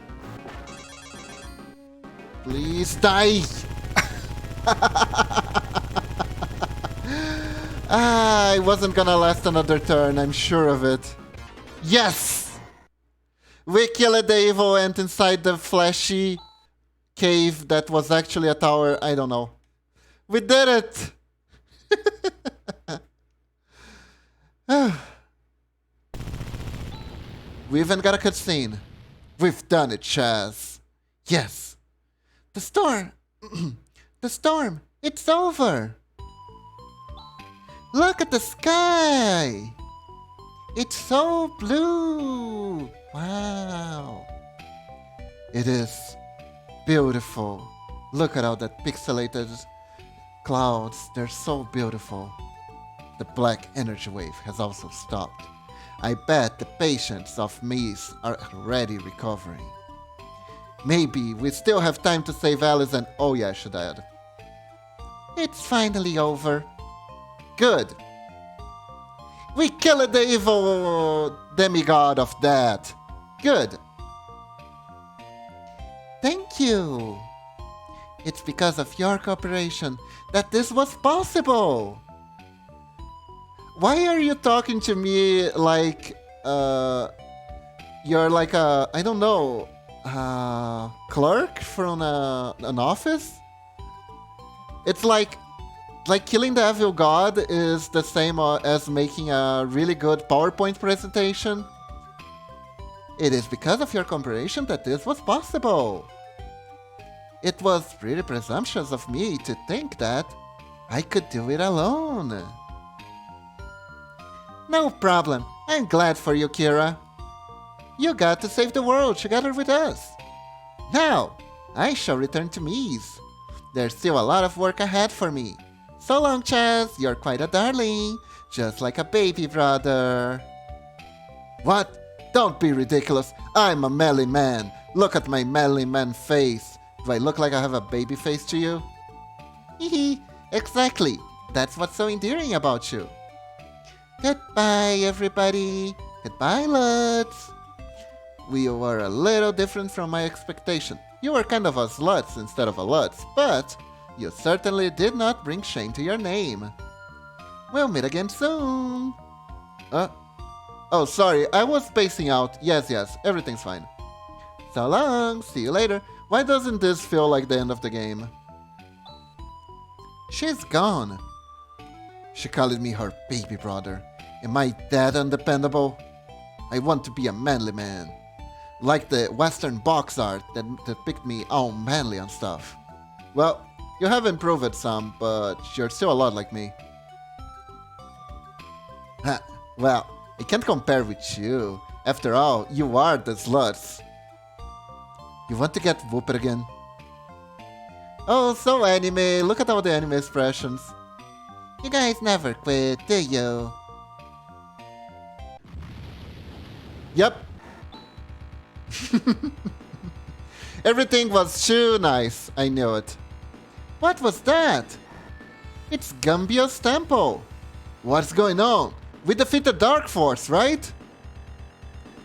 Please die! I wasn't gonna last another turn, I'm sure of it. Yes! We killed the evil ant inside the flashy cave that was actually a tower. I don't know. We did it! We even got a cutscene. We've done it, Chaz. Yes. The storm! The storm! It's over! Look at the sky! It's so blue! Wow! It is beautiful. Look at all that pixelated clouds. They're so beautiful. The black energy wave has also stopped. I bet the patients of Mies are already recovering. Maybe we still have time to save Alice and... Oh yeah, I should add. It's finally over. Good. We killed the evil demigod of that. Good. Thank you. It's because of your cooperation that this was possible. Why are you talking to me like You're like a, I don't know, clerk from an office? It's like killing the evil god is the same as making a really good PowerPoint presentation. It is because of your cooperation that this was possible. It was pretty presumptuous of me to think that I could do it alone. No problem. I'm glad for you, Kira. You got to save the world together with us. Now, I shall return to Mies. There's still a lot of work ahead for me. So long, Chaz. You're quite a darling. Just like a baby brother. What? Don't be ridiculous. I'm a manly man. Look at my manly man face. Do I look like I have a baby face to you? Hehe, exactly. That's what's so endearing about you. Goodbye, everybody. Goodbye, Lutz. We were a little different from my expectation. You were kind of a Slutz instead of a Lutz, but you certainly did not bring shame to your name. We'll meet again soon. Oh, sorry, I was spacing out. Yes, everything's fine. So long, see you later. Why doesn't this feel like the end of the game? She's gone. She called me her baby brother. Am I that undependable? I want to be a manly man. Like the Western box art that depict me all manly and stuff. Well, you have improved some, but you're still a lot like me. Well, I can't compare with you. After all, you are the sluts. You want to get whooped again? Oh, so anime. Look at all the anime expressions. You guys never quit, do you? Yep. Everything was too nice. I knew it. What was that? It's Gambio's temple. What's going on? We defeated Dark Force, right?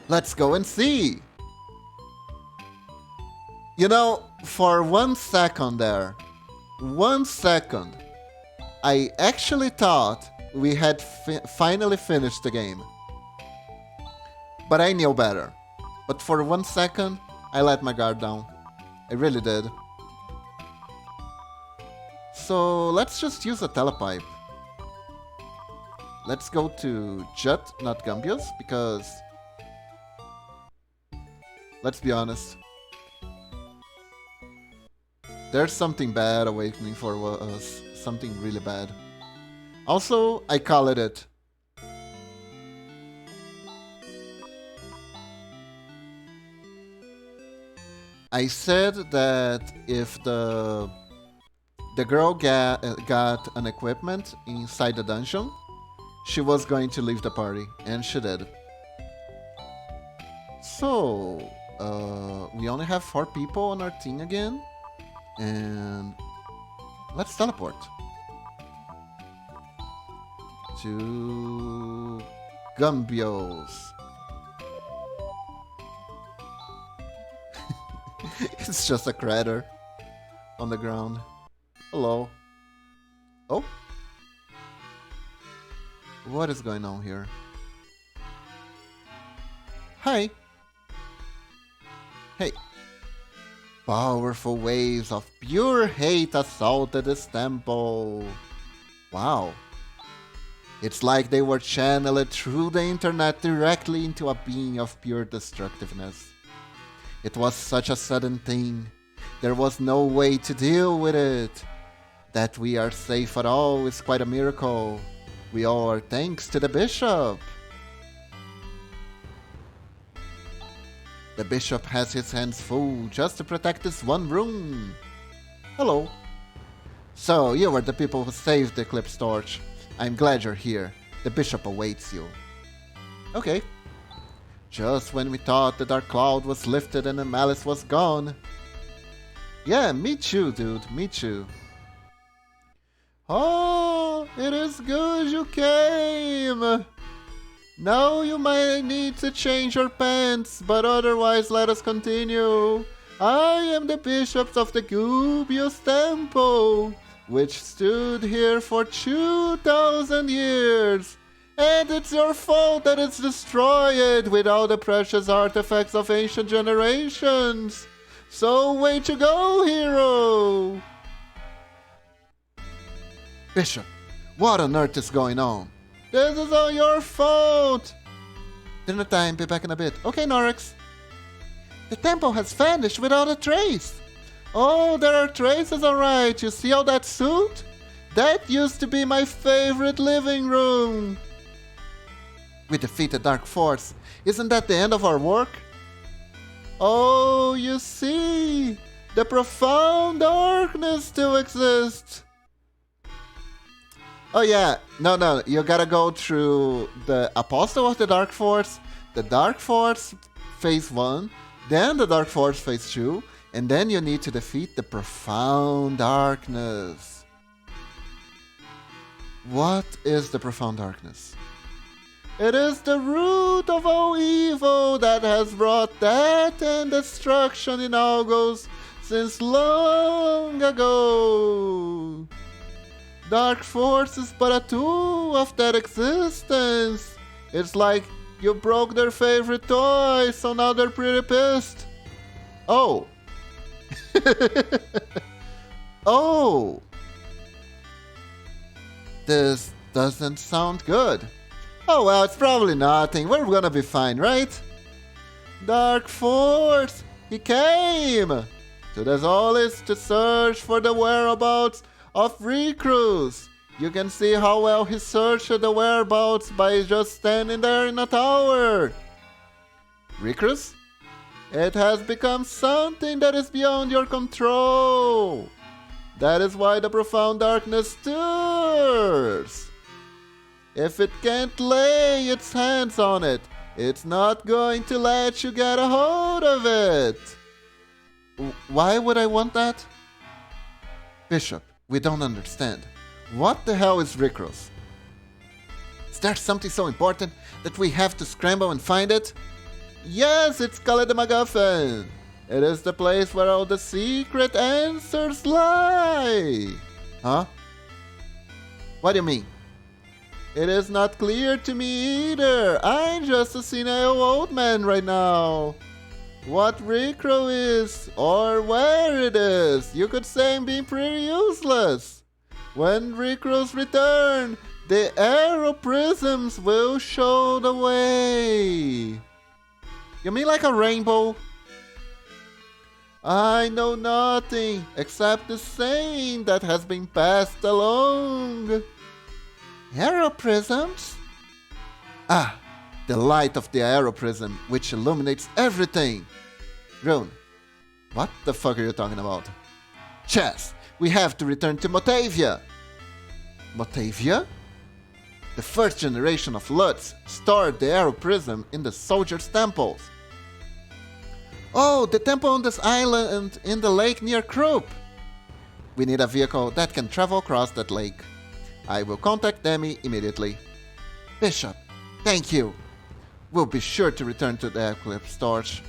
Let's go and see. You know, for 1 second there, 1 second, I actually thought we had finally finished the game. But I knew better. But for 1 second, I let my guard down. I really did. So let's just use a telepipe. Let's go to Jut, not Gambios, because... let's be honest. There's something bad awakening for us. Something really bad. Also, I call it. I said that if the girl got an equipment inside the dungeon, she was going to leave the party, and she did. So, we only have 4 people on our team again, and let's teleport to Gambios. It's just a crater on the ground. Hello. Oh. What is going on here? Hi. Hey. Powerful waves of pure hate assaulted this temple. Wow. It's like they were channeled through the internet directly into a being of pure destructiveness. It was such a sudden thing. There was no way to deal with it. That we are safe at all is quite a miracle. We owe our thanks to the bishop. The bishop has his hands full just to protect this one room. Hello. So, you were the people who saved the Eclipse Torch. I'm glad you're here. The bishop awaits you. Okay. Just when we thought the dark cloud was lifted and the malice was gone. Yeah, me too, dude. Me too. Oh, it is good you came. Now you might need to change your pants, but otherwise let us continue. I am the bishop of the Gubius Temple, which stood here for 2,000 years. And it's your fault that it's destroyed with all the precious artifacts of ancient generations. So way to go, hero! Bishop, what on earth is going on? This is all your fault! Dinner time, be back in a bit. Okay, Norix. The temple has vanished without a trace. Oh, there are traces, alright. You see all that suit? That used to be my favorite living room. We defeated Dark Force. Isn't that the end of our work? Oh, you see, the profound darkness still exists. Oh yeah, no, you gotta go through the Apostle of the Dark Force, the Dark Force Phase 1, then the Dark Force Phase 2, and then you need to defeat the profound darkness. What is the profound darkness? It is the root of all evil that has brought death and destruction in Algos since long ago. Dark Force is but a tool of that existence. It's like you broke their favorite toy, so now they're pretty pissed. Oh. Oh. This doesn't sound good. Oh well, it's probably nothing. We're gonna be fine, right? Dark Force! He came! To the Zolis to search for the whereabouts of recruits. You can see how well he searched the whereabouts by just standing there in a tower. Recruits? It has become something that is beyond your control. That is why the profound darkness stirs. If it can't lay its hands on it, it's not going to let you get a hold of it. Why would I want that? Bishop, we don't understand. What the hell is Rickrose? Is there something so important that we have to scramble and find it? Yes, it's called the MacGuffin. It is the place where all the secret answers lie. Huh? What do you mean? It is not clear to me either. I'm just a senile old man right now. What Rickrow is, or where it is, you could say I'm being pretty useless. When Rickrow's return, the arrow prisms will show the way. You mean like a rainbow? I know nothing except the saying that has been passed along. Arrow prisms? Ah, the light of the arrow prism, which illuminates everything. Rune, what the fuck are you talking about? Chess, we have to return to Motavia. Motavia? The first generation of Lutz stored the arrow prism in the soldiers' temples. Oh, the temple on this island in the lake near Krupp. We need a vehicle that can travel across that lake. I will contact Demi immediately. Bishop, thank you. We'll be sure to return to the Eclipse Torch.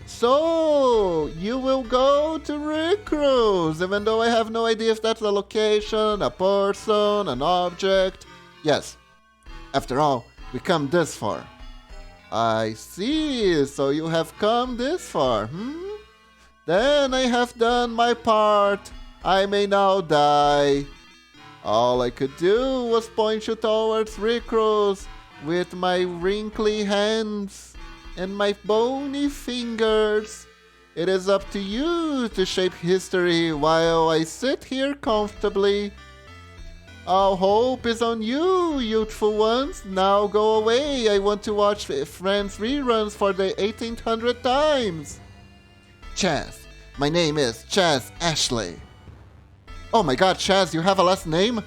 So, you will go to Rickrose, even though I have no idea if that's a location, a person, an object. Yes. After all, we come this far. I see, so you have come this far, Then I have done my part. I may now die. All I could do was point you towards Rickrose with my wrinkly hands and my bony fingers. It is up to you to shape history while I sit here comfortably. All hope is on you, youthful ones. Now go away. I want to watch Friends reruns for the 1800th times. Chaz. My name is Chaz Ashley. Oh my god, Chaz, you have a last name?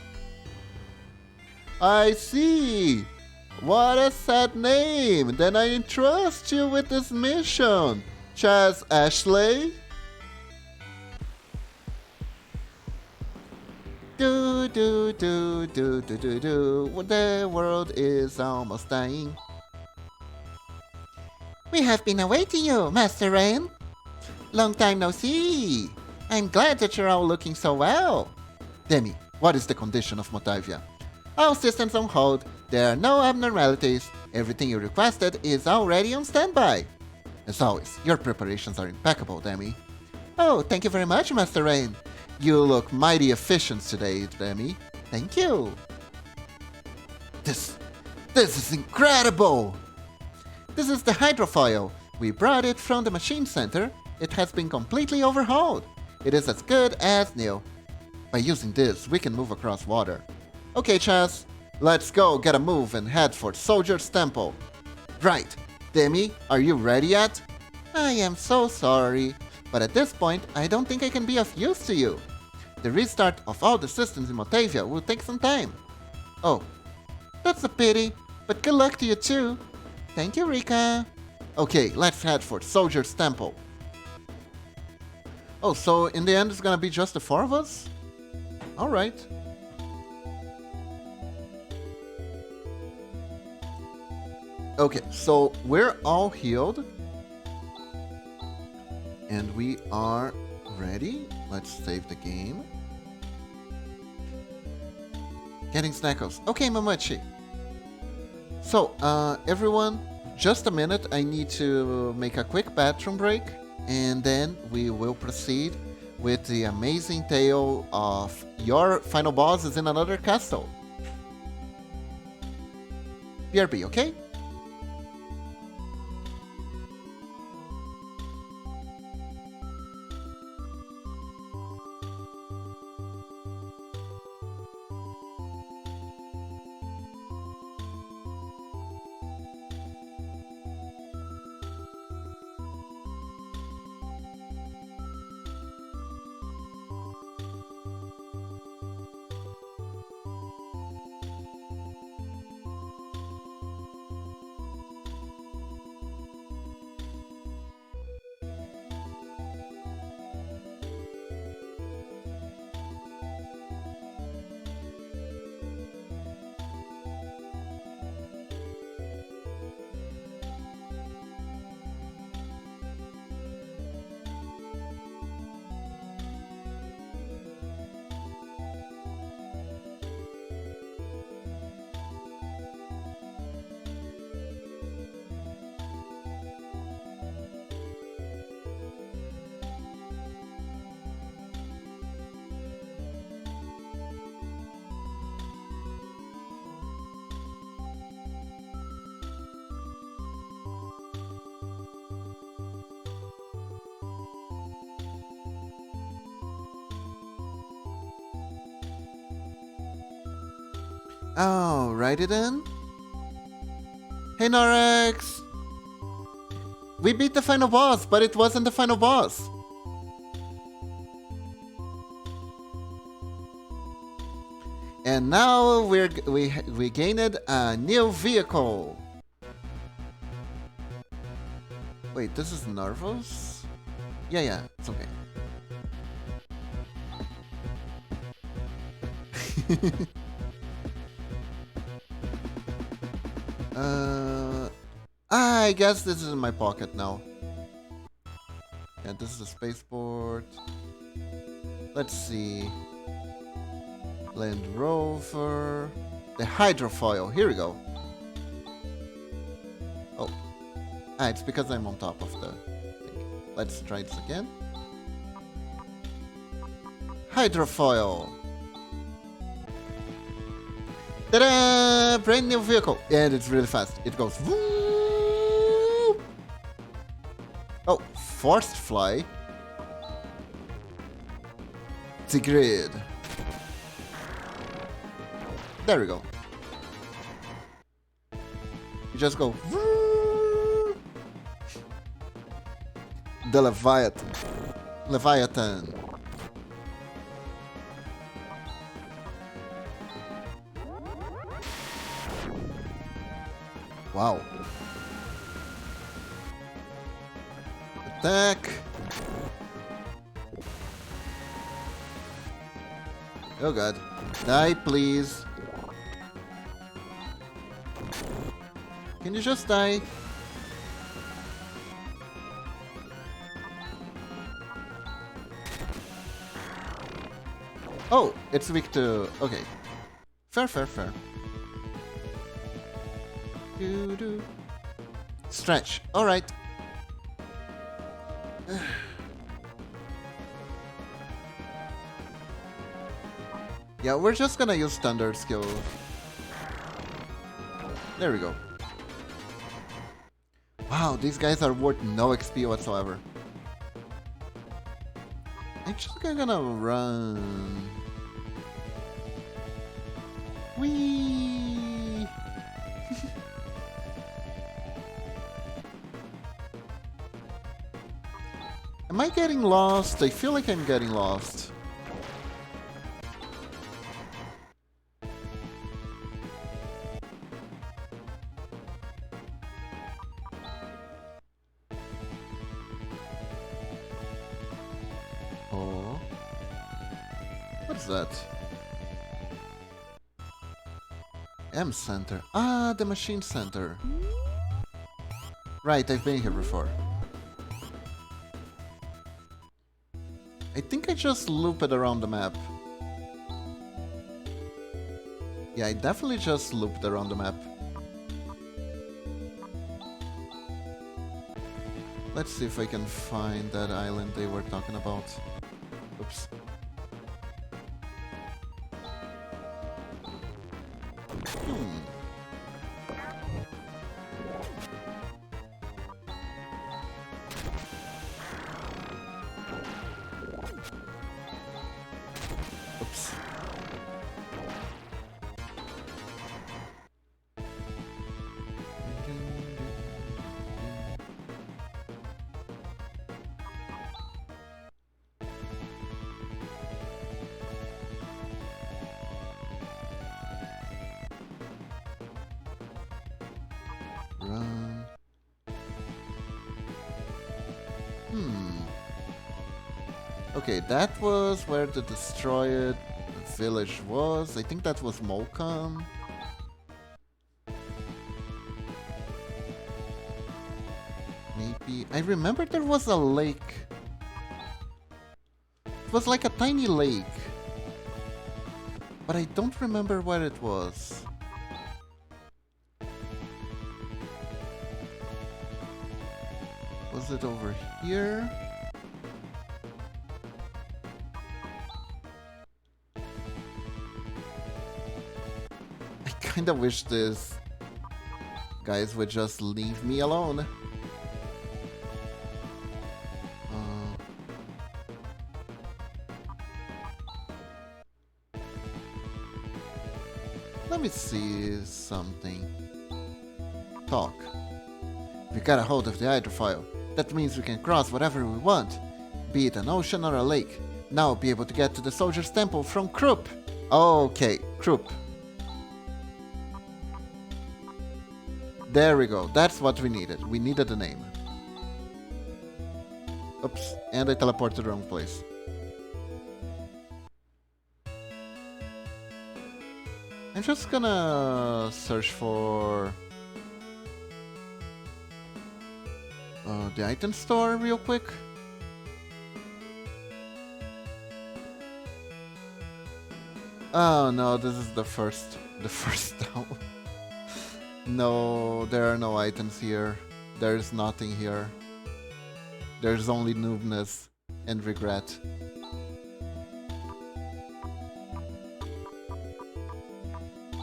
I see. What a sad name. Then I entrust you with this mission. Chaz Ashley. Do do do do do do do. The world is almost dying. We have been awaiting you, Master Rain. Long time no see. I'm glad that you're all looking so well. Demi, what is the condition of Motavia? All systems on hold. There are no abnormalities. Everything you requested is already on standby. As always, your preparations are impeccable, Demi. Oh, thank you very much, Master Rain. You look mighty efficient today, Demi. Thank you. This is incredible! This is the hydrofoil. We brought it from the machine center. It has been completely overhauled. It is as good as new. By using this, we can move across water. Okay, Chaz, let's go get a move and head for Soldier's Temple. Right. Demi, are you ready yet? I am so sorry, but at this point, I don't think I can be of use to you. The restart of all the systems in Motavia will take some time. Oh, that's a pity, but good luck to you too. Thank you, Rika. Okay, let's head for Soldier's Temple. Oh, so in the end it's gonna be just the four of us? Alright. Okay, so we're all healed. And we are ready. Let's save the game. Getting snackles. Okay, Mamachi. So, everyone, just a minute. I need to make a quick bathroom break. And then we will proceed with the amazing tale of your final boss is in another castle. BRB, okay? Alrighty then. Hey Norex! We beat the final boss, but it wasn't the final boss. And now we gained a new vehicle. Wait, this is Nervous? Yeah, it's okay. I guess this is in my pocket now. And this is a spaceport. Let's see. Land Rover. The hydrofoil. Here we go. Oh. It's because I'm on top of the thing. Let's try this again. Hydrofoil. Ta-da! Brand new vehicle. And it's really fast. It goes woo! Oh, forced fly. Sigrid. There we go. You just go woo! The Leviathan. Leviathan. Wow. Attack. Oh god. Die, please. Can you just die? Oh, it's weak to... Okay. Fair. Do. Stretch. All right. Yeah, we're just gonna use standard skill. There we go. Wow, these guys are worth no XP whatsoever. I'm just gonna run. Whee! Am I getting lost? I feel like I'm getting lost. Oh. What's that? M Center. Ah, the machine center. Right, I've been here before. I think I just loop it around the map. Yeah, I definitely just looped around the map. Let's see if I can find that island they were talking about. Oops. Oops. Run. Okay, that was where the destroyed village was. I think that was Molcom. Maybe. I remember there was a lake. It was like a tiny lake. But I don't remember where it was. Was it over here? I kinda wish these guys would just leave me alone. Let me see something. Talk. We got a hold of the hydrofoil. That means we can cross whatever we want, be it an ocean or a lake. Now be able to get to the soldier's temple from Krupp. Okay, Krupp. There we go. That's what we needed. We needed a name. Oops, and I teleported to the wrong place. I'm just gonna search for the item store real quick. Oh no, this is the first town. No, there are no items here. There's nothing here. There's only noobness and regret.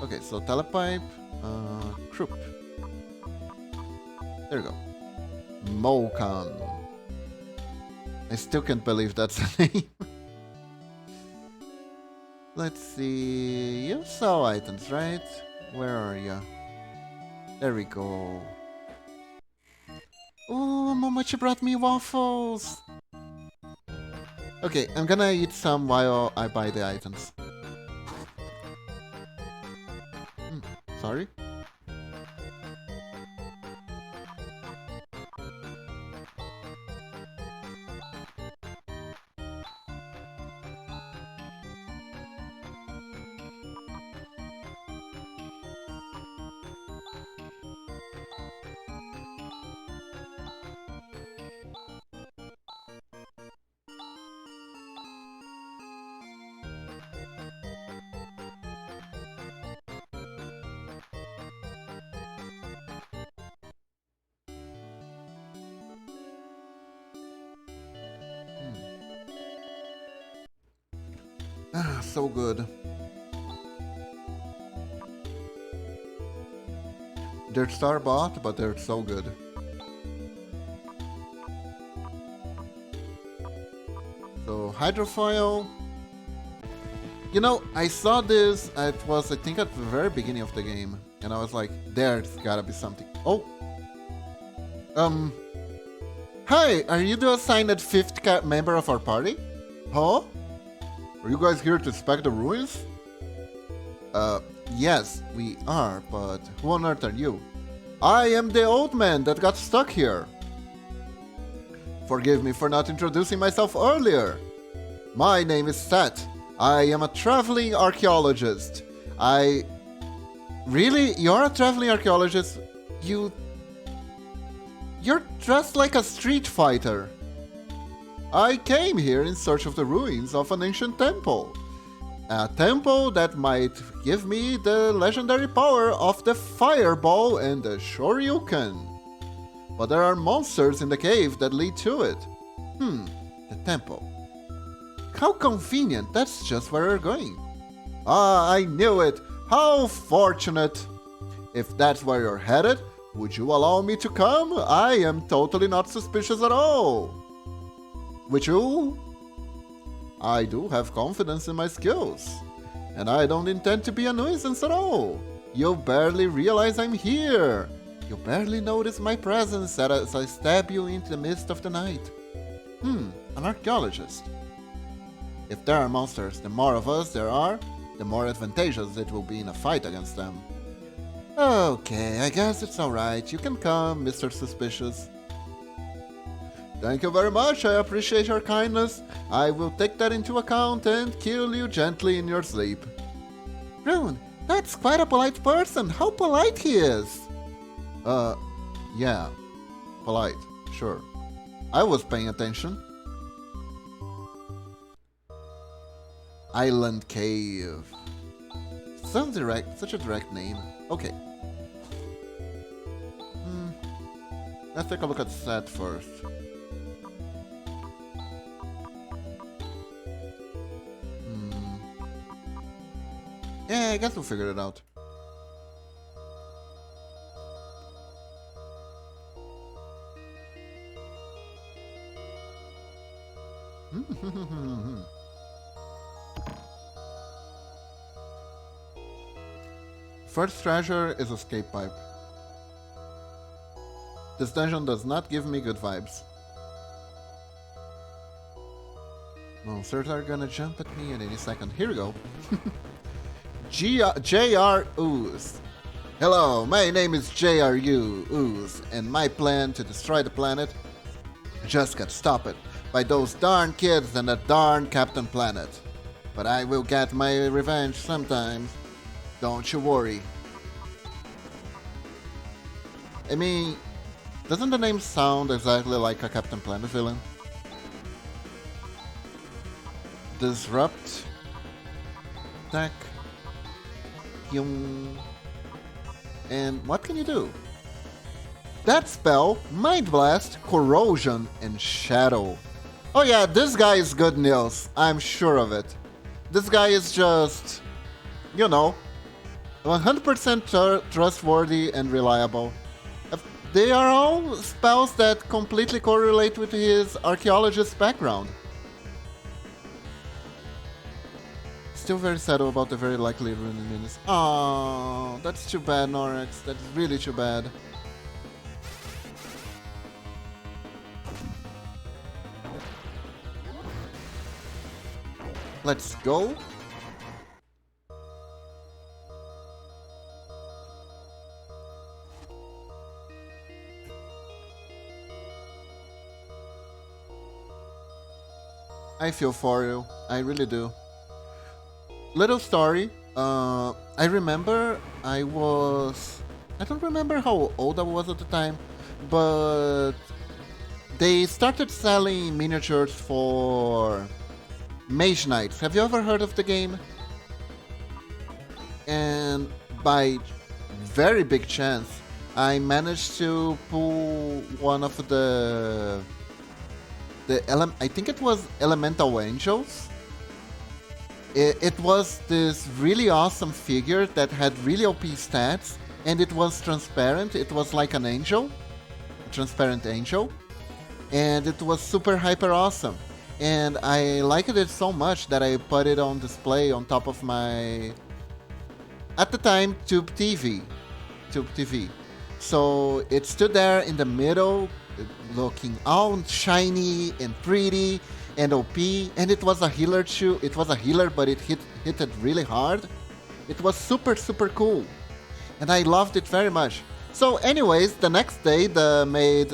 Okay, so telepipe, Krupp. There we go. Molcom. I still can't believe that's a name. Let's see. You saw items, right? Where are you? There we go. Oh, Momochi brought me waffles! Okay, I'm gonna eat some while I buy the items. Sorry? So good. They're star-bought, but they're so good. So, hydrofoil. You know, I saw this, it was, I think, at the very beginning of the game. And I was like, there's gotta be something. Oh! Hi, are you the assigned fifth member of our party? Huh? Are you guys here to inspect the ruins? Yes, we are, but who on earth are you? I am the old man that got stuck here. Forgive me for not introducing myself earlier. My name is Seth. I am a traveling archaeologist. Really? You're a traveling archaeologist? You're dressed like a street fighter. I came here in search of the ruins of an ancient temple. A temple that might give me the legendary power of the fireball and the shoryuken. But there are monsters in the cave that lead to it. The temple. How convenient, that's just where we're going. Ah, I knew it. How fortunate. If that's where you're headed, would you allow me to come? I am totally not suspicious at all. Would you? I do have confidence in my skills. And I don't intend to be a nuisance at all. You barely realize I'm here. You barely notice my presence as I stab you into the mist of the night. An archaeologist. If there are monsters, the more of us there are, the more advantageous it will be in a fight against them. Okay, I guess it's alright. You can come, Mr. Suspicious. Thank you very much, I appreciate your kindness. I will take that into account and kill you gently in your sleep. Rune, that's quite a polite person. How polite he is. Yeah. Polite, sure. I was paying attention. Island Cave. Sounds direct, such a direct name. Okay. Let's take a look at Seth first. Yeah, I guess we'll figure it out. First treasure is escape pipe. This dungeon does not give me good vibes. Monsters are gonna jump at me at any second. Here we go. J.R. Ooze. Hello, my name is J.R.U. Ooze, and my plan to destroy the planet just got stopped by those darn kids and that darn Captain Planet. But I will get my revenge sometime. Don't you worry. I mean, doesn't the name sound exactly like a Captain Planet villain? Disrupt. Attack. And what can you do? That spell, Mind Blast, Corrosion, and Shadow. Oh yeah, this guy is good news. I'm sure of it. This guy is just, you know, 100% trustworthy and reliable. They are all spells that completely correlate with his archaeologist background. Still very sad about the very likely ruining menace. Oh, that's too bad, Norex. That's really too bad. Let's go. I feel for you. I really do. Little story. I remember I don't remember how old I was at the time, but they started selling miniatures for Mage Knights. Have you ever heard of the game? And by very big chance, I managed to pull one of I think it was Elemental Angels. It was this really awesome figure that had really OP stats, and it was transparent. It was like an angel, a transparent angel, and it was super hyper awesome. And I liked it so much that I put it on display on top of my, at the time, Tube TV. Tube TV. So it stood there in the middle, looking all shiny and pretty and OP, and it was a healer too. It was a healer, but it hit it really hard. It was super cool, and I loved it very much. So, anyways, the next day the maid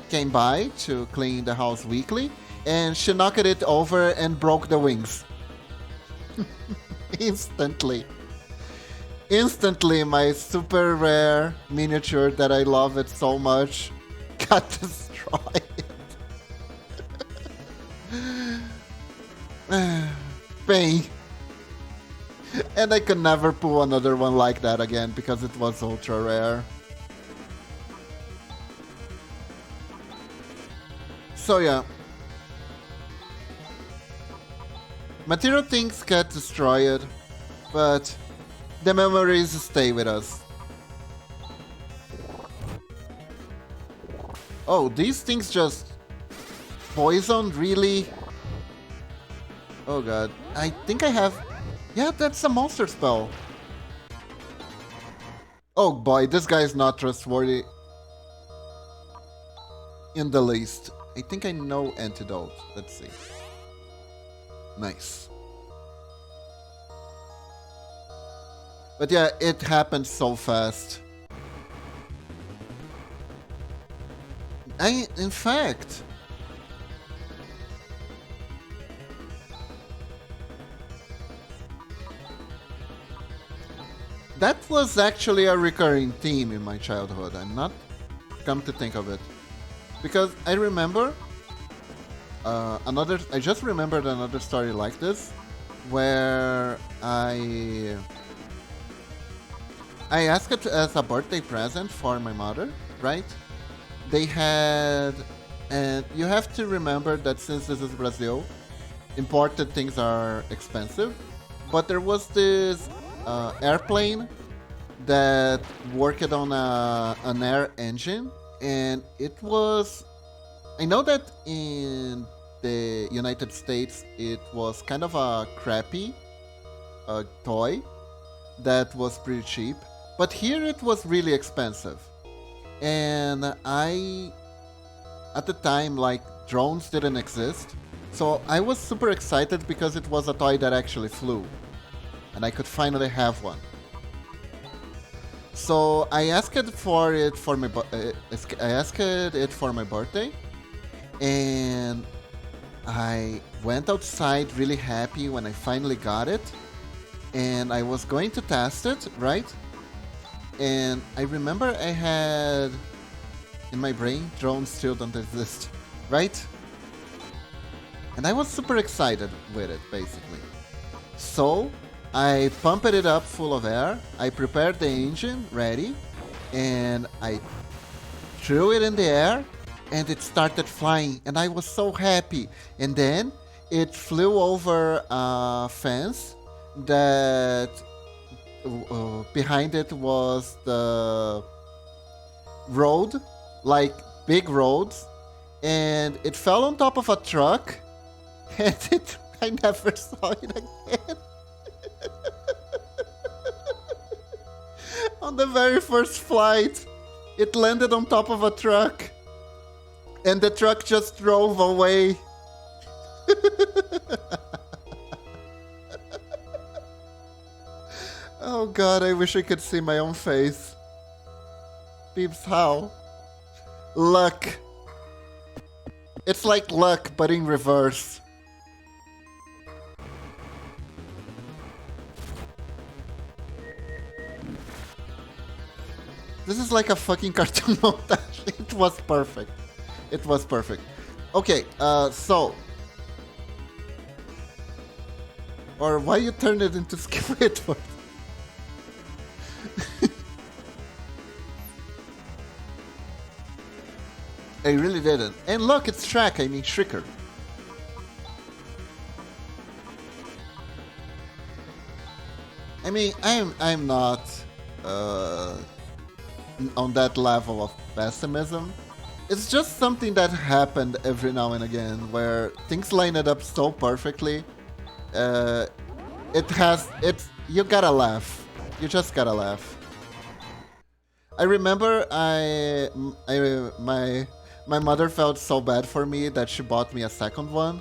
came by to clean the house weekly, and she knocked it over and broke the wings. Instantly. Instantly, my super rare miniature that I love it so much got destroyed. Pain. And I could never pull another one like that again because it was ultra rare. So yeah. Material things get destroyed, but the memories stay with us. Oh, these things just poison, really? Oh god. I think I have... Yeah, that's a monster spell. Oh boy, this guy is not trustworthy in the least. I think I know antidote. Let's see. Nice. But yeah, it happened so fast. In fact... That was actually a recurring theme in my childhood. I'm not come to think of it. Because I remember I just remembered another story like this where I asked it as a birthday present for my mother, right? They had, and you have to remember that since this is Brazil, imported things are expensive. But there was this airplane that worked on an air engine, and it was... I know that in the United States it was kind of a crappy toy that was pretty cheap, but here it was really expensive. And at the time, like, drones didn't exist, so I was super excited because it was a toy that actually flew, and I could finally have one. So I asked for it for my birthday, and I went outside really happy when I finally got it, and I was going to test it, right? And I remember I had in my brain, drones still don't exist, right? And I was super excited with it, basically. So I pumped it up full of air, I prepared the engine ready, and I threw it in the air, and it started flying, and I was so happy. And then it flew over a fence that behind it was the road, like big roads, and it fell on top of a truck, and I never saw it again. On the very first flight, it landed on top of a truck, and the truck just drove away. Oh god, I wish I could see my own face. Peeps, how? Luck. It's like luck, but in reverse. This is like a fucking cartoon montage. It was perfect. It was perfect. Okay, so... Or why you turn it into Skipward? I really didn't. And look, it's Shrek, I mean Shriker. I mean, I'm not uh, on that level of pessimism. It's just something that happened every now and again, where things line it up so perfectly. Uh, you gotta laugh. You just gotta laugh. I remember my mother felt so bad for me that she bought me a second one.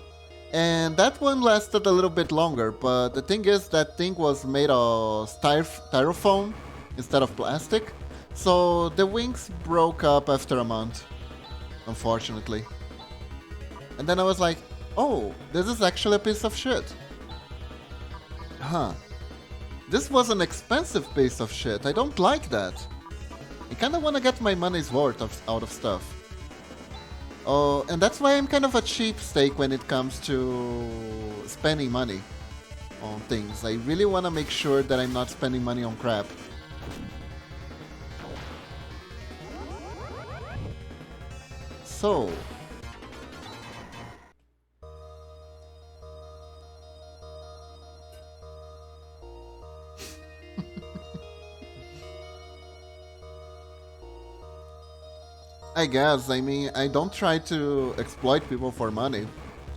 And that one lasted a little bit longer, but the thing is that thing was made of styrofoam instead of plastic. So the wings broke up after a month, unfortunately. And then I was like, oh, this is actually a piece of shit. Huh. This was an expensive piece of shit. I don't like that. I kinda wanna get my money's worth out of stuff. Oh, and that's why I'm kind of a cheapskate when it comes to spending money on things. I really wanna make sure that I'm not spending money on crap. So... I guess, I mean, I don't try to exploit people for money.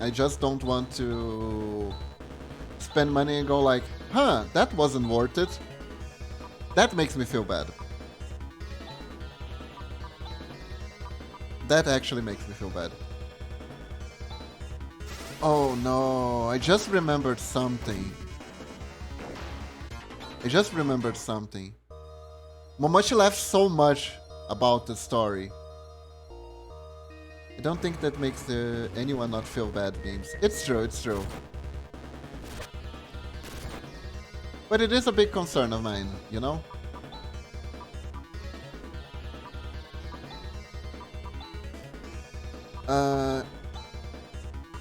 I just don't want to spend money and go like, huh, that wasn't worth it. That makes me feel bad. That actually makes me feel bad. Oh no, I just remembered something. Momochi laughed so much about the story. I don't think that makes anyone not feel bad, memes. It's true. But it is a big concern of mine, you know?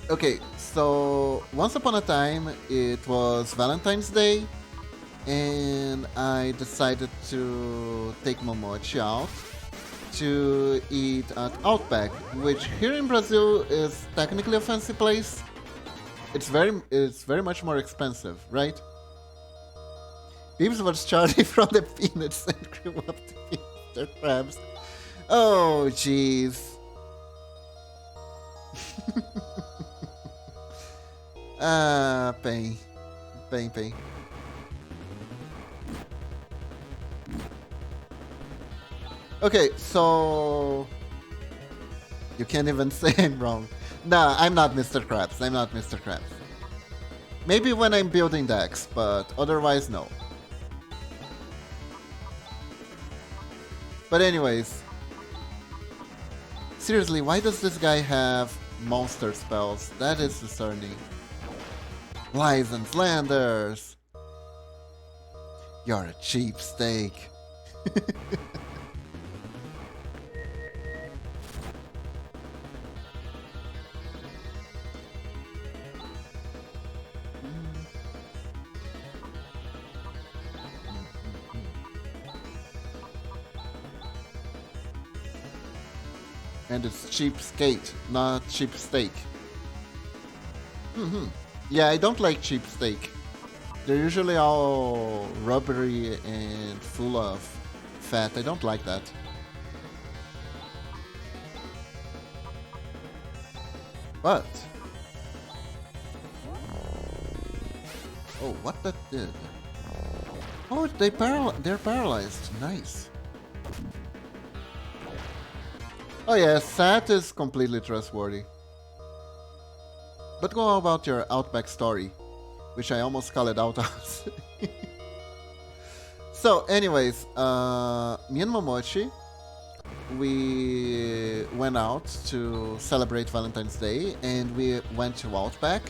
Okay, so once upon a time it was Valentine's Day, and I decided to take Momochi out to eat at Outback, which here in Brazil is technically a fancy place. It's very much more expensive, right? Beebs was Charlie from the Peanuts and grew up to be Mr. Krabs. Oh, jeez. Pain. Pain. Okay, so... You can't even say I'm wrong. Nah, I'm not Mr. Krabs. Maybe when I'm building decks, but otherwise no. But anyways... Seriously, why does this guy have monster spells? That is discerning. License Landers! You're a cheapsteak. And it's cheapskate, not cheap steak. Yeah, I don't like cheap steak. They're usually all rubbery and full of fat. I don't like that. But... Oh, what that did? Oh, they're paralyzed. Nice. Oh yeah, Sat is completely trustworthy. But go about your Outback story, which I almost called it out as. So anyways, me and Momochi, we went out to celebrate Valentine's Day, and we went to Outback,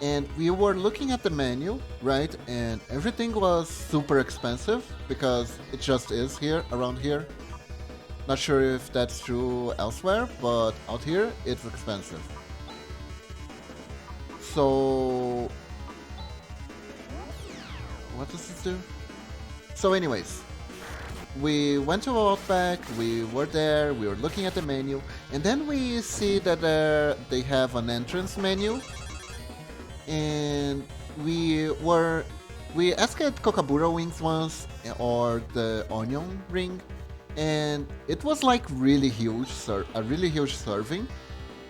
and we were looking at the menu, right, and everything was super expensive, because it just is here, around here. Not sure if that's true elsewhere, but out here, it's expensive. So... What does this do? So anyways, we went to Outback, we were there, we were looking at the menu, and then we see that they have an entrance menu, and we we asked at Kokabura Wings once, or the Onion Ring, and it was like really huge, a really huge serving.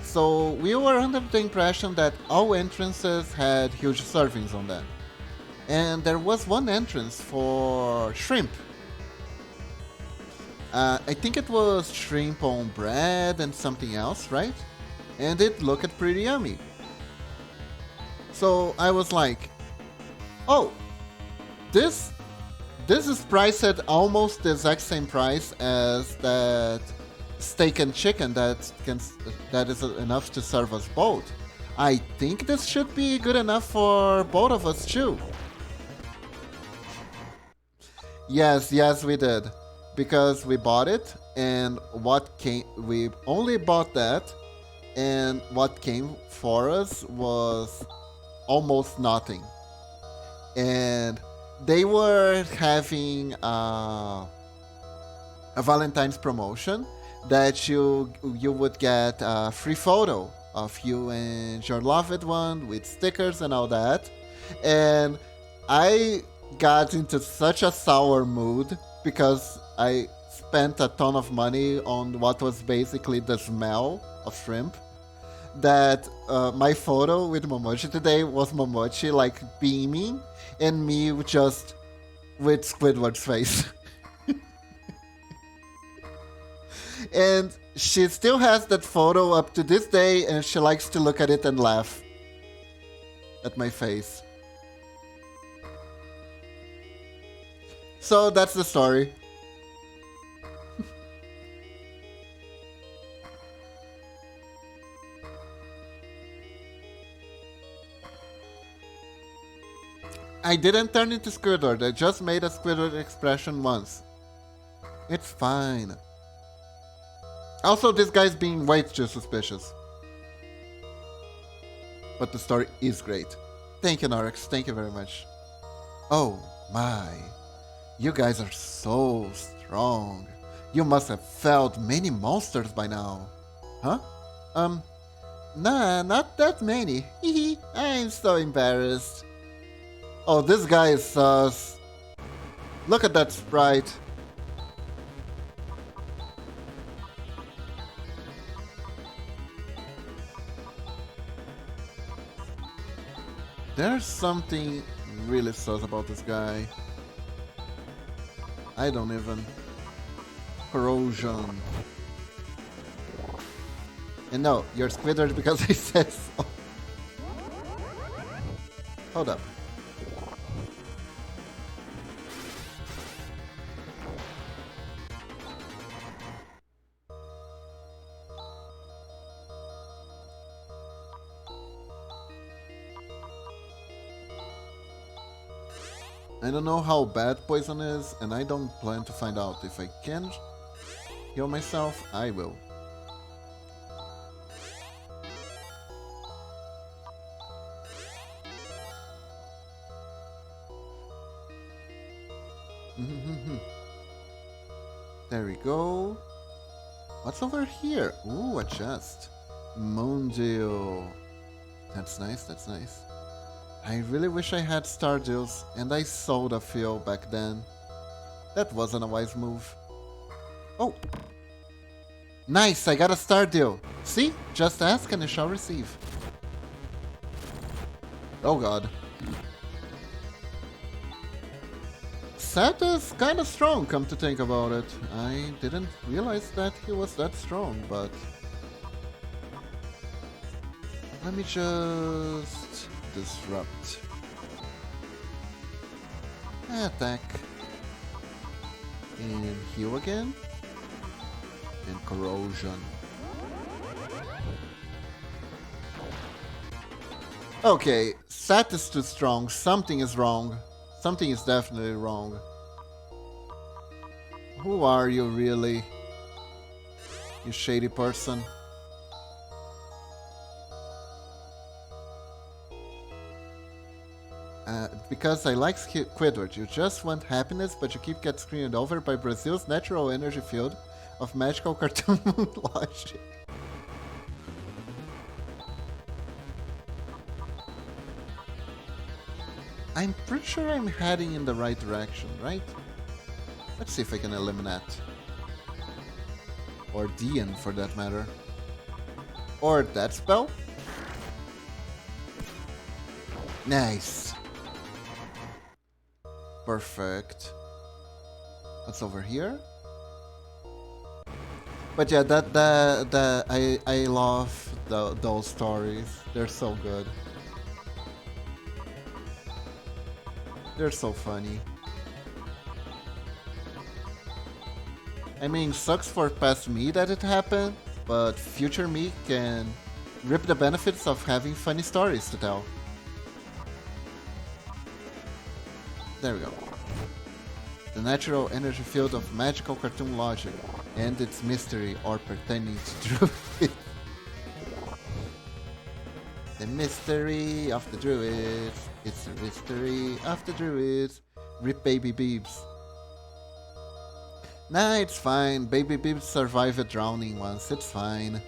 So we were under the impression that all entrances had huge servings on them. And there was one entrance for shrimp. I think it was shrimp on bread and something else, right? And it looked pretty yummy. So I was like, oh, this is priced at almost the exact same price as that steak and chicken that is enough to serve us both. I think this should be good enough for both of us too. Yes, we did. Because we bought it, and we only bought that, and what came for us was almost nothing. And they were having a Valentine's promotion that you would get a free photo of you and your loved one with stickers and all that. And I got into such a sour mood because I spent a ton of money on what was basically the smell of shrimp, that my photo with Momochi today was Momochi like beaming and me just with Squidward's face. And she still has that photo up to this day, and she likes to look at it and laugh at my face. So that's the story. I didn't turn into Squidward, I just made a Squidward expression once. It's fine. Also, this guy's being way too suspicious. But the story is great. Thank you, Norix. Thank you very much. Oh my. You guys are so strong. You must have felled many monsters by now. Huh? Nah, not that many. Hehe, I'm so embarrassed. Oh, this guy is sus. Look at that sprite. There's something really sus about this guy. I don't even. Corrosion. And no, you're Squidward because I said so. Hold up. I don't know how bad poison is, and I don't plan to find out. If I can heal myself, I will. There we go. What's over here? Ooh, a chest. Moondeal. That's nice, that's nice. I really wish I had Stardews, and I sold a few back then. That wasn't a wise move. Oh! Nice, I got a Stardew! See? Just ask and you shall receive. Oh god. Seth is kinda strong, come to think about it. I didn't realize that he was that strong, but... Let me just... disrupt. Attack. And heal again. And corrosion. Okay, Sat is too strong. Something is wrong. Something is definitely wrong. Who are you really? You shady person. Because I like Squidward, you just want happiness, but you keep getting screwed over by Brazil's natural energy field of magical cartoon logic. I'm pretty sure I'm heading in the right direction, right? Let's see if I can eliminate. Or Dian, for that matter. Or that spell. Nice. Perfect. What's over here? But yeah, I love those stories. They're so good. They're so funny. I mean, sucks for past me that it happened, but future me can reap the benefits of having funny stories to tell. There we go. The natural energy field of magical cartoon logic and its mystery or pertaining to druids. The mystery of the druids. It's the mystery of the druids. Rip baby beebs. Nah, it's fine. Baby beebs survived a drowning once. It's fine.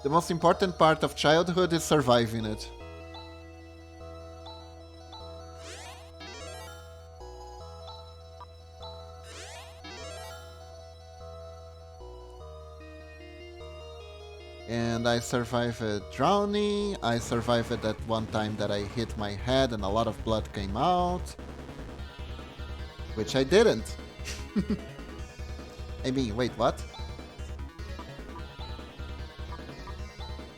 The most important part of childhood is surviving it. And I survived drowning. I survived that one time that I hit my head and a lot of blood came out. Which I didn't. I mean, wait, what?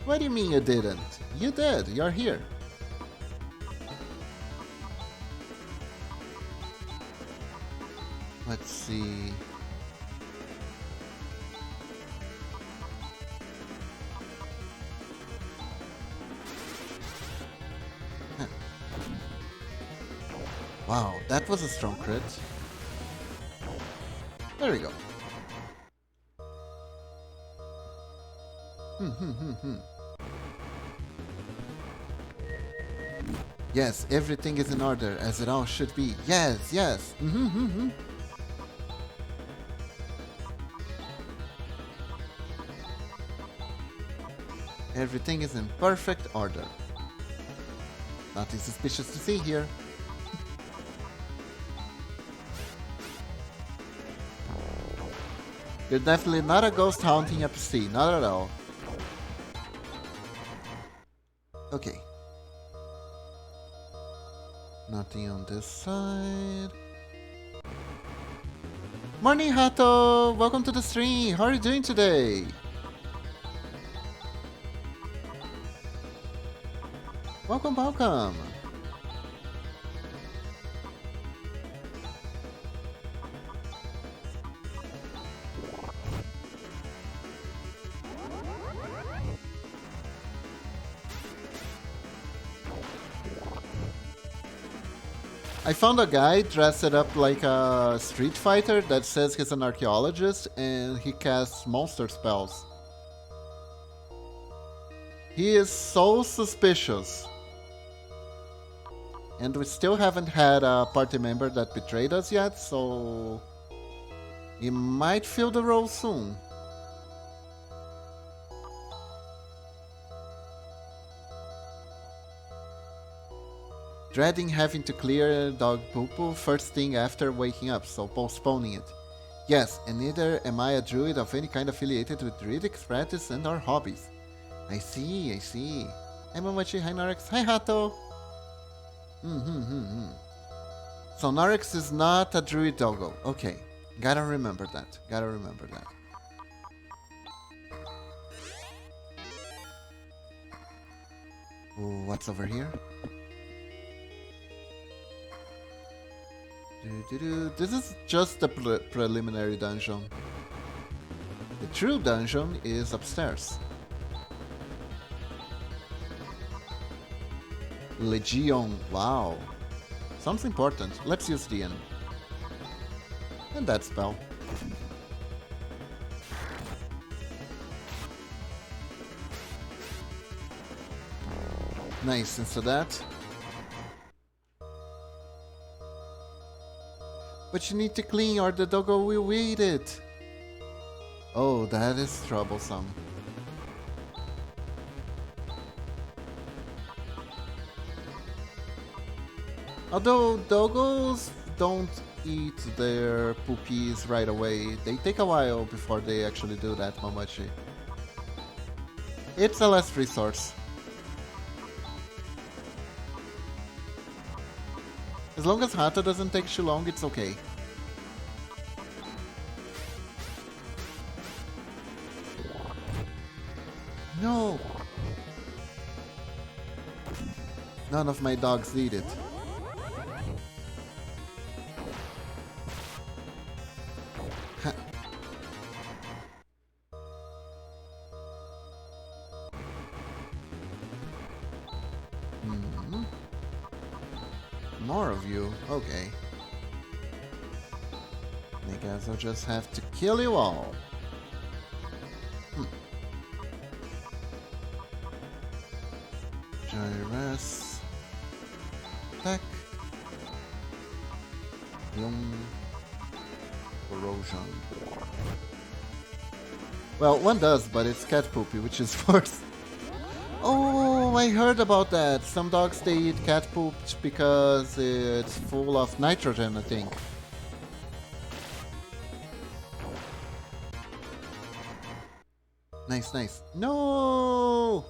What do you mean you didn't? You did. You're here. Let's see. Wow, that was a strong crit. There we go. Yes, everything is in order, as it all should be. Yes, yes. Everything is in perfect order. Nothing suspicious to see here. You're definitely not a ghost haunting NPC, not at all. Okay. Nothing on this side. Morning, Hato! Welcome to the stream! How are you doing today? Welcome, welcome! I found a guy dressed up like a street fighter that says he's an archaeologist and he casts monster spells. He is so suspicious. And we still haven't had a party member that betrayed us yet, so he might fill the role soon. Dreading having to clear dog poo-poo first thing after waking up, so postponing it. Yes, and neither am I a druid of any kind affiliated with druidic practice and our hobbies. I see, I see. I'm Momochi, hi Narix, hi Hato! So Narix is not a druid doggo. Okay, gotta remember that, gotta remember that. Ooh, what's over here? This is just the preliminary dungeon. The true dungeon is upstairs. Legion, wow. Sounds important. Let's use the end. And that spell. Nice, into that. But you need to clean or the doggo will eat it. Oh, that is troublesome. Although doggos don't eat their poopies right away. They take a while before they actually do that, Momochi. It's a last resource. As long as Hata doesn't take too long, it's okay. No! None of my dogs eat it. More of you? Okay. I guess I'll just have to kill you all. Gyrus. Attack. Young. Corrosion. Well, one does, but it's cat poopy, which is worse. Oh, I heard about that. Some dogs, they eat cat poop because it's full of nitrogen, I think. Nice, nice. No!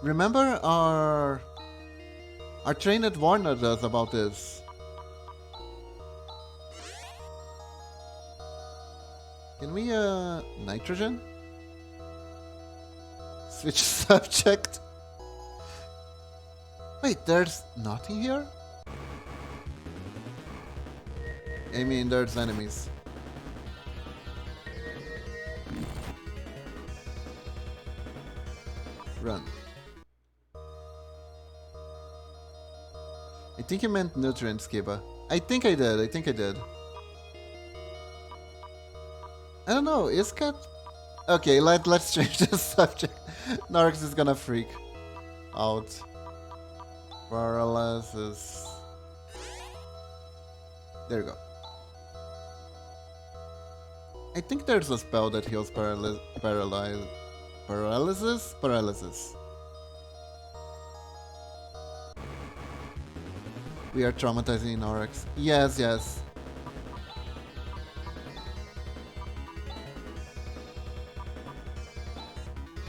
Remember our trained Warner does about this. Can we, nitrogen? Switch subject. Wait, there's nothing here? I mean, there's enemies. Run. I think you meant nutrients, Kiba. I think I did. I don't know, is cat... Okay, let's change the subject. Narx is gonna freak out. Paralysis. There you go. I think there's a spell that heals paralysis. We are traumatizing Narx. Yes, yes.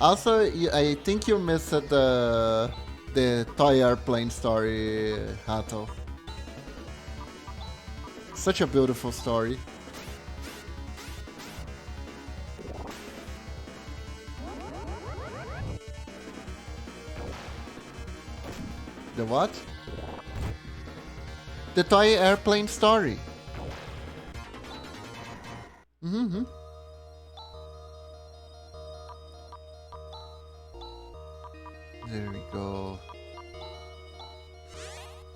Also, I think you missed the toy airplane story, Hato. Such a beautiful story. The what? The toy airplane story. Mm-hmm. There we go.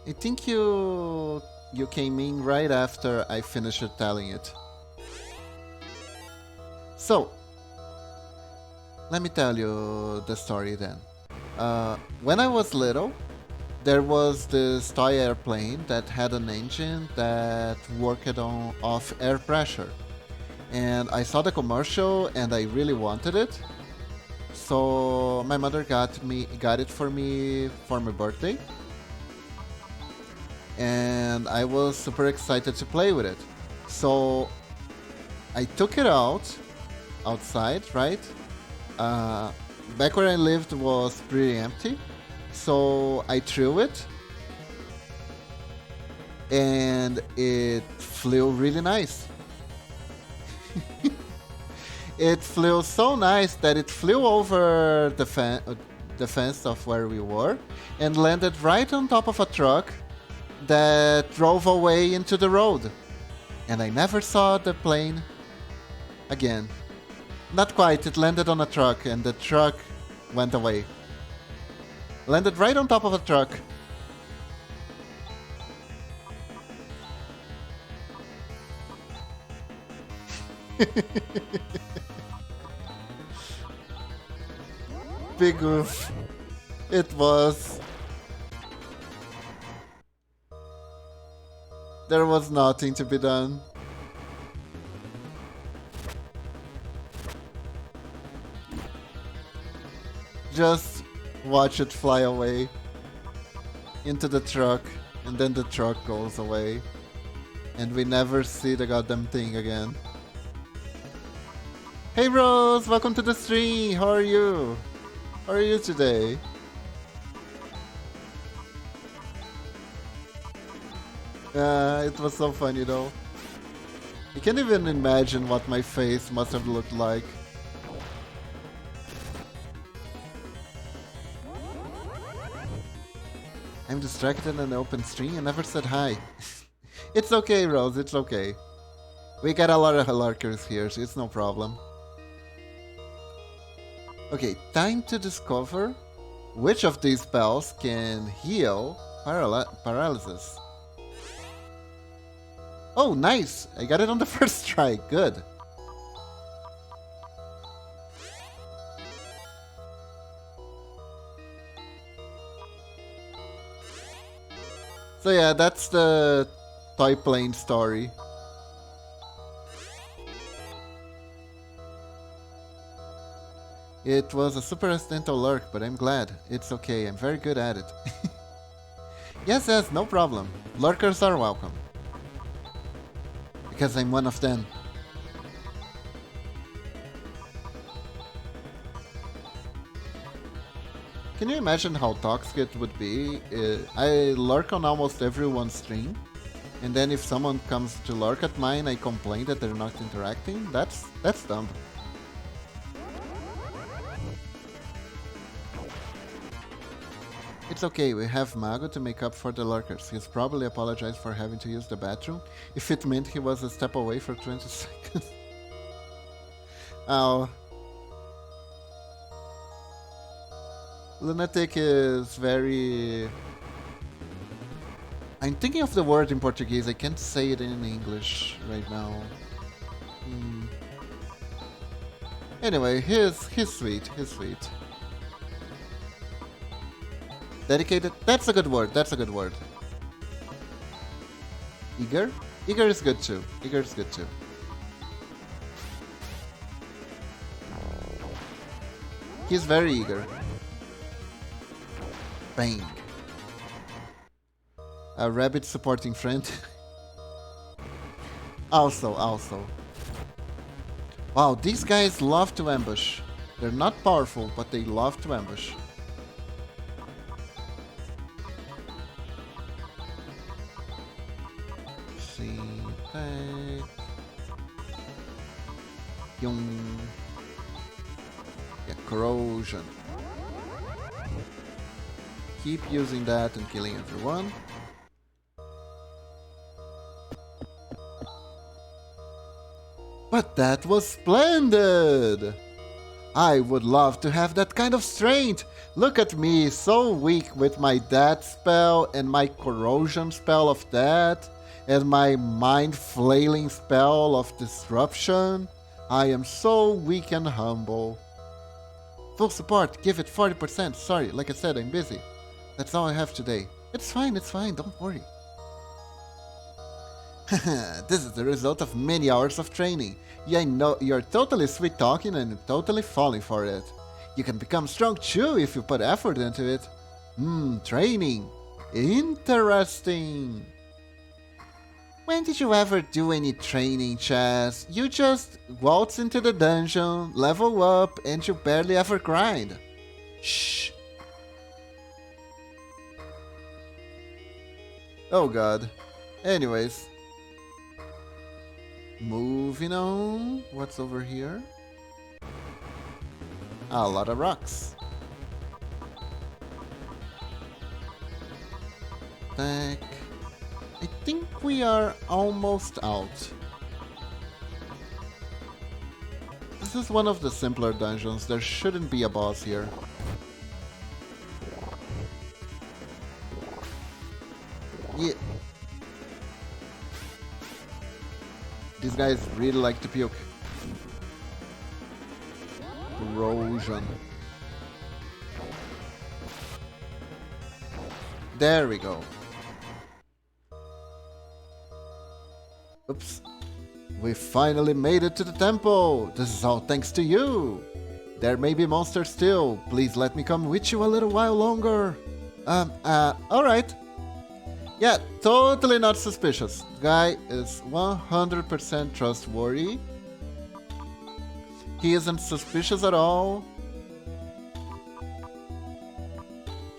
I think you came in right after I finished telling it. So, let me tell you the story then. When I was little, there was this toy airplane that had an engine that worked off air pressure. And I saw the commercial and I really wanted it. So my mother got it for me for my birthday. And I was super excited to play with it. So I took it outside, right? Back where I lived was pretty empty. So I threw it. And it flew really nice. It flew so nice that it flew over the fence of where we were and landed right on top of a truck that drove away into the road. And I never saw the plane again. Not quite, it landed on a truck and the truck went away. Landed right on top of a truck. Big oof. It was. There was nothing to be done. Just watch it fly away into the truck And then the truck goes away. And we never see the goddamn thing again. Hey Rose, welcome to the stream. How are you? How are you today? It was so funny though. I can't even imagine what my face must have looked like. I'm distracted in an open stream and never said hi. It's okay, Rose, it's okay. We got a lot of lurkers here, so it's no problem. Okay, time to discover which of these spells can heal paralysis. Oh, nice! I got it on the first try, good. So yeah, that's the toy plane story. It was a super accidental lurk, but I'm glad. It's okay, I'm very good at it. Yes, no problem. Lurkers are welcome. Because I'm one of them. Can you imagine how toxic it would be? I lurk on almost everyone's stream, and then if someone comes to lurk at mine, I complain that they're not interacting? That's dumb. It's okay, we have Mago to make up for the lurkers. He's probably apologized for having to use the bathroom if it meant he was a step away for 20 seconds. Oh. Lunatic is very... I'm thinking of the word in Portuguese, I can't say it in English right now. Anyway, he's sweet, he's sweet. Dedicated? That's a good word, that's a good word. Eager? Eager is good too. Eager is good too. He's very eager. Bang. A rabbit supporting friend. Also. Wow, these guys love to ambush. They're not powerful, but they love to ambush. Yeah, corrosion. Keep using that and killing everyone. But that was splendid! I would love to have that kind of strength. Look at me, so weak with my death spell and my corrosion spell of death and my mind flailing spell of disruption. I am so weak and humble. Full support, give it 40%. Sorry, like I said, I'm busy. That's all I have today. It's fine, don't worry. This is the result of many hours of training. Yeah, I know you're totally sweet talking and totally falling for it. You can become strong too if you put effort into it. Training. Interesting. When did you ever do any training, Chess? You just waltz into the dungeon, level up, and you barely ever grind. Shh. Oh god. Anyways. Moving on. What's over here? A lot of rocks. Back. I think we are almost out. This is one of the simpler dungeons. There shouldn't be a boss here. Yeah. These guys really like to puke. Corrosion. There we go. Oops. We finally made it to the temple. This is all thanks to you. There may be monsters still. Please let me come with you a little while longer. Alright. Yeah, totally not suspicious. Guy is 100% trustworthy. He isn't suspicious at all.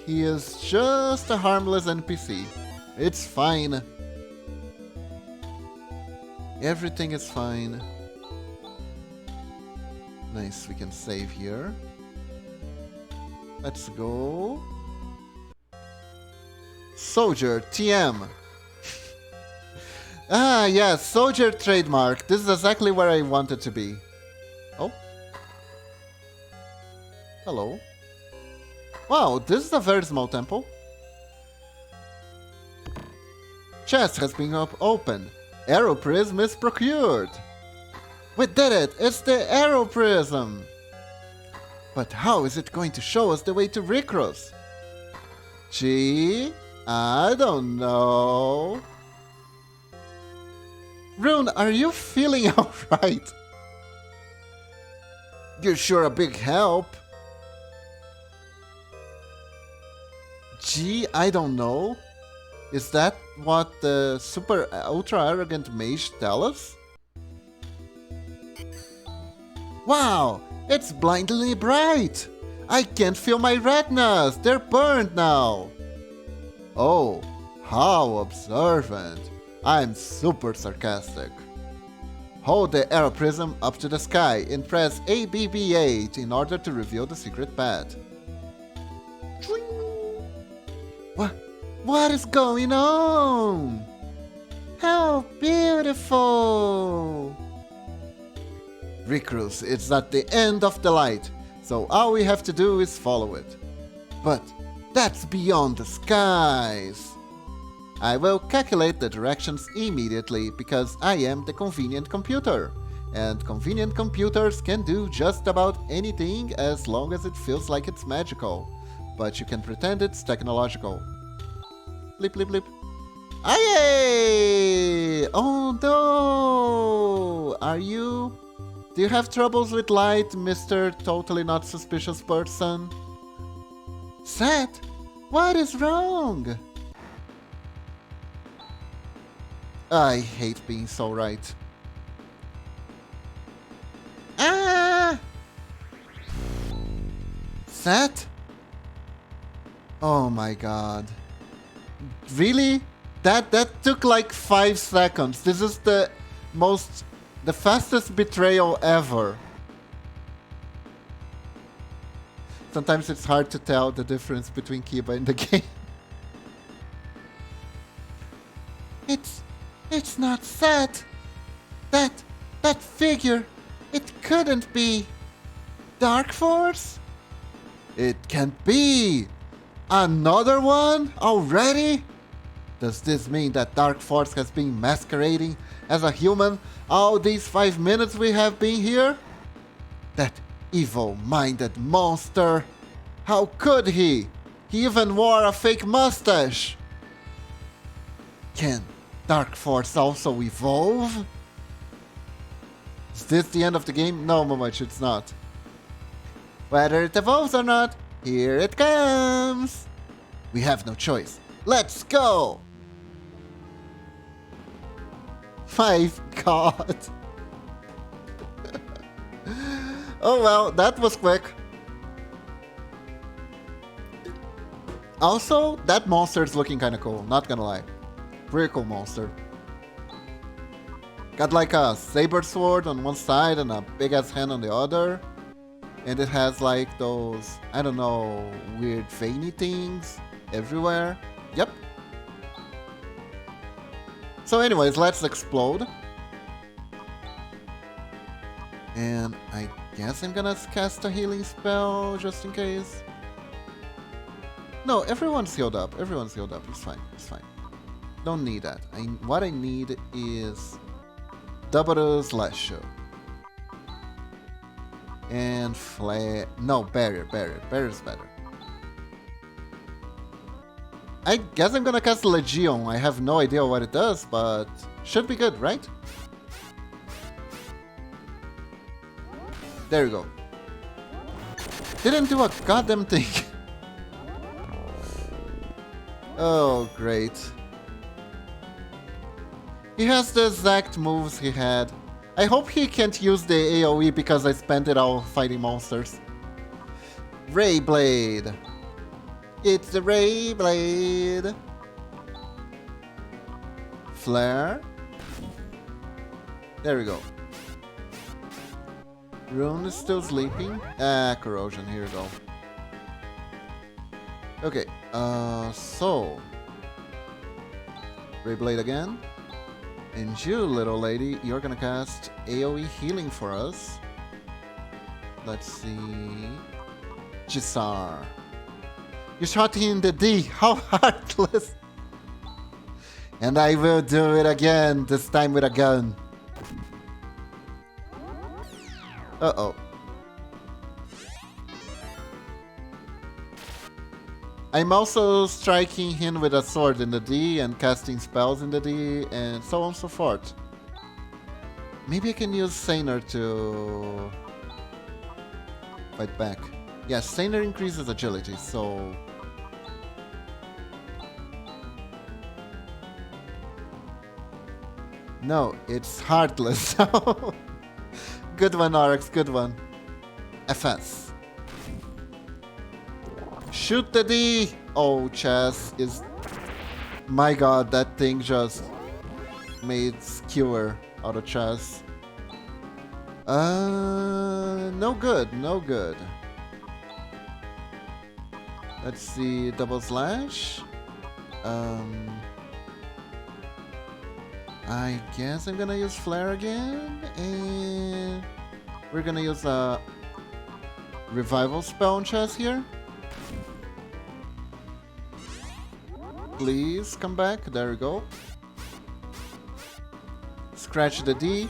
He is just a harmless NPC. It's fine. Everything is fine. Nice, we can save here. Let's go. Soldier, TM. Ah, yes, Soldier trademark. This is exactly where I wanted to be. Oh. Hello. Wow, this is a very small temple. Chest has been opened. Arrow Prism is procured. We did it! It's the Arrow Prism! But how is it going to show us the way to Ricros? Gee, I don't know. Rune, are you feeling alright? You're sure a big help. Gee, I don't know. Is that what the super ultra arrogant mage tell us? Wow, it's blindingly bright! I can't feel my retinas, they're burned now! Oh, how observant! I'm super sarcastic. Hold the arrow prism up to the sky and press ABB8 in order to reveal the secret path. What is going on? How beautiful! Ricros, it's at the end of the light, so all we have to do is follow it. But that's beyond the skies. I will calculate the directions immediately because I am the convenient computer. And convenient computers can do just about anything as long as it feels like it's magical. But you can pretend it's technological. Blip, blip, blip. Aye! Oh no! Do you have troubles with light, Mr. Totally Not Suspicious Person? Seth, what is wrong? I hate being so right. Ah! Seth? Oh my god. Really? That took like 5 seconds. This is the fastest betrayal ever. Sometimes it's hard to tell the difference between Kiba and the game. It's not Seth. That figure, it couldn't be Dark Force? It can't be. Another one already? Does this mean that Dark Force has been masquerading as a human all these 5 minutes we have been here? That evil-minded monster! How could he? He even wore a fake mustache! Can Dark Force also evolve? Is this the end of the game? No, Momochi, it's not. Whether it evolves or not, here it comes! We have no choice. Let's go! My god. Oh well, that was quick. Also, that monster is looking kinda cool, not gonna lie. Pretty cool monster. Got like a saber sword on one side and a big ass hand on the other. And it has like those, I don't know, weird veiny things everywhere. Yep. So anyways, let's explode. And I guess I'm gonna cast a healing spell just in case. No, everyone's healed up. Everyone's healed up. It's fine. It's fine. Don't need that. What I need is double slash. And flare. No, barrier. Barrier's better. I guess I'm gonna cast Legion. I have no idea what it does, but should be good, right? There you go. Didn't do a goddamn thing. Oh, great. He has the exact moves he had. I hope he can't use the AoE because I spent it all fighting monsters. Ray Blade. It's the Ray Blade. Flare. There we go. Rune is still sleeping. Corrosion. Here we go. Okay. So Ray Blade again. And you, little lady, you're gonna cast AoE healing for us. Let's see. Gisar. You shot in the D. How heartless. And I will do it again, this time with a gun. Uh-oh. I'm also striking him with a sword in the D and casting spells in the D and so on and so forth. Maybe I can use Saner to fight back. Yeah, Saner increases agility, so... No, it's Heartless. Good one, Oryx, good one. FS. Shoot the D! Oh, chess is... My god, that thing just made skewer out of chess. No good, no good. Let's see, double slash. I guess I'm gonna use Flare again, and we're gonna use a revival spell on chess here. Please come back. There we go. Scratch the D.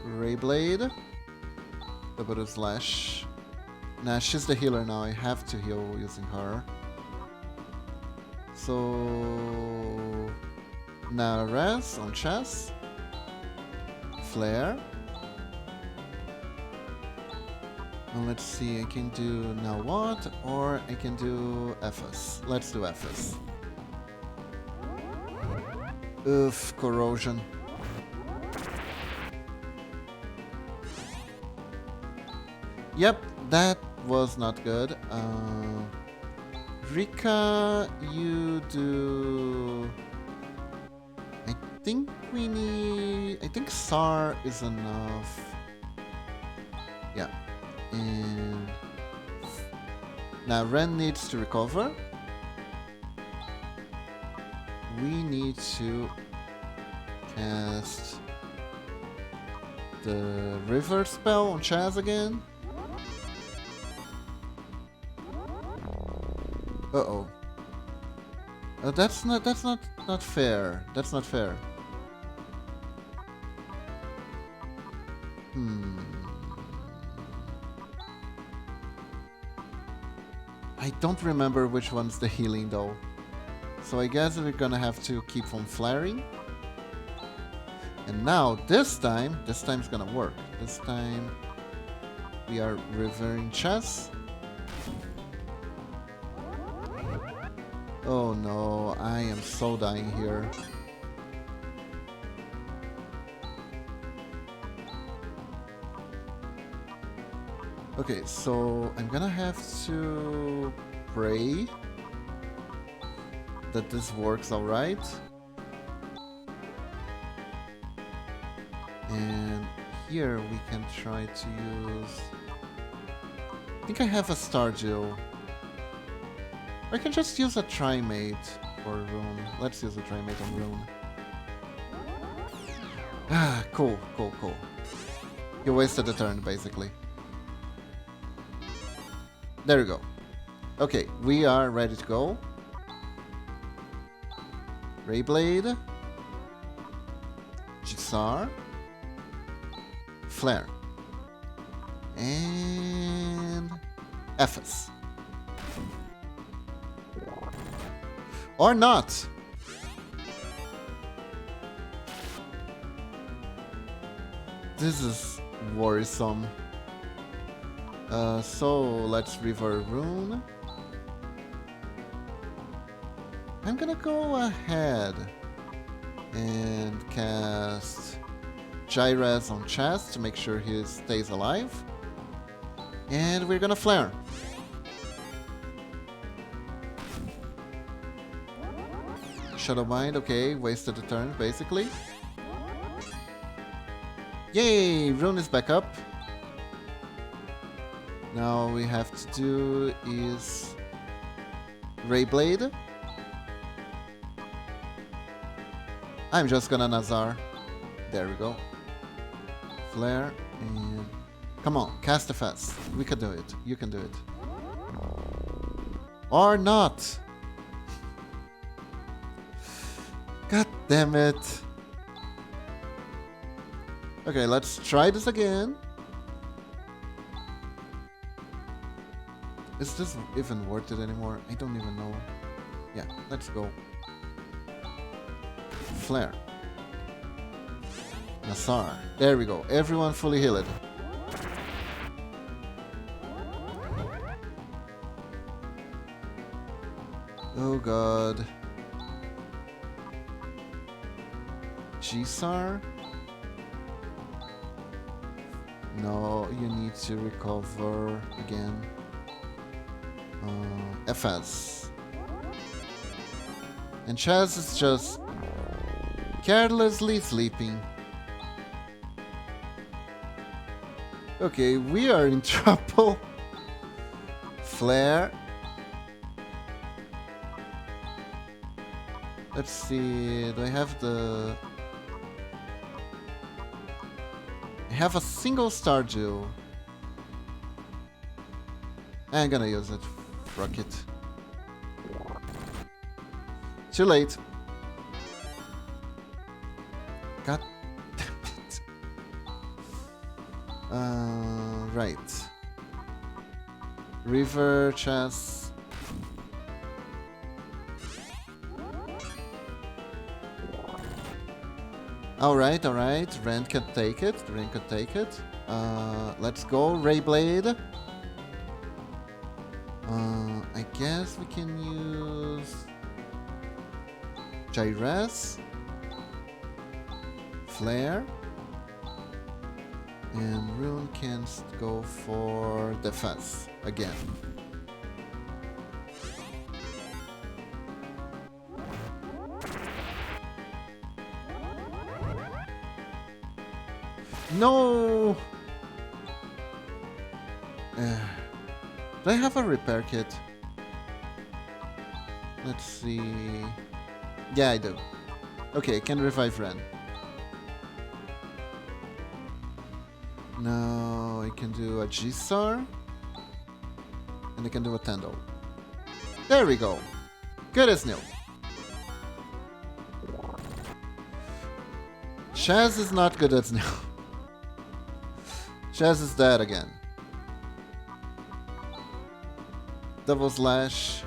Ray Blade. Double slash. Nah, she's the healer now. I have to heal using her. So now res on chess. Flare. And let's see, I can do now what, or I can do FS. Let's do FS. Oof, corrosion. Yep, that was not good. Rika, you do... I think we need... I think SAR is enough. Yeah. And... Now Ren needs to recover. We need to cast the river spell on Chaz again. Uh-oh. That's not fair. That's not fair. I don't remember which one's the healing though. So I guess we're gonna have to keep on flaring. And now this time's gonna work. This time we are revering chess. Oh no, I am so dying here. Okay, so I'm gonna have to pray that this works alright. And here we can try to use... I think I have a Stardew. I can just use a Trimate for Rune. Let's use a Trimate on Rune. Ah, cool. You wasted a turn, basically. There we go. Okay, we are ready to go. Rayblade. Gisar. Flare. And... Ephes. Or not! This is worrisome. So let's revert Rune. I'm gonna go ahead and cast Gyres on Chest to make sure he stays alive. And we're gonna flare. Shadow Bind, okay, wasted a turn basically. Yay! Rune is back up. Now all we have to do is Ray Blade. I'm just gonna Nazar. There we go. Flare and come on, cast a fast. We can do it. You can do it. Or not. God damn it. Okay, let's try this again. Is this even worth it anymore? I don't even know. Yeah, let's go. Flare. Nassar. There we go. Everyone fully healed. Oh god. Gisar? No, you need to recover again. FS. And Chaz is just carelessly sleeping. Okay, we are in trouble. Flare. Let's see, do I have the... I have a single Stardew. I'm gonna use it. Fuck it. Too late. God damn it. Right. River, chest. Alright, alright. Ren can take it. Ren can take it. Let's go. Ray Blade. I guess we can use Gyres, Flare, and Rune can go for defense again. No! Do I have a repair kit? Let's see. Yeah, I do. Okay, I can revive Ren. Now I can do a Gisar. And I can do a Tendo. There we go. Good as new. Chaz is not good as new. Chaz is dead again. Double slash.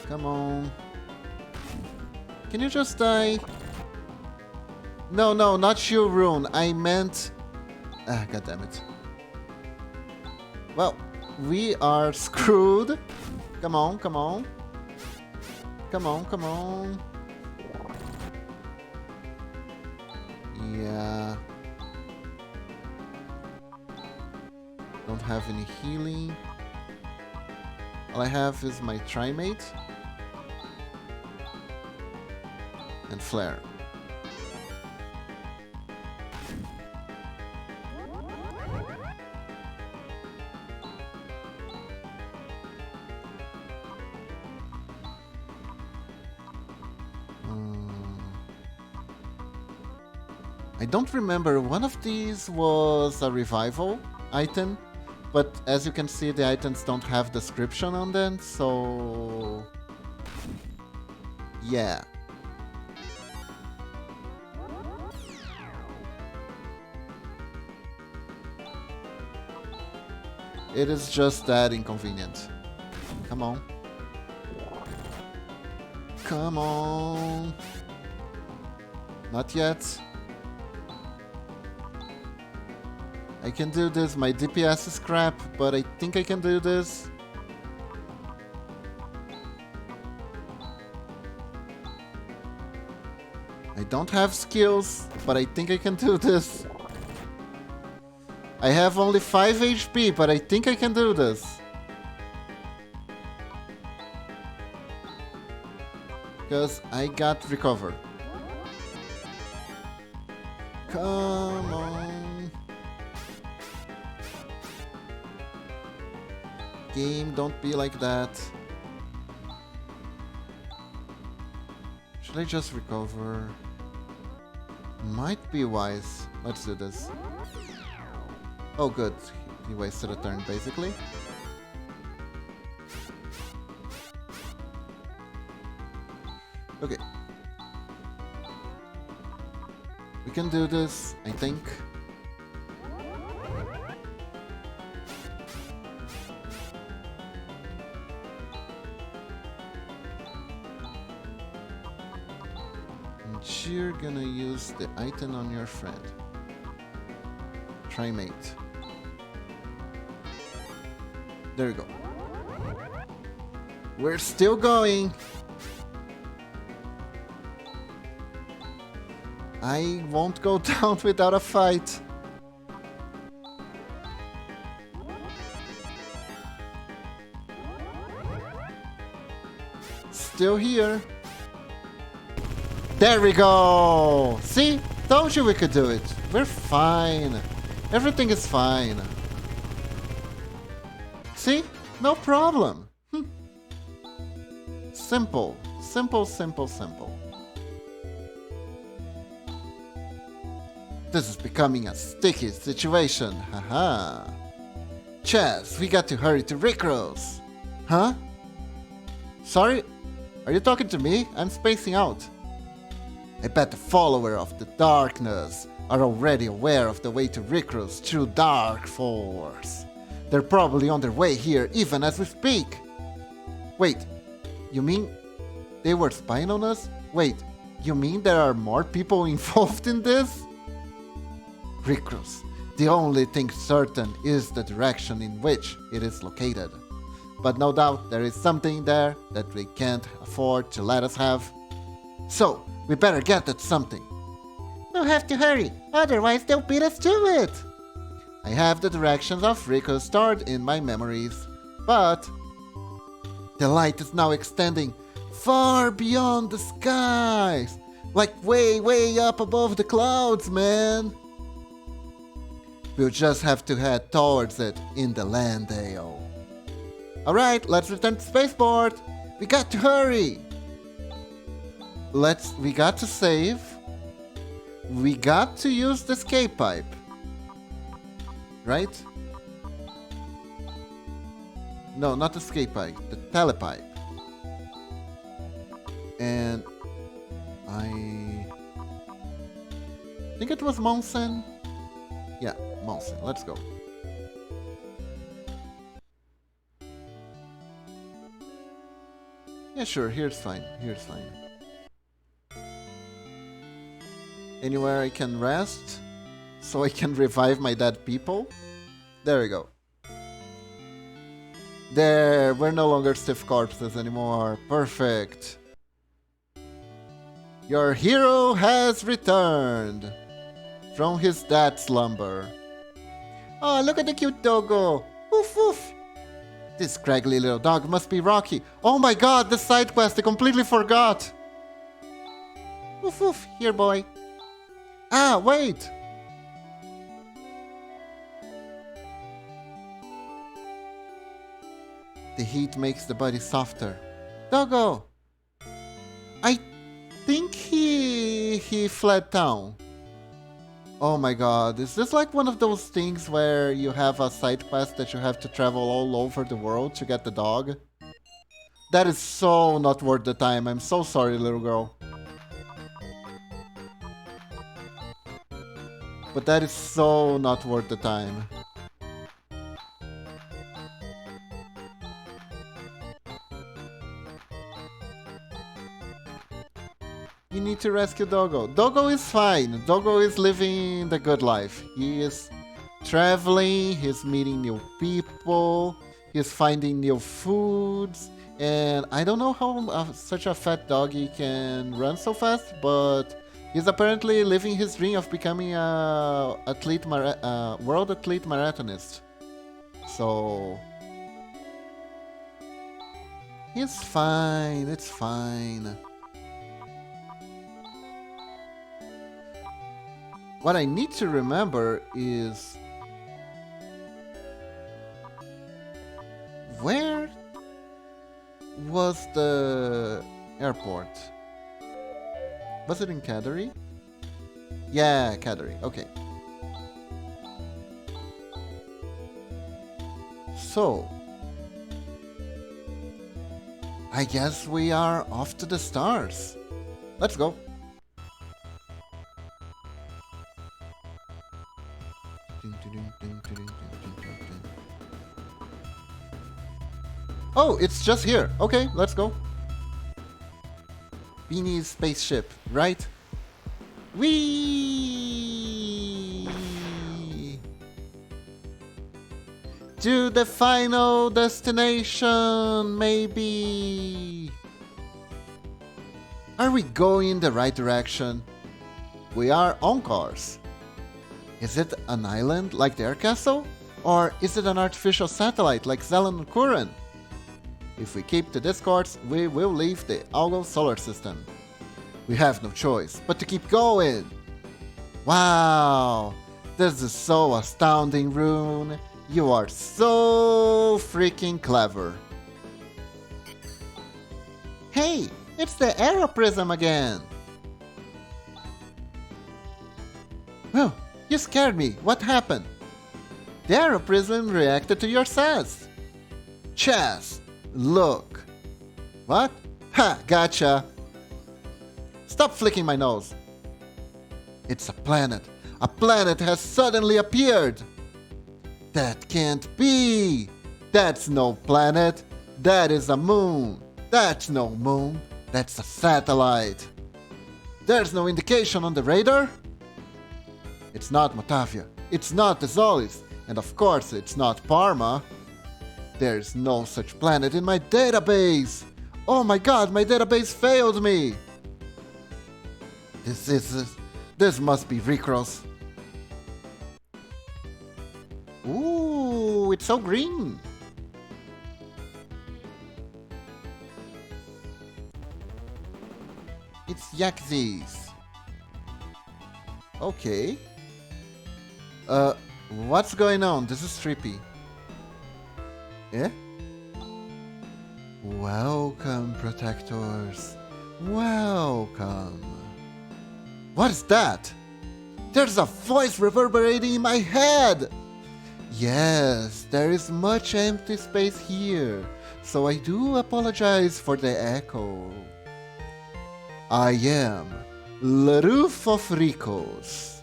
Come on. Can you just die? No, no, not you, Rune. I meant... Ah, God damn it. Well, we are screwed. Come on, come on. Come on, come on. Yeah. Don't have any healing. All I have is my Trimate. And Flare. I don't remember, one of these was a revival item, but as you can see the items don't have description on them, so... yeah. It is just that inconvenient. Come on. Come on. Not yet. I can do this. My DPS is crap, but I think I can do this. I don't have skills, but I think I can do this. I have only 5 HP, but I think I can do this. Because I got recover. Come on. Game, don't be like that. Should I just recover? Might be wise. Let's do this. Oh good, he wasted a turn basically. Okay. We can do this, I think. And you're gonna use the item on your friend. Try mate. There you go. We're still going. I won't go down without a fight. Still here. There we go. See? Told you we could do it. We're fine. Everything is fine. See? No problem. Simple. Simple, simple, simple. This is becoming a sticky situation. Haha. Chess, we got to hurry to Rickross. Huh? Sorry? Are you talking to me? I'm spacing out. I bet the follower of the darkness are already aware of the way to Rickross through Dark Force. They're probably on their way here even as we speak. Wait, you mean they were spying on us? Wait, you mean there are more people involved in this? Rickross, the only thing certain is the direction in which it is located. But no doubt there is something there that we can't afford to let us have. So, we better get that something. We'll have to hurry, otherwise they'll beat us to it. I have the directions of Rickross stored in my memories, but the light is now extending far beyond the skies, like way, way up above the clouds, man. We'll just have to head towards it in the Landale. Alright, let's return to spaceport. We got to hurry. We got to save. We got to use the escape pipe. Right? No, not the escape pipe, the telepipe. And I think it was Monsen. Yeah, Monsen. Let's go. Yeah, sure. Here's fine. Here's fine. Anywhere I can rest, so I can revive my dead people. There we go. There, we're no longer stiff corpses anymore. Perfect. Your hero has returned from his dead slumber. Oh, look at the cute doggo. Woof woof. This scraggly little dog must be Rocky. Oh my god, the side quest, I completely forgot. Woof woof, here boy. Ah, wait. The heat makes the body softer. Doggo! I think he fled town. Oh my god, is this like one of those things where you have a side quest that you have to travel all over the world to get the dog? That is so not worth the time. I'm so sorry, little girl. But that is so not worth the time. You need to rescue Doggo. Doggo is fine. Doggo is living the good life. He is traveling, he's meeting new people, he's finding new foods, and I don't know how such a fat doggy can run so fast, but he's apparently living his dream of becoming a world athlete marathonist. So he's fine, it's fine. What I need to remember is where was the airport? Was it in Cadbury? Yeah, Cadbury, okay. So, I guess we are off to the stars. Let's go. Oh, it's just here. Okay, let's go. Beanie's spaceship, right? Whee! To the final destination, maybe. Are we going in the right direction? We are on course. Is it an island like the air castle? Or is it an artificial satellite like Zelen and Kuran? If we keep to this course, we will leave the Algol solar system. We have no choice but to keep going. Wow, this is so astounding, Rune. You are so freaking clever. Hey, it's the Aeroprism again. Well, you scared me. What happened? The Aeroprism reacted to your sass. Chess. Look. What? Ha, gotcha. Stop flicking my nose. It's a planet. A planet has suddenly appeared. That can't be. That's no planet. That is a moon. That's no moon. That's a satellite. There's no indication on the radar. It's not Motavia. It's not the Zolis. And of course it's not Parma. There's no such planet in my database! Oh my god, my database failed me! This must be Recross. Ooh, it's so green! It's Yaxis. Okay. What's going on? This is trippy. Eh? Welcome, protectors. Welcome. What is that? There's a voice reverberating in my head! Yes, there is much empty space here, so I do apologize for the echo. I am Laruf of Ricos.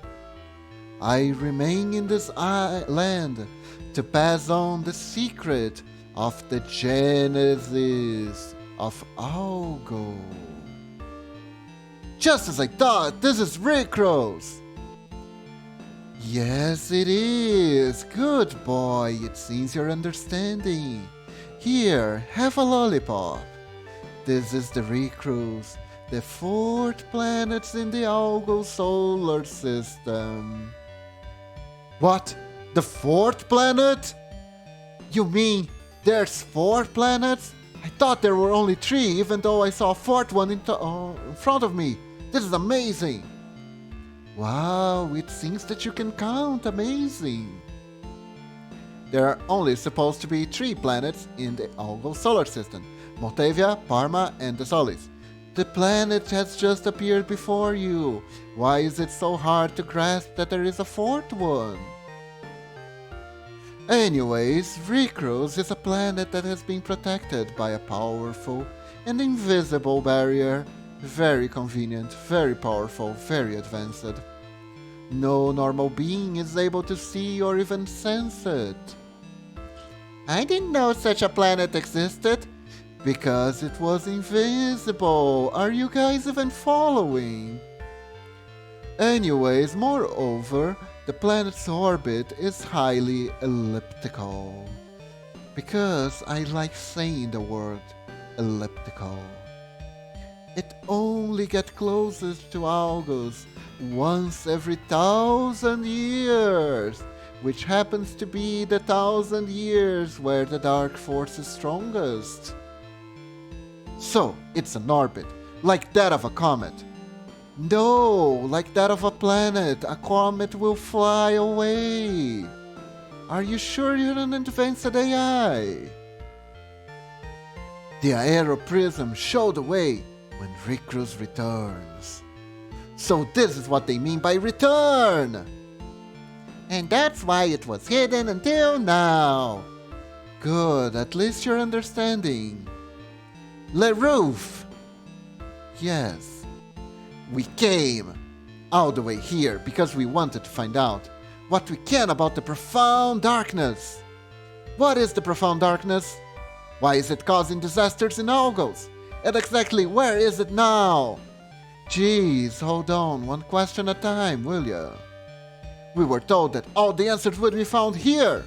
I remain in this land to pass on the secret of the genesis of Algol. Just as I thought, this is Recross! Yes, it is. Good boy, it seems you're understanding. Here, have a lollipop. This is the Recross, the fourth planet in the Algol solar system. What? The fourth planet? You mean there's 4 planets? I thought there were only 3, even though I saw a 4th one in front of me. This is amazing. Wow, it seems that you can count. Amazing. There are only supposed to be 3 planets in the Algol solar system. Motavia, Parma, and the Solis. The planet has just appeared before you. Why is it so hard to grasp that there is a 4th one? Anyways, Recross is a planet that has been protected by a powerful and invisible barrier. Very convenient, very powerful, very advanced. No normal being is able to see or even sense it. I didn't know such a planet existed. Because it was invisible. Are you guys even following? Anyways, moreover, the planet's orbit is highly elliptical. Because I like saying the word elliptical. It only gets closest to August once every 1,000 years, which happens to be the 1,000 years where the dark force is strongest. So, it's an orbit, like that of a comet. No, like that of a planet. A comet will fly away. Are you sure you're an advanced AI? The aeroprism showed the way when Recruz returns. So this is what they mean by return! And that's why it was hidden until now. Good, at least you're understanding. Le Roof! Yes, we came all the way here because we wanted to find out what we can about the profound darkness. What is the profound darkness? Why is it causing disasters in Algos? And exactly where is it now? Jeez, hold on, one question at a time, will ya? We were told that all the answers would be found here.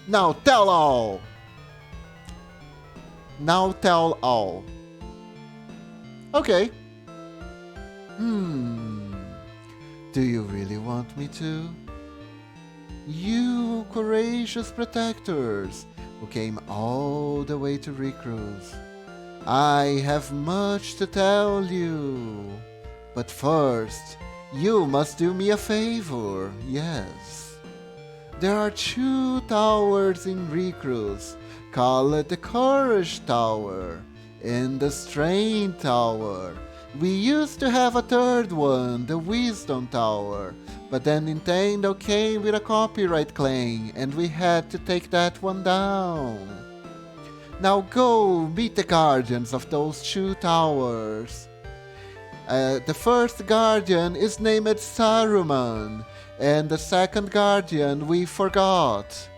Now tell all. Now tell all. Okay. Do you really want me to? You courageous protectors who came all the way to Recruz. I have much to tell you. But first, you must do me a favor, yes. There are 2 towers in Recruz. Call it the Courage Tower and the Strain Tower. We used to have a 3rd one, the Wisdom Tower, but then Nintendo came with a copyright claim and we had to take that one down. Now go meet the guardians of those 2 towers. The first guardian is named Saruman, and the second guardian we forgot.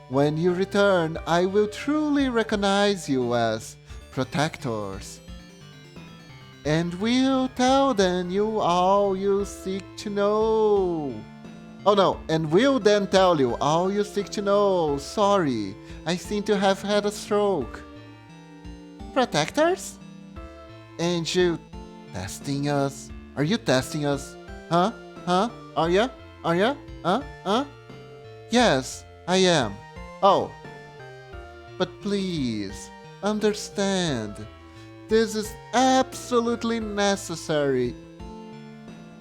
When you return, I will truly recognize you as protectors. And we'll tell them you all you seek to know. Oh no, and we'll then tell you all you seek to know. Sorry, I seem to have had a stroke. Protectors? And you testing us? Are you testing us? Huh? Are ya? Huh? Yes, I am. Oh. But please, understand. This is absolutely necessary.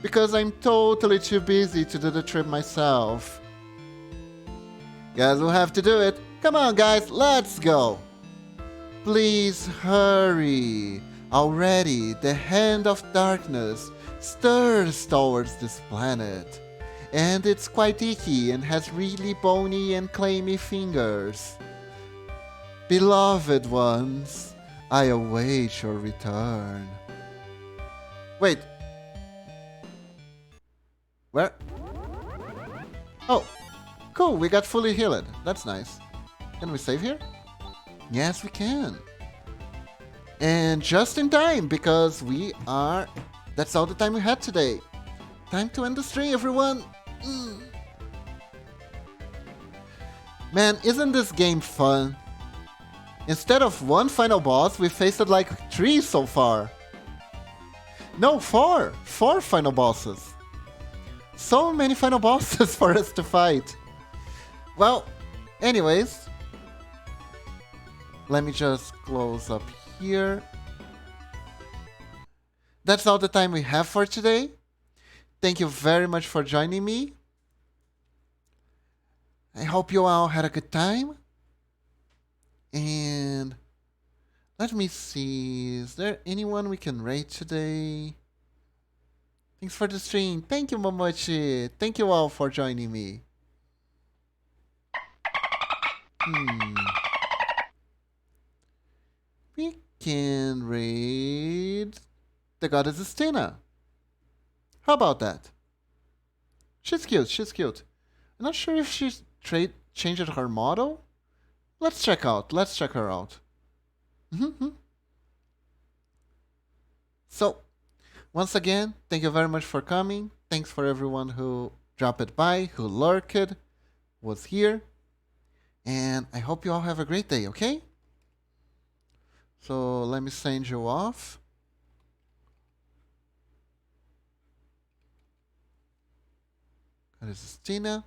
Because I'm totally too busy to do the trip myself. Guys will have to do it. Come on guys, let's go. Please hurry. Already the hand of darkness stirs towards this planet. And it's quite icky and has really bony and clammy fingers. Beloved ones, I await your return. Wait. Where? Oh, cool, we got fully healed. That's nice. Can we save here? Yes, we can. And just in time, because that's all the time we had today. Time to end the stream, everyone. Man, isn't this game fun? Instead of 1 final boss, we faced like 3 so far. No, 4! 4 final bosses. So many final bosses for us to fight. Well, anyways. Let me just close up here. That's all the time we have for today. Thank you very much for joining me. I hope you all had a good time. And let me see, is there anyone we can rate today? Thanks for the stream. Thank you, Momochi. Thank you all for joining me. We can rate the goddess Estina. How about that? She's cute. I'm not sure if she's changed her model. Let's check her out. So, once again, thank you very much for coming. Thanks for everyone who dropped by, who lurked, was here. And I hope you all have a great day, okay? So let me send you off. This is Tina.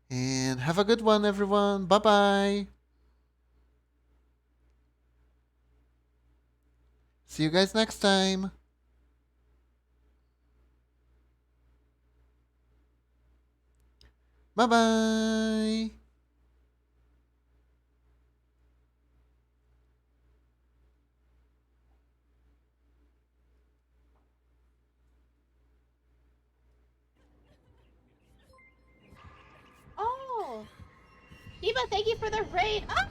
And have a good one, everyone. Bye bye. See you guys next time. Bye bye. Oh, Eva, thank you for the raid. Ah!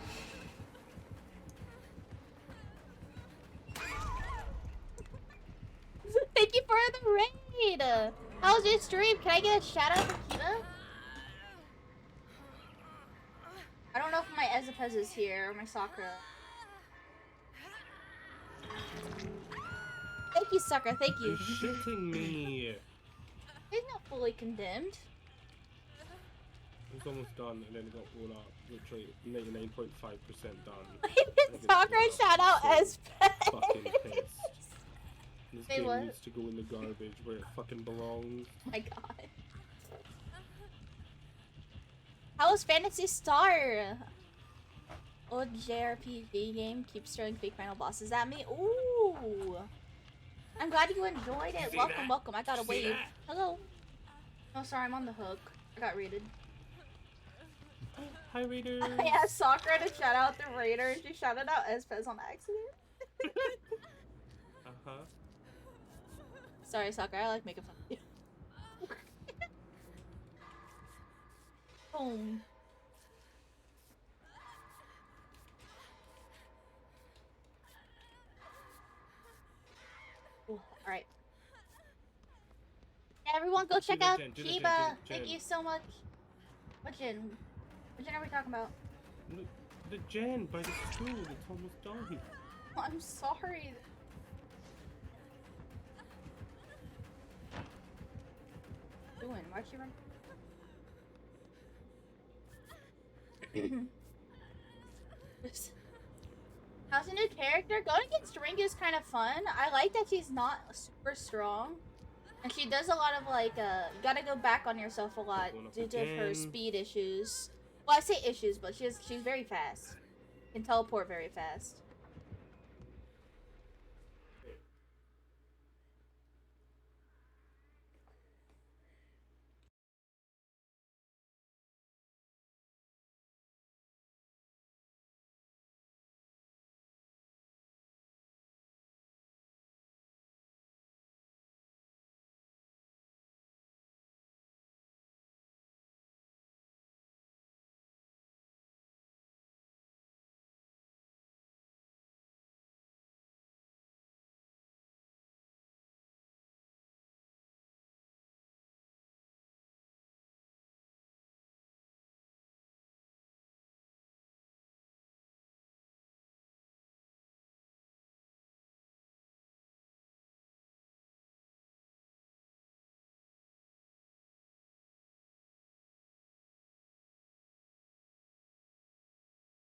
Thank you for the raid. How's your stream? Can I get a shout out for Kiva? I don't know if my Ezapez is here or my Sakura. Thank you, Sakura. Thank you. You're shitting me. He's not fully condemned. It's almost done, and then it got all up. Literally 99.5% done. Sakura, shout out Ezapez. Fucking pissed. This Wait, game what? needs to go in the garbage where it fucking belongs. Oh my god. How was Phantasy Star? Old JRPG game keeps throwing fake final bosses at me. Ooh. I'm glad you enjoyed it. Welcome, welcome. I got a wave. Hello. Oh, sorry, I'm on the hook. I got raided. Hi, Raiders. I asked Sakura to shout out the raider, and she shouted out Espez on accident. Uh-huh. Sorry, Sakura. I like making fun of you. Boom. Alright. Everyone go check out Kiba. Thank you so much. What gen? What gen are we talking about? The gen by the school, it's almost done. Oh, I'm sorry. Doing? Why'd she run? How's a new character? Going against Ring is kind of fun. I like that she's not super strong. And she does a lot of like, you gotta go back on yourself a lot due to her speed issues. Well, I say issues, but she's very fast. Can teleport very fast.